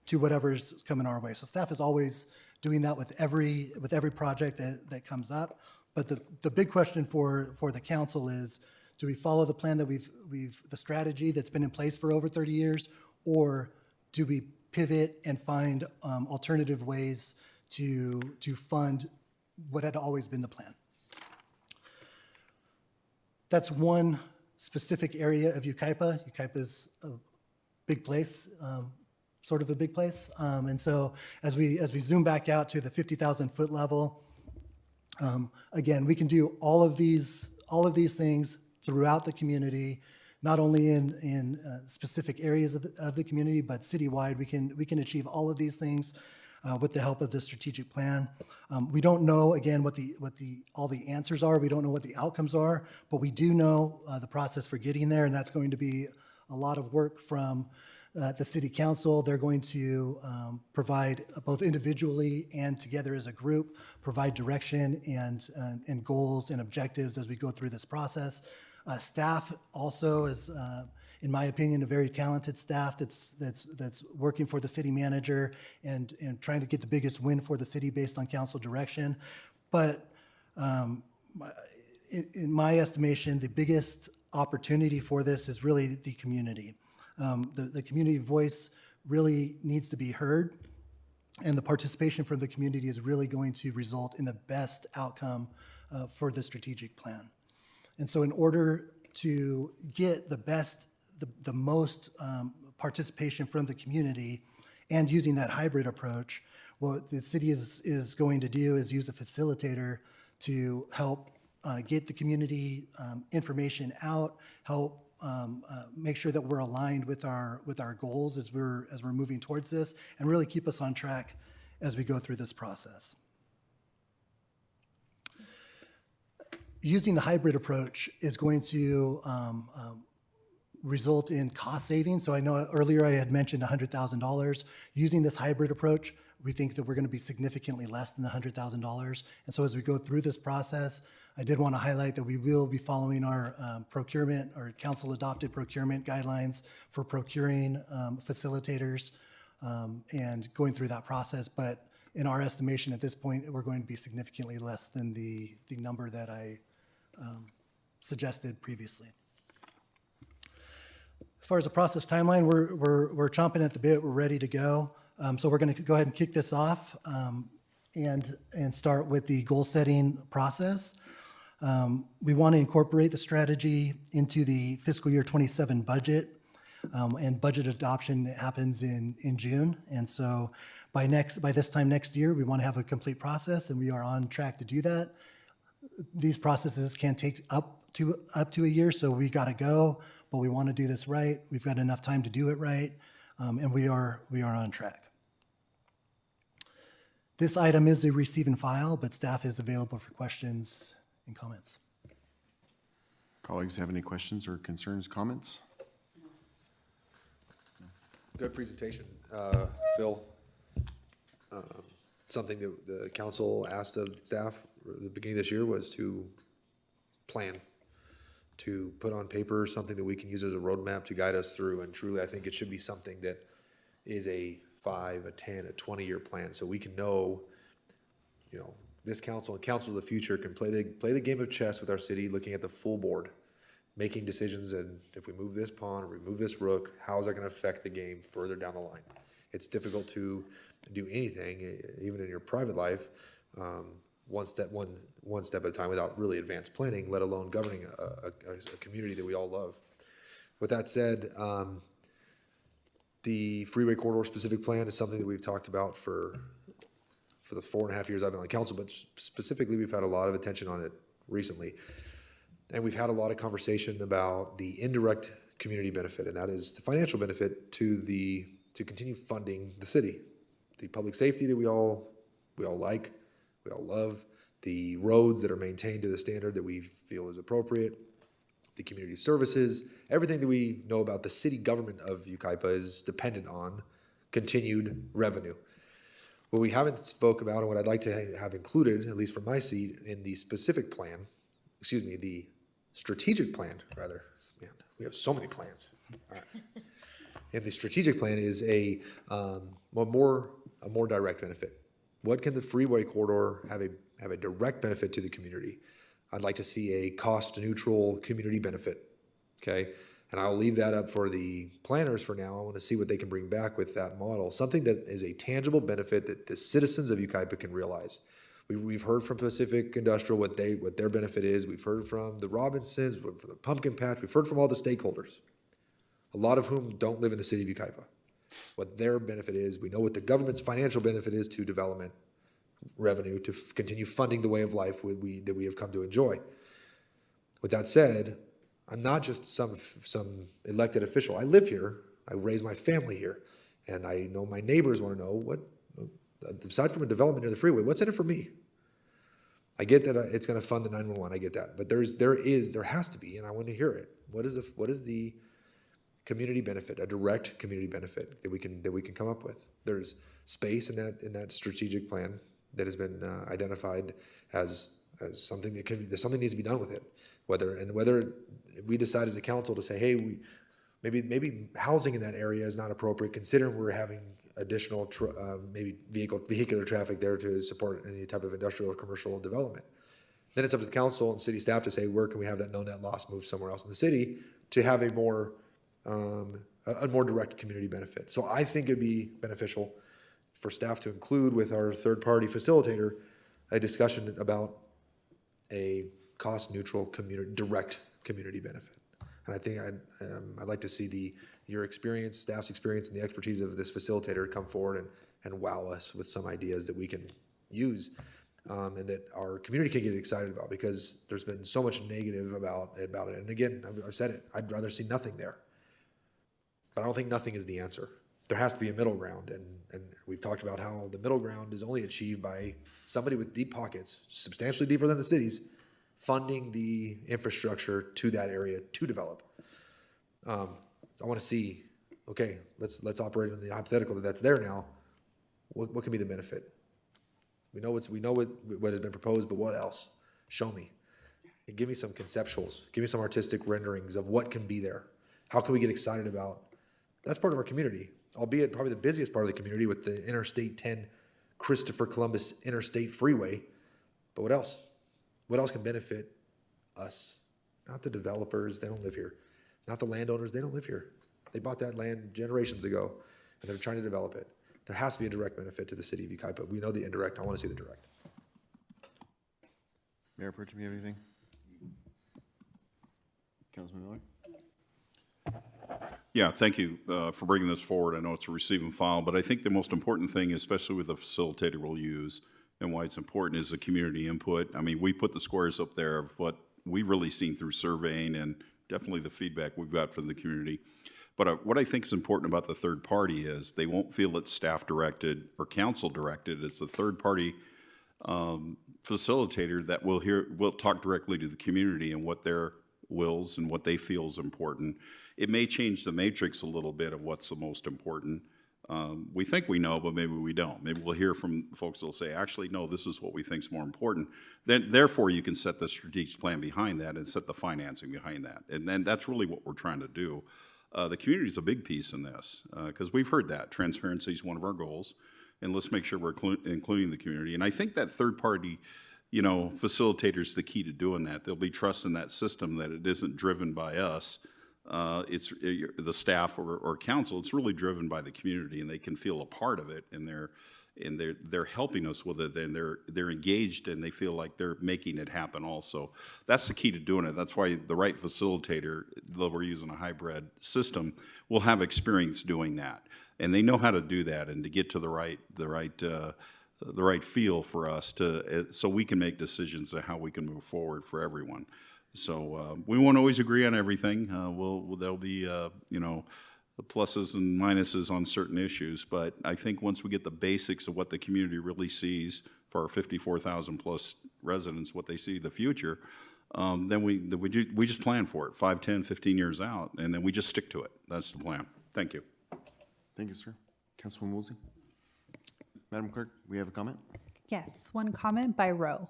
to whatever's coming our way. So staff is always doing that with every project that comes up. But the big question for the council is, do we follow the plan that the strategy that's been in place for over 30 years, or do we pivot and find alternative ways to fund what had always been the plan? That's one specific area of Yucaipa. Yucaipa is a big place, sort of a big place. And so as we zoom back out to the 50,000 foot level, again, we can do all of these things throughout the community, not only in specific areas of the community, but citywide. We can achieve all of these things with the help of the strategic plan. We don't know, again, what all the answers are. We don't know what the outcomes are, but we do know the process for getting there, and that's going to be a lot of work from the city council. They're going to provide, both individually and together as a group, provide direction and goals and objectives as we go through this process. Staff also is, in my opinion, a very talented staff that's working for the city manager and trying to get the biggest win for the city based on council direction. But in my estimation, the biggest opportunity for this is really the community. The community voice really needs to be heard, and the participation from the community is really going to result in the best outcome for the strategic plan. And so in order to get the most participation from the community and using that hybrid approach, what the city is going to do is use a facilitator to help get the community information out, help make sure that we're aligned with our goals as we're moving towards this, and really keep us on track as we go through this process. Using the hybrid approach is going to result in cost savings. So I know earlier I had mentioned $100,000. Using this hybrid approach, we think that we're going to be significantly less than the $100,000. And so as we go through this process, I did want to highlight that we will be following our procurement or council-adopted procurement guidelines for procuring facilitators and going through that process. But in our estimation at this point, we're going to be significantly less than the number that I suggested previously. As far as the process timeline, we're chomping at the bit. We're ready to go. So we're going to go ahead and kick this off and start with the goal-setting process. We want to incorporate the strategy into the fiscal year 27 budget, and budget adoption happens in June. And so By this time next year, we want to have a complete process, and we are on track to do that. These processes can take up to a year, so we got to go, but we want to do this right. We've got enough time to do it right, and we are on track. This item is a receive and file, but staff is available for questions and comments. Colleagues have any questions or concerns, comments? Good presentation, Phil. Something that the council asked of staff at the beginning of this year was to plan, to put on paper something that we can use as a roadmap to guide us through. And truly, I think it should be something that is a 5, a 10, a 20-year plan, so we can know, this council and council of the future can play the game of chess with our city, looking at the full board, making decisions, and if we move this pawn or we move this rook, how is that going to affect the game further down the line? It's difficult to do anything, even in your private life, one step at a time without really advanced planning, let alone governing a community that we all love. With that said, the freeway corridor specific plan is something that we've talked about for the 4.5 years I've been on council, but specifically we've had a lot of attention on it recently. And we've had a lot of conversation about the indirect community benefit, and that is the financial benefit to continue funding the city. The public safety that we all like, we all love, the roads that are maintained to the standard that we feel is appropriate, the community services, everything that we know about the city government of Yucaipa is dependent on continued revenue. What we haven't spoke about, and what I'd like to have included, at least from my seat, in the specific plan, the strategic plan, rather. Man, we have so many plans. All right. And the strategic plan is a more direct benefit. What can the freeway corridor have a direct benefit to the community? I'd like to see a cost-neutral community benefit, okay? And I'll leave that up for the planners for now. I want to see what they can bring back with that model, something that is a tangible benefit that the citizens of Yucaipa can realize. We've heard from Pacific Industrial what their benefit is. We've heard from the Robinsons, from the Pumpkin Patch. We've heard from all the stakeholders, a lot of whom don't live in the city of Yucaipa. What their benefit is, we know what the government's financial benefit is to development revenue, to continue funding the way of life that we have come to enjoy. With that said, I'm not just some elected official. I live here. I raise my family here. And I know my neighbors want to know, what, aside from a development near the freeway, what's in it for me? I get that it's going to fund the 911. I get that. But there has to be, and I want to hear it. What is the community benefit, a direct community benefit that we can come up with? There's space in that strategic plan that has been identified as something that something needs to be done with it. Whether we decide as a council to say, hey, maybe housing in that area is not appropriate, considering we're having additional maybe vehicular traffic there to support any type of industrial or commercial development. Then it's up to the council and city staff to say, where can we have that no net loss moved somewhere else in the city to have a more direct community benefit. So I think it'd be beneficial for staff to include with our third-party facilitator a discussion about a cost-neutral direct community benefit. And I think I'd like to see your experience, staff's experience, and the expertise of this facilitator come forward and wow us with some ideas that we can use and that our community can get excited about, because there's been so much negative about it. And again, I've said it, I'd rather see nothing there. But I don't think nothing is the answer. There has to be a middle ground, and we've talked about how the middle ground is only achieved by somebody with deep pockets, substantially deeper than the cities, funding the infrastructure to that area to develop. I want to see, okay, let's operate in the hypothetical that's there now. What can be the benefit? We know what has been proposed, but what else? Show me. And give me some conceptuals. Give me some artistic renderings of what can be there. How can we get excited about? That's part of our community, albeit probably the busiest part of the community with the Interstate 10 Christopher Columbus Interstate Freeway. But what else? What else can benefit us? Not the developers, they don't live here. Not the landowners, they don't live here. They bought that land generations ago, and they're trying to develop it. There has to be a direct benefit to the city of Yucaipa. We know the indirect. I want to see the direct. Mayor Pro Tem, you have anything? Councilman Miller? Yeah, thank you for bringing this forward. I know it's a receive and file, but I think the most important thing, especially with the facilitator we'll use and why it's important, is the community input. I mean, we put the squares up there of what we've really seen through surveying and definitely the feedback we've got from the community. But what I think is important about the third party is they won't feel it's staff directed or council directed. It's a third party facilitator that will talk directly to the community and what their wills and what they feel is important. It may change the matrix a little bit of what's the most important. We think we know, but maybe we don't. Maybe we'll hear from folks that'll say, actually, no, this is what we think is more important. Then, therefore, you can set the strategic plan behind that and set the financing behind that. And then that's really what we're trying to do. The community is a big piece in this because we've heard that. Transparency is one of our goals. And let's make sure we're including the community. And I think that third party, facilitator is the key to doing that. There'll be trust in that system that it isn't driven by us. It's the staff or council. It's really driven by the community, and they can feel a part of it, and they're helping us with it, and they're engaged, and they feel like they're making it happen also. That's the key to doing it. That's why the right facilitator, though we're using a hybrid system, will have experience doing that, and they know how to do that and to get to the right feel for us so we can make decisions on how we can move forward for everyone. So we won't always agree on everything. There'll be pluses and minuses on certain issues, but I think once we get the basics of what the community really sees for our 54,000 plus residents, what they see the future, then we just plan for it 5, 10, 15 years out, and then we just stick to it. That's the plan. Thank you. Thank you, sir. Councilwoman Woolsey. Madam Clerk, we have a comment? Yes, one comment by row.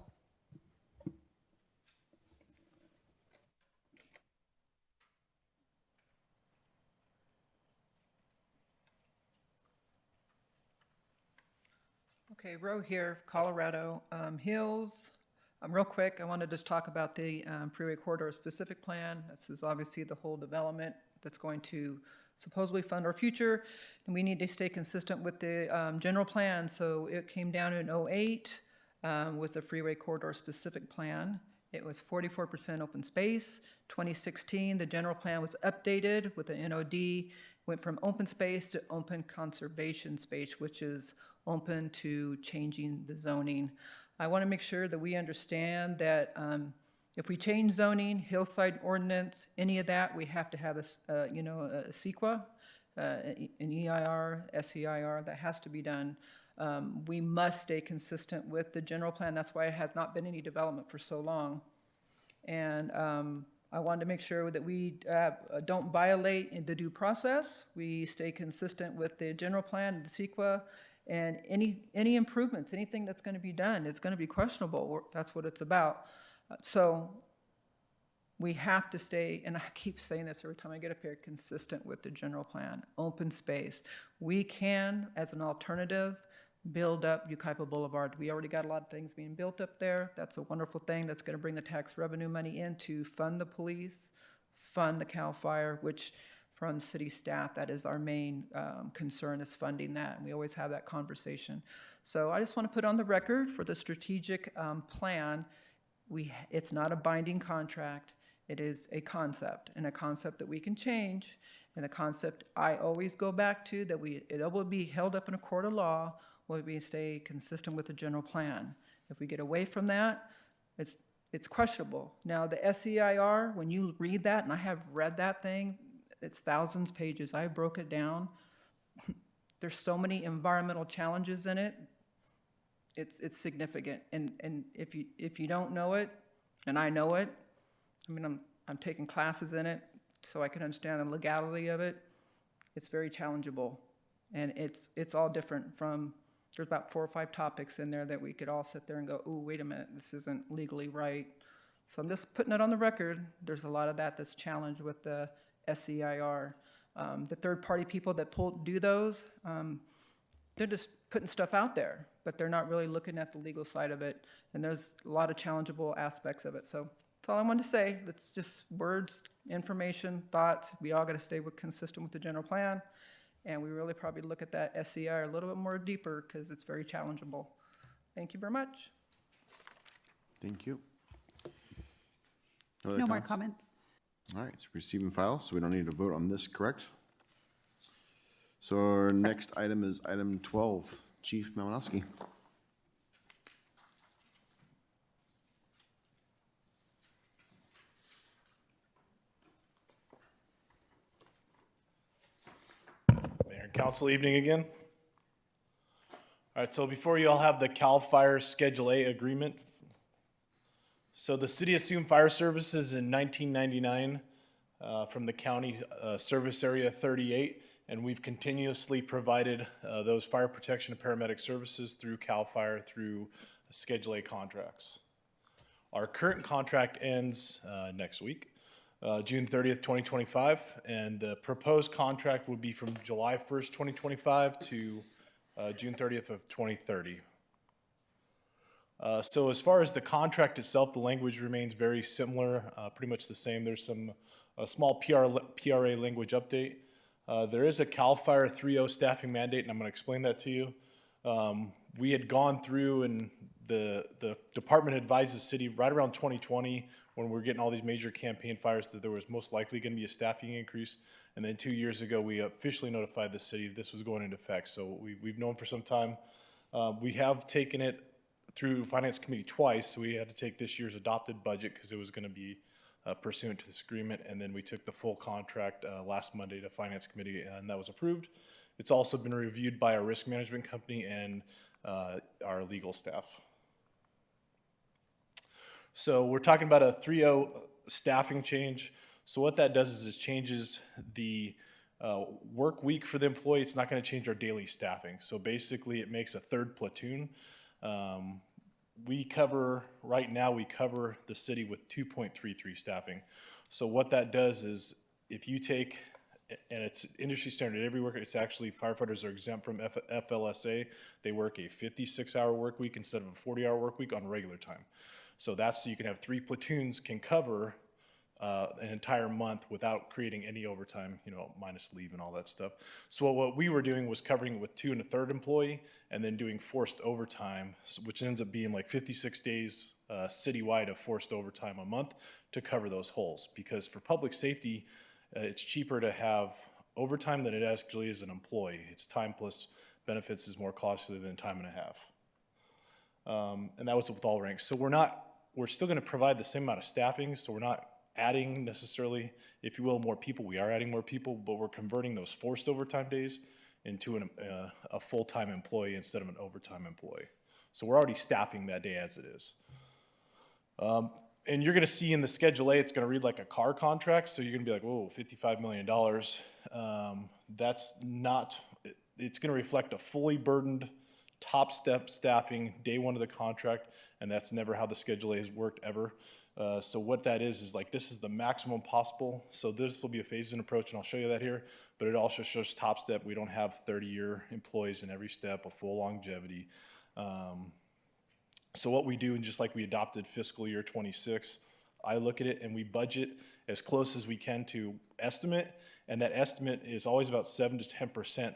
Okay, row here, Colorado Hills. Real quick, I wanted to just talk about the freeway corridor specific plan. This is obviously the whole development that's going to supposedly fund our future, and we need to stay consistent with the general plan. So it came down in '08 was the freeway corridor specific plan. It was 44% open space. 2016, the general plan was updated with the NOD, went from open space to open conservation space, which is open to changing the zoning. I want to make sure that we understand that if we change zoning, hillside ordinance, any of that, we have to have a CEQA, an EIR, SEIR, that has to be done. We must stay consistent with the general plan. That's why it has not been any development for so long. And I wanted to make sure that we don't violate the due process. We stay consistent with the general plan, the CEQA, and any improvements, anything that's going to be done, it's going to be questionable. That's what it's about. So we have to stay, and I keep saying this every time I get up here, consistent with the general plan, open space. We can, as an alternative, build up Yucaipa Boulevard. We already got a lot of things being built up there. That's a wonderful thing. That's going to bring the tax revenue money in to fund the police, fund the CAL FIRE, which from city staff, that is our main concern, is funding that. And we always have that conversation. So I just want to put on the record for the strategic plan, it's not a binding contract. It is a concept, and a concept that we can change. And the concept I always go back to, that it will be held up in a court of law, will we stay consistent with the general plan. If we get away from that, it's questionable. Now the SEIR, when you read that, and I have read that thing, it's thousands of pages. I broke it down. There's so many environmental challenges in it. It's significant. And if you don't know it, and I know it, I mean, I'm taking classes in it so I can understand the legality of it. It's very challengeable, and it's all different from. There's about 4 or 5 topics in there that we could all sit there and go, "Ooh, wait a minute, this isn't legally right." So I'm just putting it on the record. There's a lot of that's challenged with the SEIR. The third-party people that do those, they're just putting stuff out there, but they're not really looking at the legal side of it, and there's a lot of challengeable aspects of it. So that's all I wanted to say. It's just words, information, thoughts. We all got to stay consistent with the general plan, and we really probably look at that SEIR a little bit more deeper because it's very challengeable. Thank you very much. Thank you. No more comments. All right, so receive and file, so we don't need to vote on this, correct? So our next item is item 12, Chief Malinowski. Mayor and council, evening again. All right, so before you all have the CAL FIRE Schedule A agreement. So the city assumed fire services in 1999 from the county service area 38, and we've continuously provided those fire protection and paramedic services through CAL FIRE through Schedule A contracts. Our current contract ends next week. June 30th, 2025, and the proposed contract would be from July 1st, 2025 to June 30th of 2030. So as far as the contract itself, the language remains very similar, pretty much the same. There's some small PRA language update. There is a CAL FIRE 3.0 staffing mandate, and I'm going to explain that to you. We had gone through, and the department advised the city right around 2020, when we were getting all these major campaign fires, that there was most likely going to be a staffing increase. And then 2 years ago, we officially notified the city this was going into effect. So we've known for some time. We have taken it through Finance Committee twice, so we had to take this year's adopted budget because it was going to be pursuant to this agreement. And then we took the full contract last Monday to Finance Committee, and that was approved. It's also been reviewed by our risk management company and our legal staff. So we're talking about a 3.0 staffing change. So what that does is it changes the work week for the employee. It's not going to change our daily staffing. So basically it makes a third platoon. Right now we cover the city with 2.33 staffing. So what that does is if you take, and it's industry standard everywhere, it's actually firefighters are exempt from FLSA. They work a 56-hour work week instead of a 40-hour work week on regular time. So that's so you can have 3 platoons can cover an entire month without creating any overtime, minus leave and all that stuff. So what we were doing was covering it with 2 1/3 employee and then doing forced overtime, which ends up being like 56 days citywide of forced overtime a month to cover those holes. Because for public safety, it's cheaper to have overtime than it actually is an employee. It's time plus benefits is more costly than time and a half. And that was with all ranks. So we're still going to provide the same amount of staffing, so we're not adding necessarily, if you will, more people. We are adding more people, but we're converting those forced overtime days into a full-time employee instead of an overtime employee. So we're already staffing that day as it is. And you're going to see in the Schedule A, it's going to read like a car contract, so you're going to be like, whoa, $55 million. That's not, it's going to reflect a fully burdened top step staffing day one of the contract, and that's never how the Schedule A has worked ever. So what that is like this is the maximum possible. So this will be a phased-in approach, and I'll show you that here, but it also shows top step. We don't have 30-year employees in every step with full longevity. So what we do, and just like we adopted fiscal year 26, I look at it and we budget as close as we can to estimate, and that estimate is always about 7 to 10%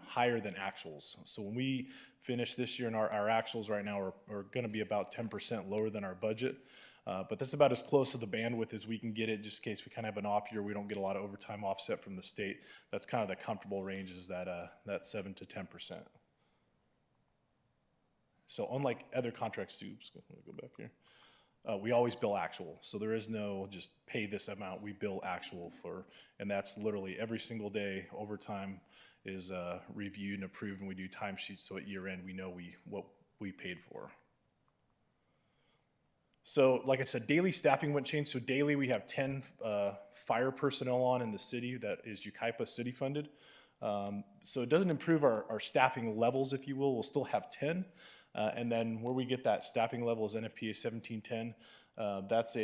higher than actuals. So when we finish this year, and our actuals right now are going to be about 10% lower than our budget, but that's about as close to the bandwidth as we can get it, just in case we kind of have an off year, we don't get a lot of overtime offset from the state. That's kind of the comfortable range, is that 7 to 10%. So unlike other contracts too, let me go back here. We always bill actual, so there is no just pay this amount. We bill actual and that's literally every single day. Overtime is reviewed and approved, and we do timesheets, so at year end we know what we paid for. So like I said, daily staffing wouldn't change. So daily we have 10 fire personnel on in the city that is Yucaipa city funded. So it doesn't improve our staffing levels, if you will. We'll still have 10. And then where we get that staffing level is NFPA 1710. That's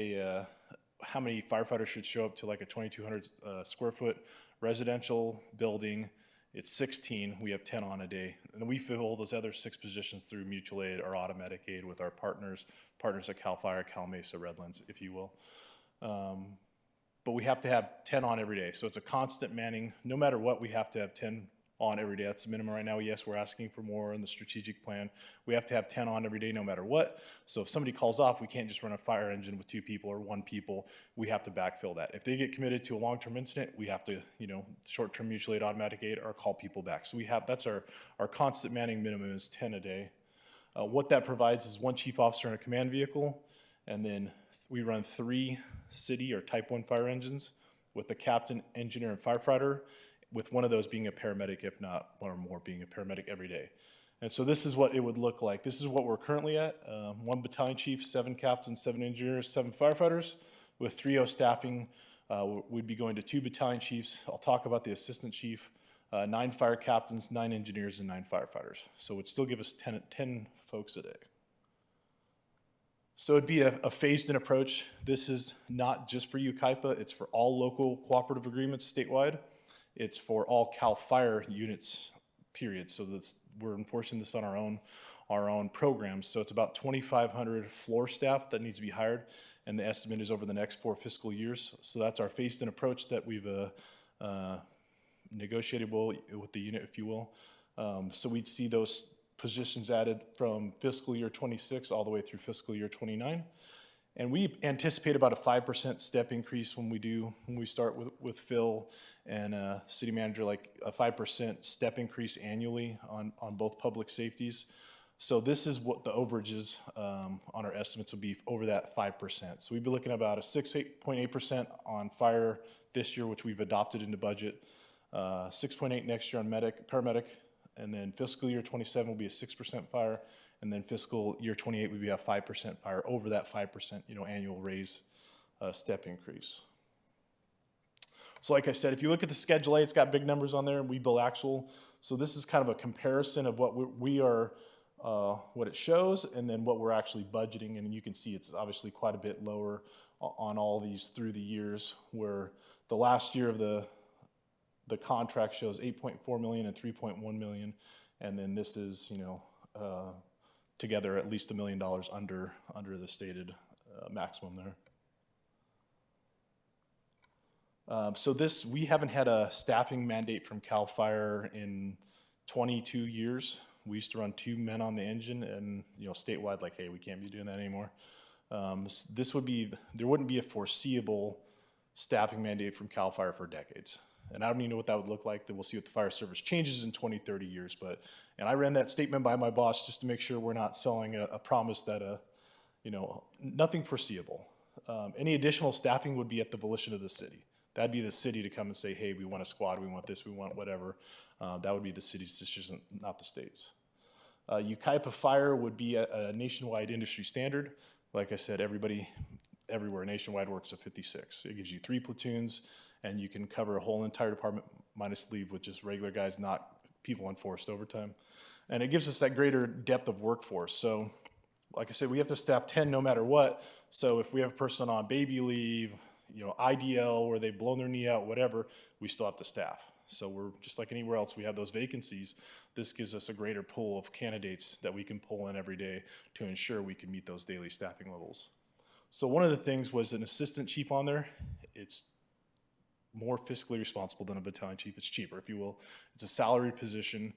how many firefighters should show up to like a 2,200 square foot residential building. It's 16. We have 10 on a day. And then we fill those other 6 positions through mutual aid or automatic aid with our partners at CAL FIRE, Cal Mesa, Redlands, if you will. But we have to have 10 on every day. So it's a constant manning. No matter what, we have to have 10 on every day. That's the minimum right now. Yes, we're asking for more in the strategic plan. We have to have 10 on every day no matter what. So if somebody calls off, we can't just run a fire engine with 2 people or 1 people. We have to backfill that. If they get committed to a long-term incident, we have to, short-term mutual aid, automatic aid, or call people back. So that's our constant manning minimum is 10 a day. What that provides is 1 chief officer in a command vehicle, and then we run 3 city or type 1 fire engines with the captain, engineer, and firefighter, with one of those being a paramedic, if not one or more being a paramedic every day. And so this is what it would look like. This is what we're currently at. 1 battalion chief, 7 captains, 7 engineers, 7 firefighters. With 3-0 staffing, we'd be going to 2 battalion chiefs. I'll talk about the assistant chief, 9 fire captains, 9 engineers, and 9 firefighters. So it would still give us 10 folks a day. So it'd be a phased-in approach. This is not just for Yucaipa. It's for all local cooperative agreements statewide. It's for all CAL FIRE units, period. So we're enforcing this on our own programs. So it's about 2,500 floor staff that needs to be hired, and the estimate is over the next 4 fiscal years. So that's our phased-in approach that we've negotiated with the unit, if you will. So we'd see those positions added from fiscal year 26 all the way through fiscal year 29. And we anticipate about a 5% step increase when we start with Phil and city manager, like a 5% step increase annually on both public safeties. So this is what the overages on our estimates would be over that 5%. So we'd be looking at about a 6.8% on fire this year, which we've adopted into budget, 6.8 next year on paramedic, and then fiscal year 27 will be a 6% fire, and then fiscal year 28 would be a 5% fire over that 5% annual raise step increase. So like I said, if you look at the Schedule A, it's got big numbers on there, and we bill actual. So this is kind of a comparison of what we are, what it shows, and then what we're actually budgeting. And you can see it's obviously quite a bit lower on all these through the years, where the last year of the contract shows 8.4 million and 3.1 million, and then this is together at least $1 million under the stated maximum there. So we haven't had a staffing mandate from CAL FIRE in 22 years. We used to run 2 men on the engine, and statewide, like, hey, we can't be doing that anymore. There wouldn't be a foreseeable staffing mandate from CAL FIRE for decades. And I don't even know what that would look like. That we'll see what the fire service changes in 20, 30 years. And I ran that statement by my boss just to make sure we're not selling a promise that, nothing foreseeable. Any additional staffing would be at the volition of the city. That'd be the city to come and say, hey, we want a squad, we want this, we want whatever. That would be the city's decision, not the state's. Yucaipa Fire would be a nationwide industry standard. Like I said, everybody everywhere nationwide works a 56. It gives you 3 platoons, and you can cover a whole entire department minus leave with just regular guys, not people on forced overtime. And it gives us that greater depth of workforce. So like I said, we have to staff 10 no matter what. So if we have a person on baby leave, IDL, where they've blown their knee out, whatever, we still have to staff. So we're just like anywhere else, we have those vacancies. This gives us a greater pool of candidates that we can pull in every day to ensure we can meet those daily staffing levels. So one of the things was an assistant chief on there. It's more fiscally responsible than a battalion chief. It's cheaper, if you will. It's a salaried position.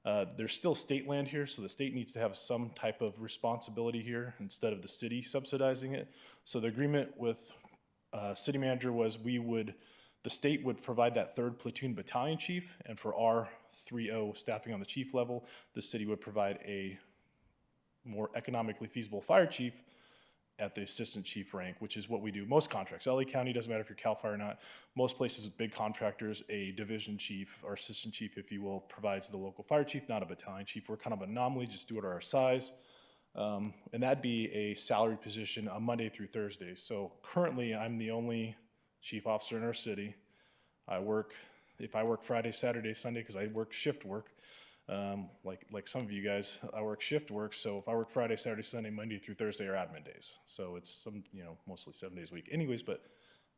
There's still state land here, so the state needs to have some type of responsibility here instead of the city subsidizing it. So the agreement with city manager was the state would provide that 3rd platoon battalion chief, and for our 3-0 staffing on the chief level, the city would provide a more economically feasible fire chief at the assistant chief rank, which is what we do. Most contracts, LA County, doesn't matter if you're CAL FIRE or not, most places with big contractors, a division chief or assistant chief, if you will, provides the local fire chief, not a battalion chief. We're kind of an anomaly, just do it our size. And that'd be a salaried position on Monday through Thursday. So currently, I'm the only chief officer in our city. If I work Friday, Saturday, Sunday, because I work shift work, like some of you guys, I work shift work. So if I work Friday, Saturday, Sunday, Monday through Thursday are admin days. So it's mostly 7 days a week. Anyways, but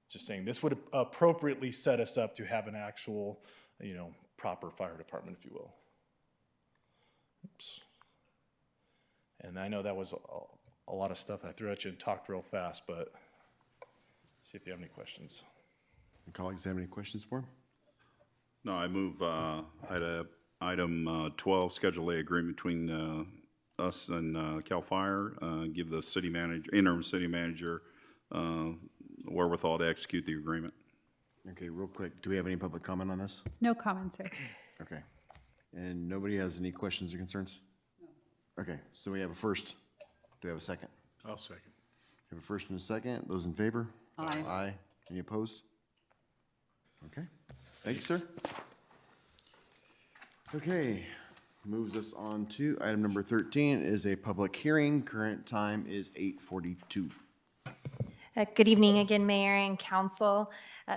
just saying this would appropriately set us up to have an actual, proper fire department, if you will. Oops. And I know that was a lot of stuff I threw at you and talked real fast, but see if you have any questions. Colleagues have any questions for him? No, I move item 12, Schedule A agreement between us and CAL FIRE, give the city manager, interim city manager wherewithal to execute the agreement. Okay, real quick, do we have any public comment on this? No comments, sir. Okay. And nobody has any questions or concerns? Okay, so we have a first. Do we have a second? I'll second. We have a first and a second. Those in favor? Aye. Aye. Any opposed? Okay, thank you, sir. Okay, moves us on to item number 13 is a public hearing. Current time is 8:42. Good evening again, Mayor and Council.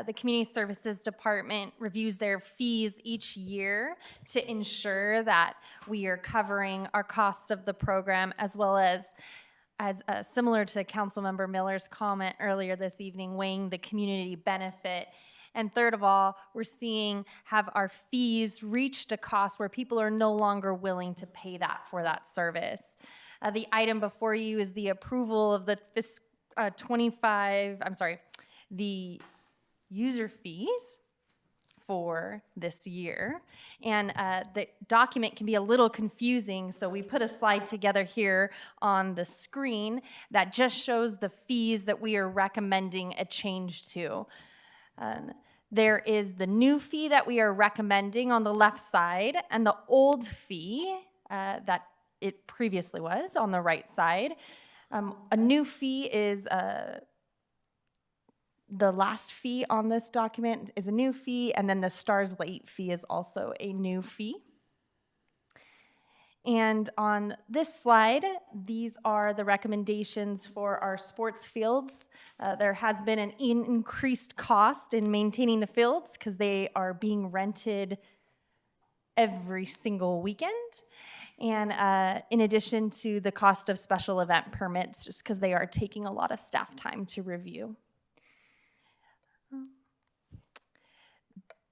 The Community Services Department reviews their fees each year to ensure that we are covering our costs of the program, as well as similar to Councilmember Miller's comment earlier this evening, weighing the community benefit. And third of all, we're seeing have our fees reached a cost where people are no longer willing to pay that for that service. The item before you is the approval of the the user fees for this year. And the document can be a little confusing, so we put a slide together here on the screen that just shows the fees that we are recommending a change to. There is the new fee that we are recommending on the left side, and the old fee that it previously was on the right side. A new fee is the last fee on this document is a new fee, and then the stars late fee is also a new fee. And on this slide, these are the recommendations for our sports fields. There has been an increased cost in maintaining the fields because they are being rented every single weekend. And in addition to the cost of special event permits, just because they are taking a lot of staff time to review.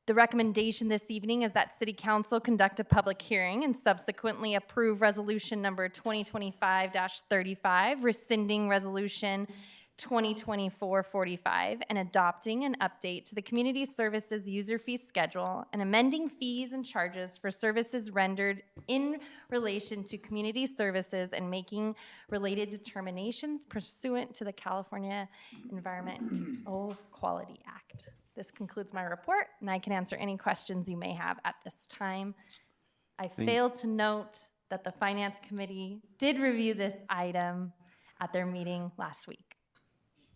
The recommendation this evening is that City Council conduct a public hearing and subsequently approve Resolution Number 2025-35, rescinding Resolution 2024-45, and adopting an update to the Community Services User Fee Schedule and amending fees and charges for services rendered in relation to community services and making related determinations pursuant to the California Environmental Quality Act. This concludes my report, and I can answer any questions you may have at this time. I failed to note that the Finance Committee did review this item at their meeting last week.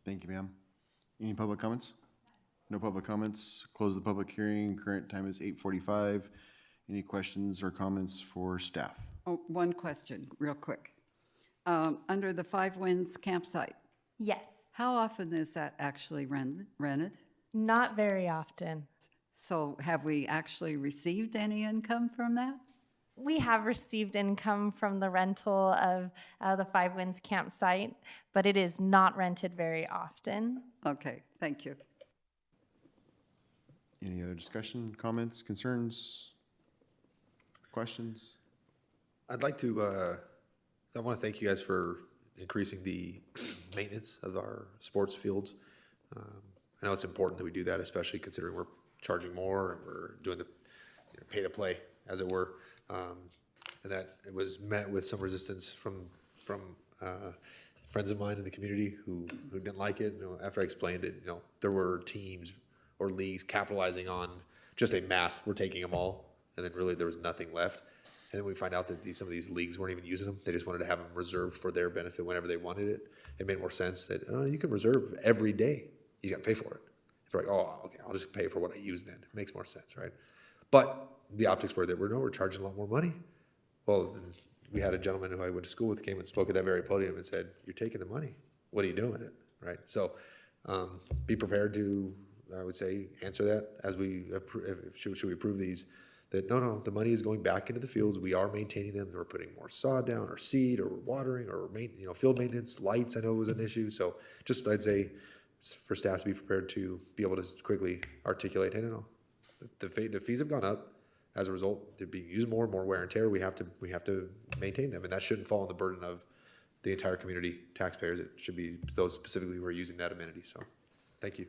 Thank you, ma'am. Any public comments? No public comments. Close the public hearing. Current time is 8:45. Any questions or comments for staff? Oh, one question, real quick. Under the Five Winds campsite, Yes, how often is that actually rented? not very often. So have we actually received any income from that? We have received income from the rental of the Five Winds campsite, but it is not rented very often. Okay, thank you. Any other discussion, comments, concerns, questions? I'd like to, I want to thank you guys for increasing the maintenance of our sports fields. I know it's important that we do that, especially considering we're charging more and we're doing the pay to play, as it were. And that it was met with some resistance from friends of mine in the community who didn't like it. After I explained that, there were teams or leagues capitalizing on just a mass, we're taking them all, and then really there was nothing left. And then we find out that some of these leagues weren't even using them. They just wanted to have them reserved for their benefit whenever they wanted it. It made more sense that you can reserve every day. You got to pay for it. It's like, oh, okay, I'll just pay for what I use then. It makes more sense, right? But the optics were that we're charging a lot more money. Well, then we had a gentleman who I went to school with came and spoke at that very podium and said, "You're taking the money. What are you doing with it?" Right? So be prepared to, I would say, answer that as we should we approve these. That no, the money is going back into the fields. We are maintaining them. We're putting more sod down, or seed, or watering, or field maintenance. Lights, I know, was an issue. So just I'd say for staff to be prepared to be able to quickly articulate, hey, no, the fees have gone up. As a result, they're being used more and more wear and tear. We have to maintain them, and that shouldn't fall on the burden of the entire community taxpayers. It should be those specifically who are using that amenity. So, thank you.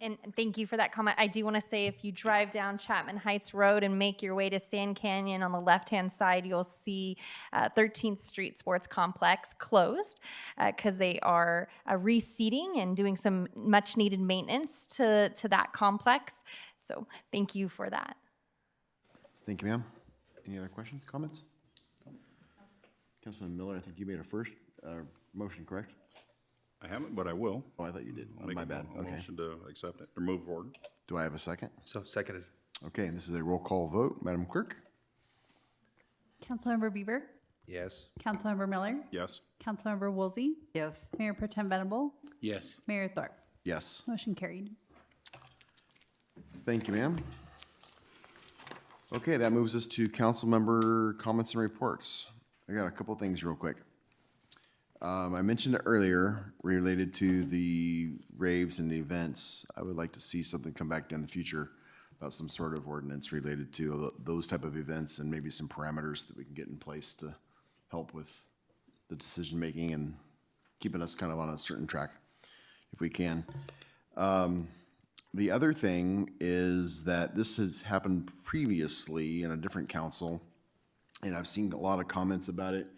And thank you for that comment. I do want to say if you drive down Chapman Heights Road and make your way to Sand Canyon on the left-hand side, you'll see 13th Street Sports Complex closed because they are reseeding and doing some much-needed maintenance to that complex. So thank you for that. Thank you, ma'am. Any other questions, comments? Councilman Miller, I think you made a first motion, correct? I haven't, but I will. Oh, I thought you did. I'll Oh, make my a bad. Okay. motion to accept it or move forward. Do I have a second? So seconded. Okay, and this is a roll call vote. Madam Clerk? Councilmember Bieber, Yes. Councilmember Miller, Yes. Councilmember Woolsey, Yes. Mayor Pro Tem Venable, Yes. Mayor Thorpe. Yes. Motion carried. Thank you, ma'am. Okay, that moves us to council member comments and reports. I got a couple things real quick. I mentioned it earlier related to the raves and the events. I would like to see something come back in the future about some sort of ordinance related to those type of events and maybe some parameters that we can get in place to help with the decision-making and keeping us kind of on a certain track if we can. The other thing is that this has happened previously in a different council, and I've seen a lot of comments about it,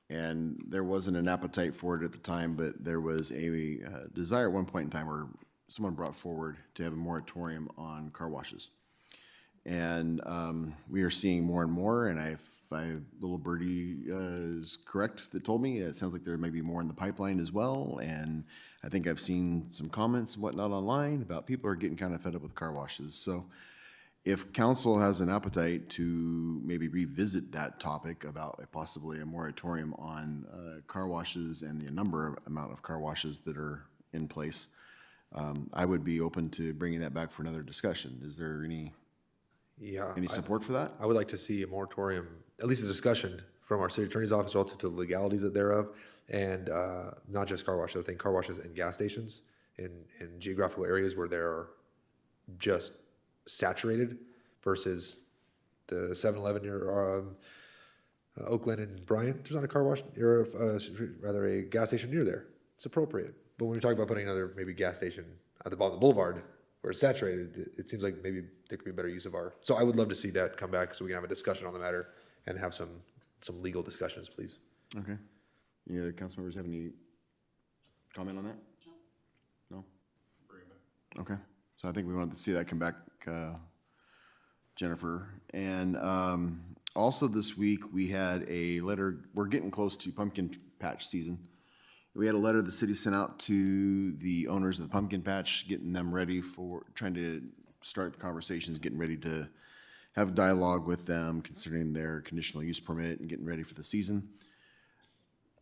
and there wasn't an appetite for it at the time, but there was a desire at one point in time where someone brought forward to have a moratorium on car washes. And we are seeing more and more, and if little birdie is correct that told me, it sounds like there may be more in the pipeline as well, and I think I've seen some comments and whatnot online about people are getting kind of fed up with car washes. So if council has an appetite to maybe revisit that topic about possibly a moratorium on car washes and the amount of car washes that are in place, I would be open to bringing that back for another discussion. Is there any support for that? I would like to see a moratorium, at least a discussion from our city attorney's office relative to the legalities thereof, and not just car washes. I think car washes and gas stations in geographical areas where they're just saturated versus the 7-Eleven near Oakland and Bryant. There's not a car wash, or rather a gas station near there. It's appropriate. But when you're talking about putting another maybe gas station at the bottom of the boulevard where it's saturated, it seems like maybe there could be better use of our. So I would love to see that come back so we can have a discussion on the matter and have some legal discussions, please. Okay. Any other council members have any comment on that? No? Okay. So I think we wanted to see that come back, Jennifer. And also this week, we had a letter, we're getting close to pumpkin patch season. We had a letter the city sent out to the owners of the pumpkin patch, getting them ready for, trying to start the conversations, getting ready to have dialogue with them concerning their conditional use permit and getting ready for the season.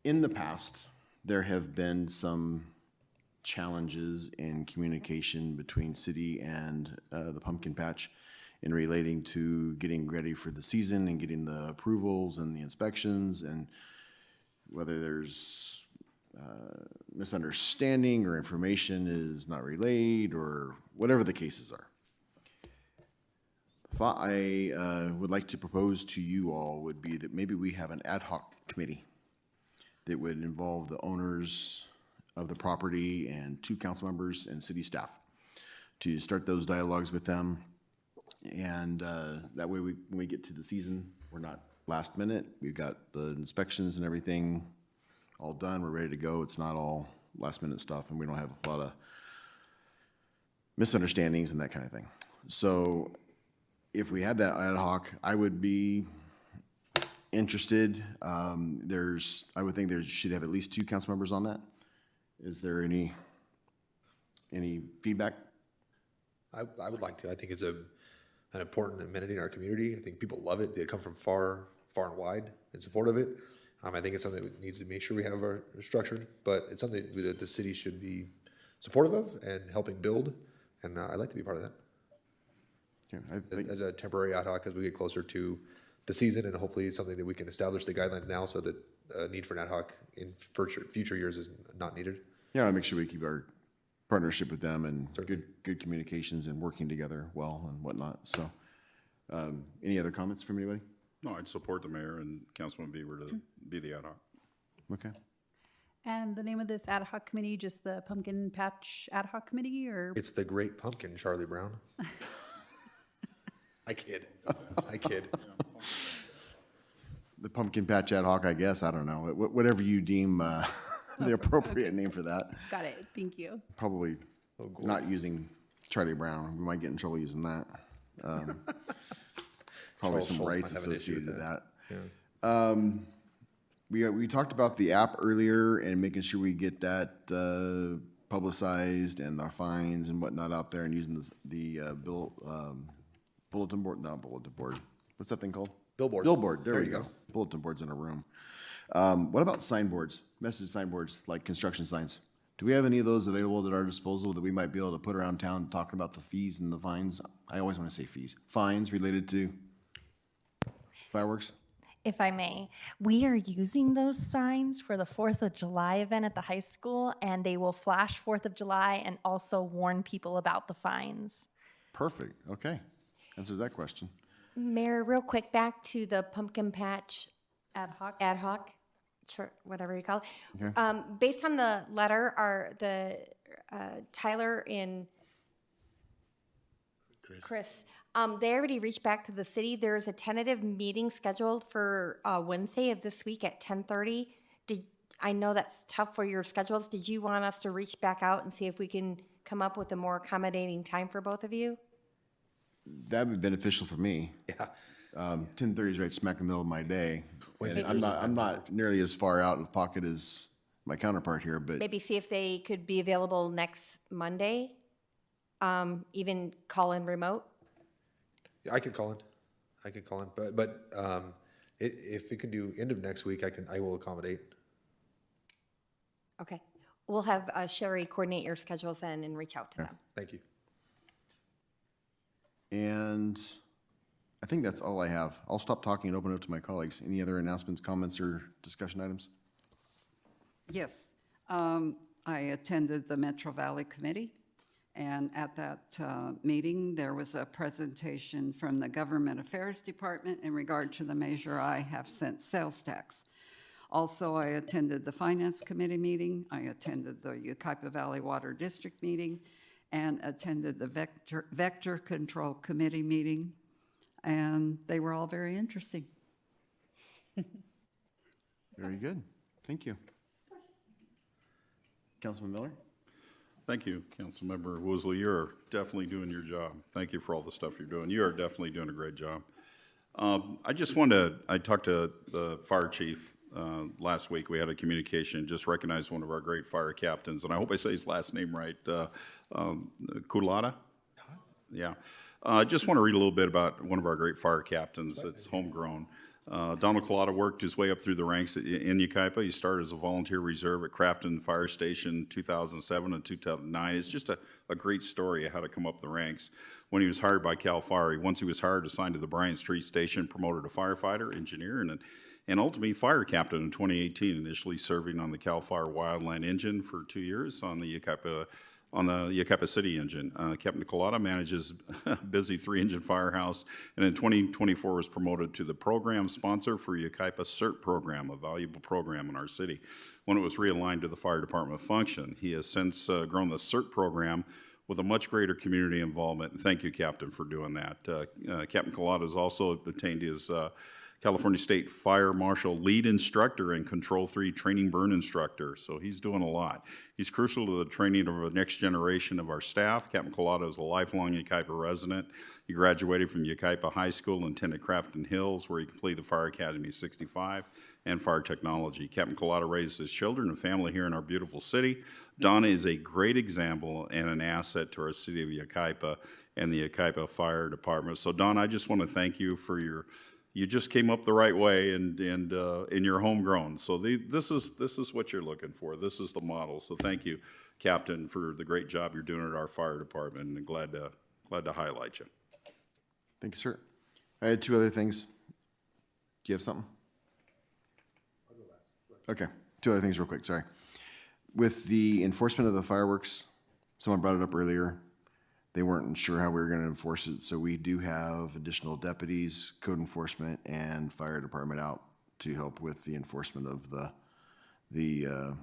In the past, there have been some challenges in communication between city and the pumpkin patch in relating to getting ready for the season and getting the approvals and the inspections, and whether there's misunderstanding or information is not relayed or whatever the cases are. Thought I would like to propose to you all would be that maybe we have an ad hoc committee that would involve the owners of the property and 2 council members and city staff to start those dialogues with them. And that way when we get to the season, we're not last minute. We've got the inspections and everything all done. We're ready to go. It's not all last minute stuff, and we don't have a lot of misunderstandings and that kind of thing. So if we had that ad hoc, I would be interested. I would think there should have at least 2 council members on that. Is there any feedback? I would like to. I think it's an important amenity in our community. I think people love it. They come from far and wide in support of it. I think it's something that needs to make sure we have our structured, but it's something that the city should be supportive of and helping build. And I'd like to be part of that. Yeah, as a temporary ad hoc as we get closer to the season, and hopefully it's something that we can establish the guidelines now so that need for an ad hoc in future years is not needed. Yeah, I'll make sure we keep our partnership with them and good communications and working together well and whatnot. So any other comments from anybody? No, I'd support the mayor and Councilman Bieber to be the ad hoc. Okay. And the name of this ad hoc committee, just the Pumpkin Patch Ad Hoc Committee, or? It's the Great Pumpkin, Charlie Brown. I kid. I kid. The Pumpkin Patch Ad Hoc, I guess, I don't know, whatever you deem the appropriate name for that. Got it, thank you. Probably not using Charlie Brown, we might get in trouble using that. Probably Charles some Schultz rights might have an issue associated with with that. that. We talked about the app earlier and making sure we get that publicized and our fines and whatnot out there and using the bulletin board, not bulletin board. What's that thing called? Billboard. Billboard, there we go. Bulletin boards in a room. What about signboards, message signboards, like construction signs? Do we have any of those available at our disposal that we might be able to put around town talking about the fees and the fines? I always want to say fees. Fines related to fireworks? If I may, we are using those signs for the 4th of July event at the high school, and they will flash 4th of July and also warn people about the fines. Perfect, okay. Answers that question. Mayor, real quick, back to the pumpkin patch Ad hoc? ad hoc, sure, whatever you call it. Okay. Based on the letter, Tyler and Chris, they already reached back to the city. There's a tentative meeting scheduled for Wednesday of this week at 10:30. I know that's tough for your schedules. Did you want us to reach back out and see if we can come up with a more accommodating time for both of you? That'd be beneficial for me. Yeah. 10:30 is right smack in the middle of my day. Wait, And I'm not nearly as far out of pocket as my counterpart here, but Maybe see if they could be available next Monday, even call in remote. I could call in. But if we can do end of next week, I will accommodate. Okay. We'll have Sherry coordinate your schedules then and reach out to them. Thank you. and I think that's all I have. I'll stop talking and open it up to my colleagues. Any other announcements, comments, or discussion items? Yes, I attended the Metro Valley Committee, and at that meeting, there was a presentation from the Government Affairs Department in regard to the Measure I have sent sales tax. Also, I attended the Finance Committee meeting, I attended the Yucaipa Valley Water District meeting, and attended the Vector Control Committee meeting, and they were all very interesting. Very good. Thank you. Councilman Miller? Thank you, Councilmember Woolsey. You're definitely doing your job. Thank you for all the stuff you're doing. You are definitely doing a great job. I talked to the fire chief last week. We had a communication, just recognized one of our great fire captains, and I hope I say his last name right, Kulata? Yeah. I just want to read a little bit about one of our great fire captains that's homegrown. Donald Collada worked his way up through the ranks in Yucaipa. He started as a volunteer reserve at Crafton Fire Station 2007 and 2009. It's just a great story of how to come up the ranks. When he was hired by CAL FIRE, once he was hired, assigned to the Bryant Street Station, promoted to firefighter, engineer, and ultimately fire captain in 2018, initially serving on the CAL FIRE Wildland engine for 2 years on the Yucaipa City engine. Captain Collada manages a busy 3-engine firehouse, and in 2024 was promoted to the program sponsor for Yucaipa CERT program, a valuable program in our city. When it was realigned to the fire department function, he has since grown the CERT program with a much greater community involvement. And thank you, Captain, for doing that. Captain Collada has also obtained his California State Fire Marshal lead instructor and Control 3 training burn instructor, so he's doing a lot. He's crucial to the training of the next generation of our staff. Captain Collada is a lifelong Yucaipa resident. He graduated from Yucaipa High School and attended Crafton Hills, where he completed Fire Academy 65 and Fire Technology. Captain Collada raised his children and family here in our beautiful city. Donna is a great example and an asset to our city of Yucaipa and the Yucaipa Fire Department. So Donna, I just want to thank you for you just came up the right way and you're homegrown. So this is what you're looking for. This is the model. So thank you, Captain, for the great job you're doing at our fire department, and glad to highlight you. Thank you, sir. I had 2 other things. Do you have something? Okay, 2 other things real quick, sorry. With the enforcement of the fireworks, someone brought it up earlier. They weren't sure how we were going to enforce it, so we do have additional deputies, code enforcement, and fire department out to help with the enforcement of the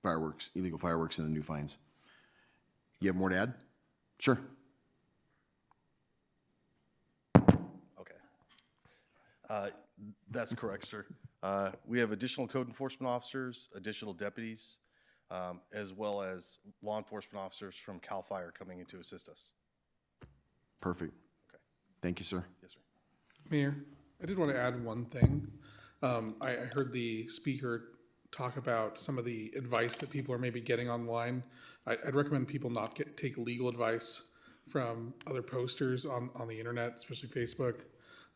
fireworks, illegal fireworks and the new fines. You have more to add? Sure. Okay. That's correct, sir. We have additional code enforcement officers, additional deputies, as well as law enforcement officers from CAL FIRE coming in to assist us. Perfect. Okay. Thank you, sir. Yes, sir. Mayor, I did want to add one thing. I heard the speaker talk about some of the advice that people are maybe getting online. I'd recommend people not take legal advice from other posters on the internet, especially Facebook.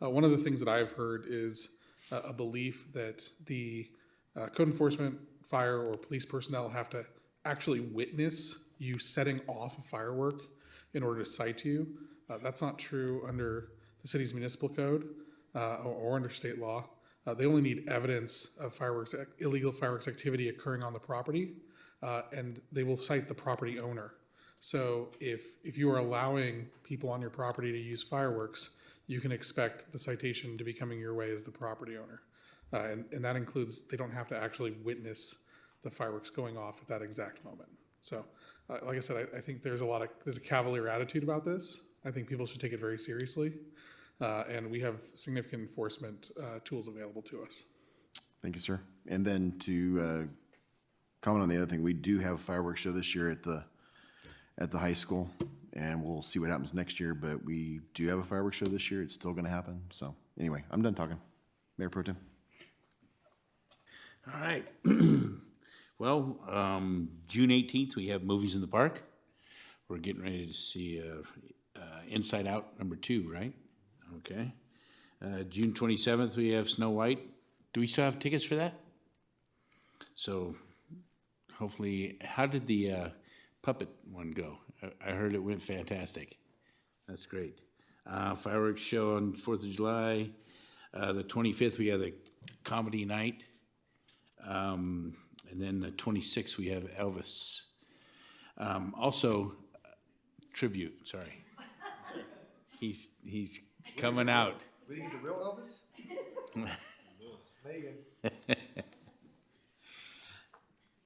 One of the things that I've heard is a belief that the code enforcement, fire, or police personnel have to actually witness you setting off a firework in order to cite you. That's not true under the city's municipal code or under state law. They only need evidence of fireworks, illegal fireworks activity occurring on the property, and they will cite the property owner. So if you are allowing people on your property to use fireworks, you can expect the citation to be coming your way as the property owner. And that includes, they don't have to actually witness the fireworks going off at that exact moment. So, like I said, I think there's a cavalier attitude about this. I think people should take it very seriously. And we have significant enforcement tools available to us. Thank you, sir. And then to comment on the other thing, we do have a fireworks show this year at the high school, and we'll see what happens next year, but we do have a fireworks show this year. It's still gonna happen. So anyway, I'm done talking. Mayor Pro Tem. All right. Well, June 18th, we have Movies in the Park. We're getting ready to see Inside Out #2, right? Okay. June 27th, we have Snow White. Do we still have tickets for that? So hopefully, how did the puppet one go? I heard it went fantastic. That's great. Fireworks show on 4th of July. The 25th, we have the comedy night. And then the 26th, we have Elvis. Also, tribute, sorry. He's coming out. We didn't get the real Elvis? Megan.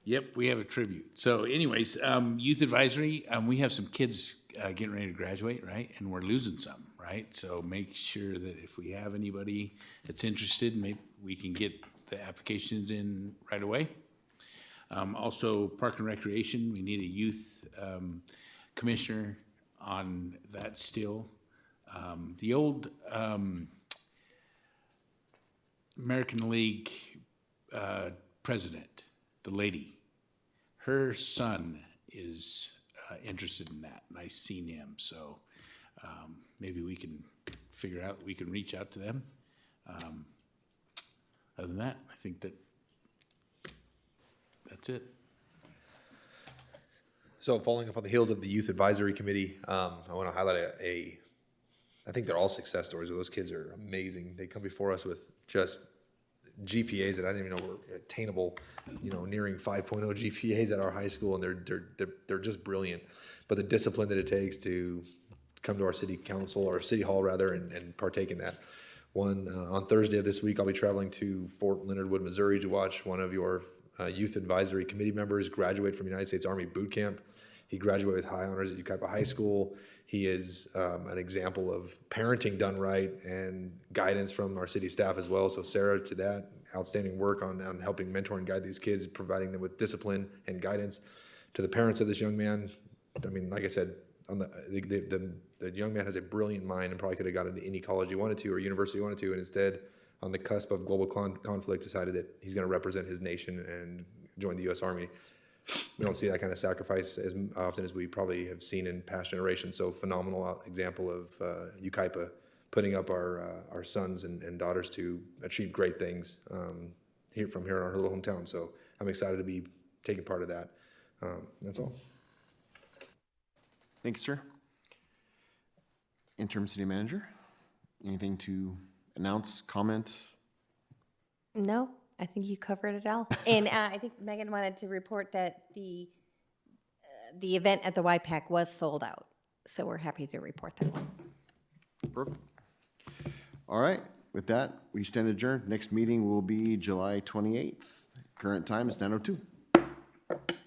Yep, we have a tribute. So anyways, youth advisory, we have some kids getting ready to graduate, right? And we're losing some, right? So make sure that if we have anybody that's interested, maybe we can get the applications in right away. Also, Park and Recreation, we need a youth commissioner on that still. The old American League president, the lady, her son is interested in that, and I've seen him, so maybe we can figure out, we can reach out to them. Other than that, I think that's it. So following up on the heels of the Youth Advisory Committee, I want to highlight I think they're all success stories. Those kids are amazing. They come before us with just GPAs that I didn't even know were attainable, nearing 5.0 GPAs at our high school, and they're just brilliant. But the discipline that it takes to come to our city council, or city hall rather, and partake in that. On Thursday of this week, I'll be traveling to Fort Leonard Wood, Missouri to watch one of your Youth Advisory Committee members graduate from United States Army boot camp. He graduated with high honors at Yucaipa High School. He is an example of parenting done right and guidance from our city staff as well. So Sarah, to that, outstanding work on helping mentor and guide these kids, providing them with discipline and guidance. To the parents of this young man, I mean, like I said, the young man has a brilliant mind and probably could have got into any college he wanted to or university he wanted to, and instead, on the cusp of global conflict, decided that he's going to represent his nation and join the U.S. Army. We don't see that kind of sacrifice as often as we probably have seen in past generations. So phenomenal example of Yucaipa putting up our sons and daughters to achieve great things here in our little hometown. So I'm excited to be taking part of that. That's all. Thank you, sir. Interim City Manager, anything to announce, comment? No, I think you covered it all. And I think Megan wanted to report that the event at the YPAC was sold out. So we're happy to report that one. Perfect. All right, with that, we stand adjourned. Next meeting will be July 28th. Current time is 9:02. All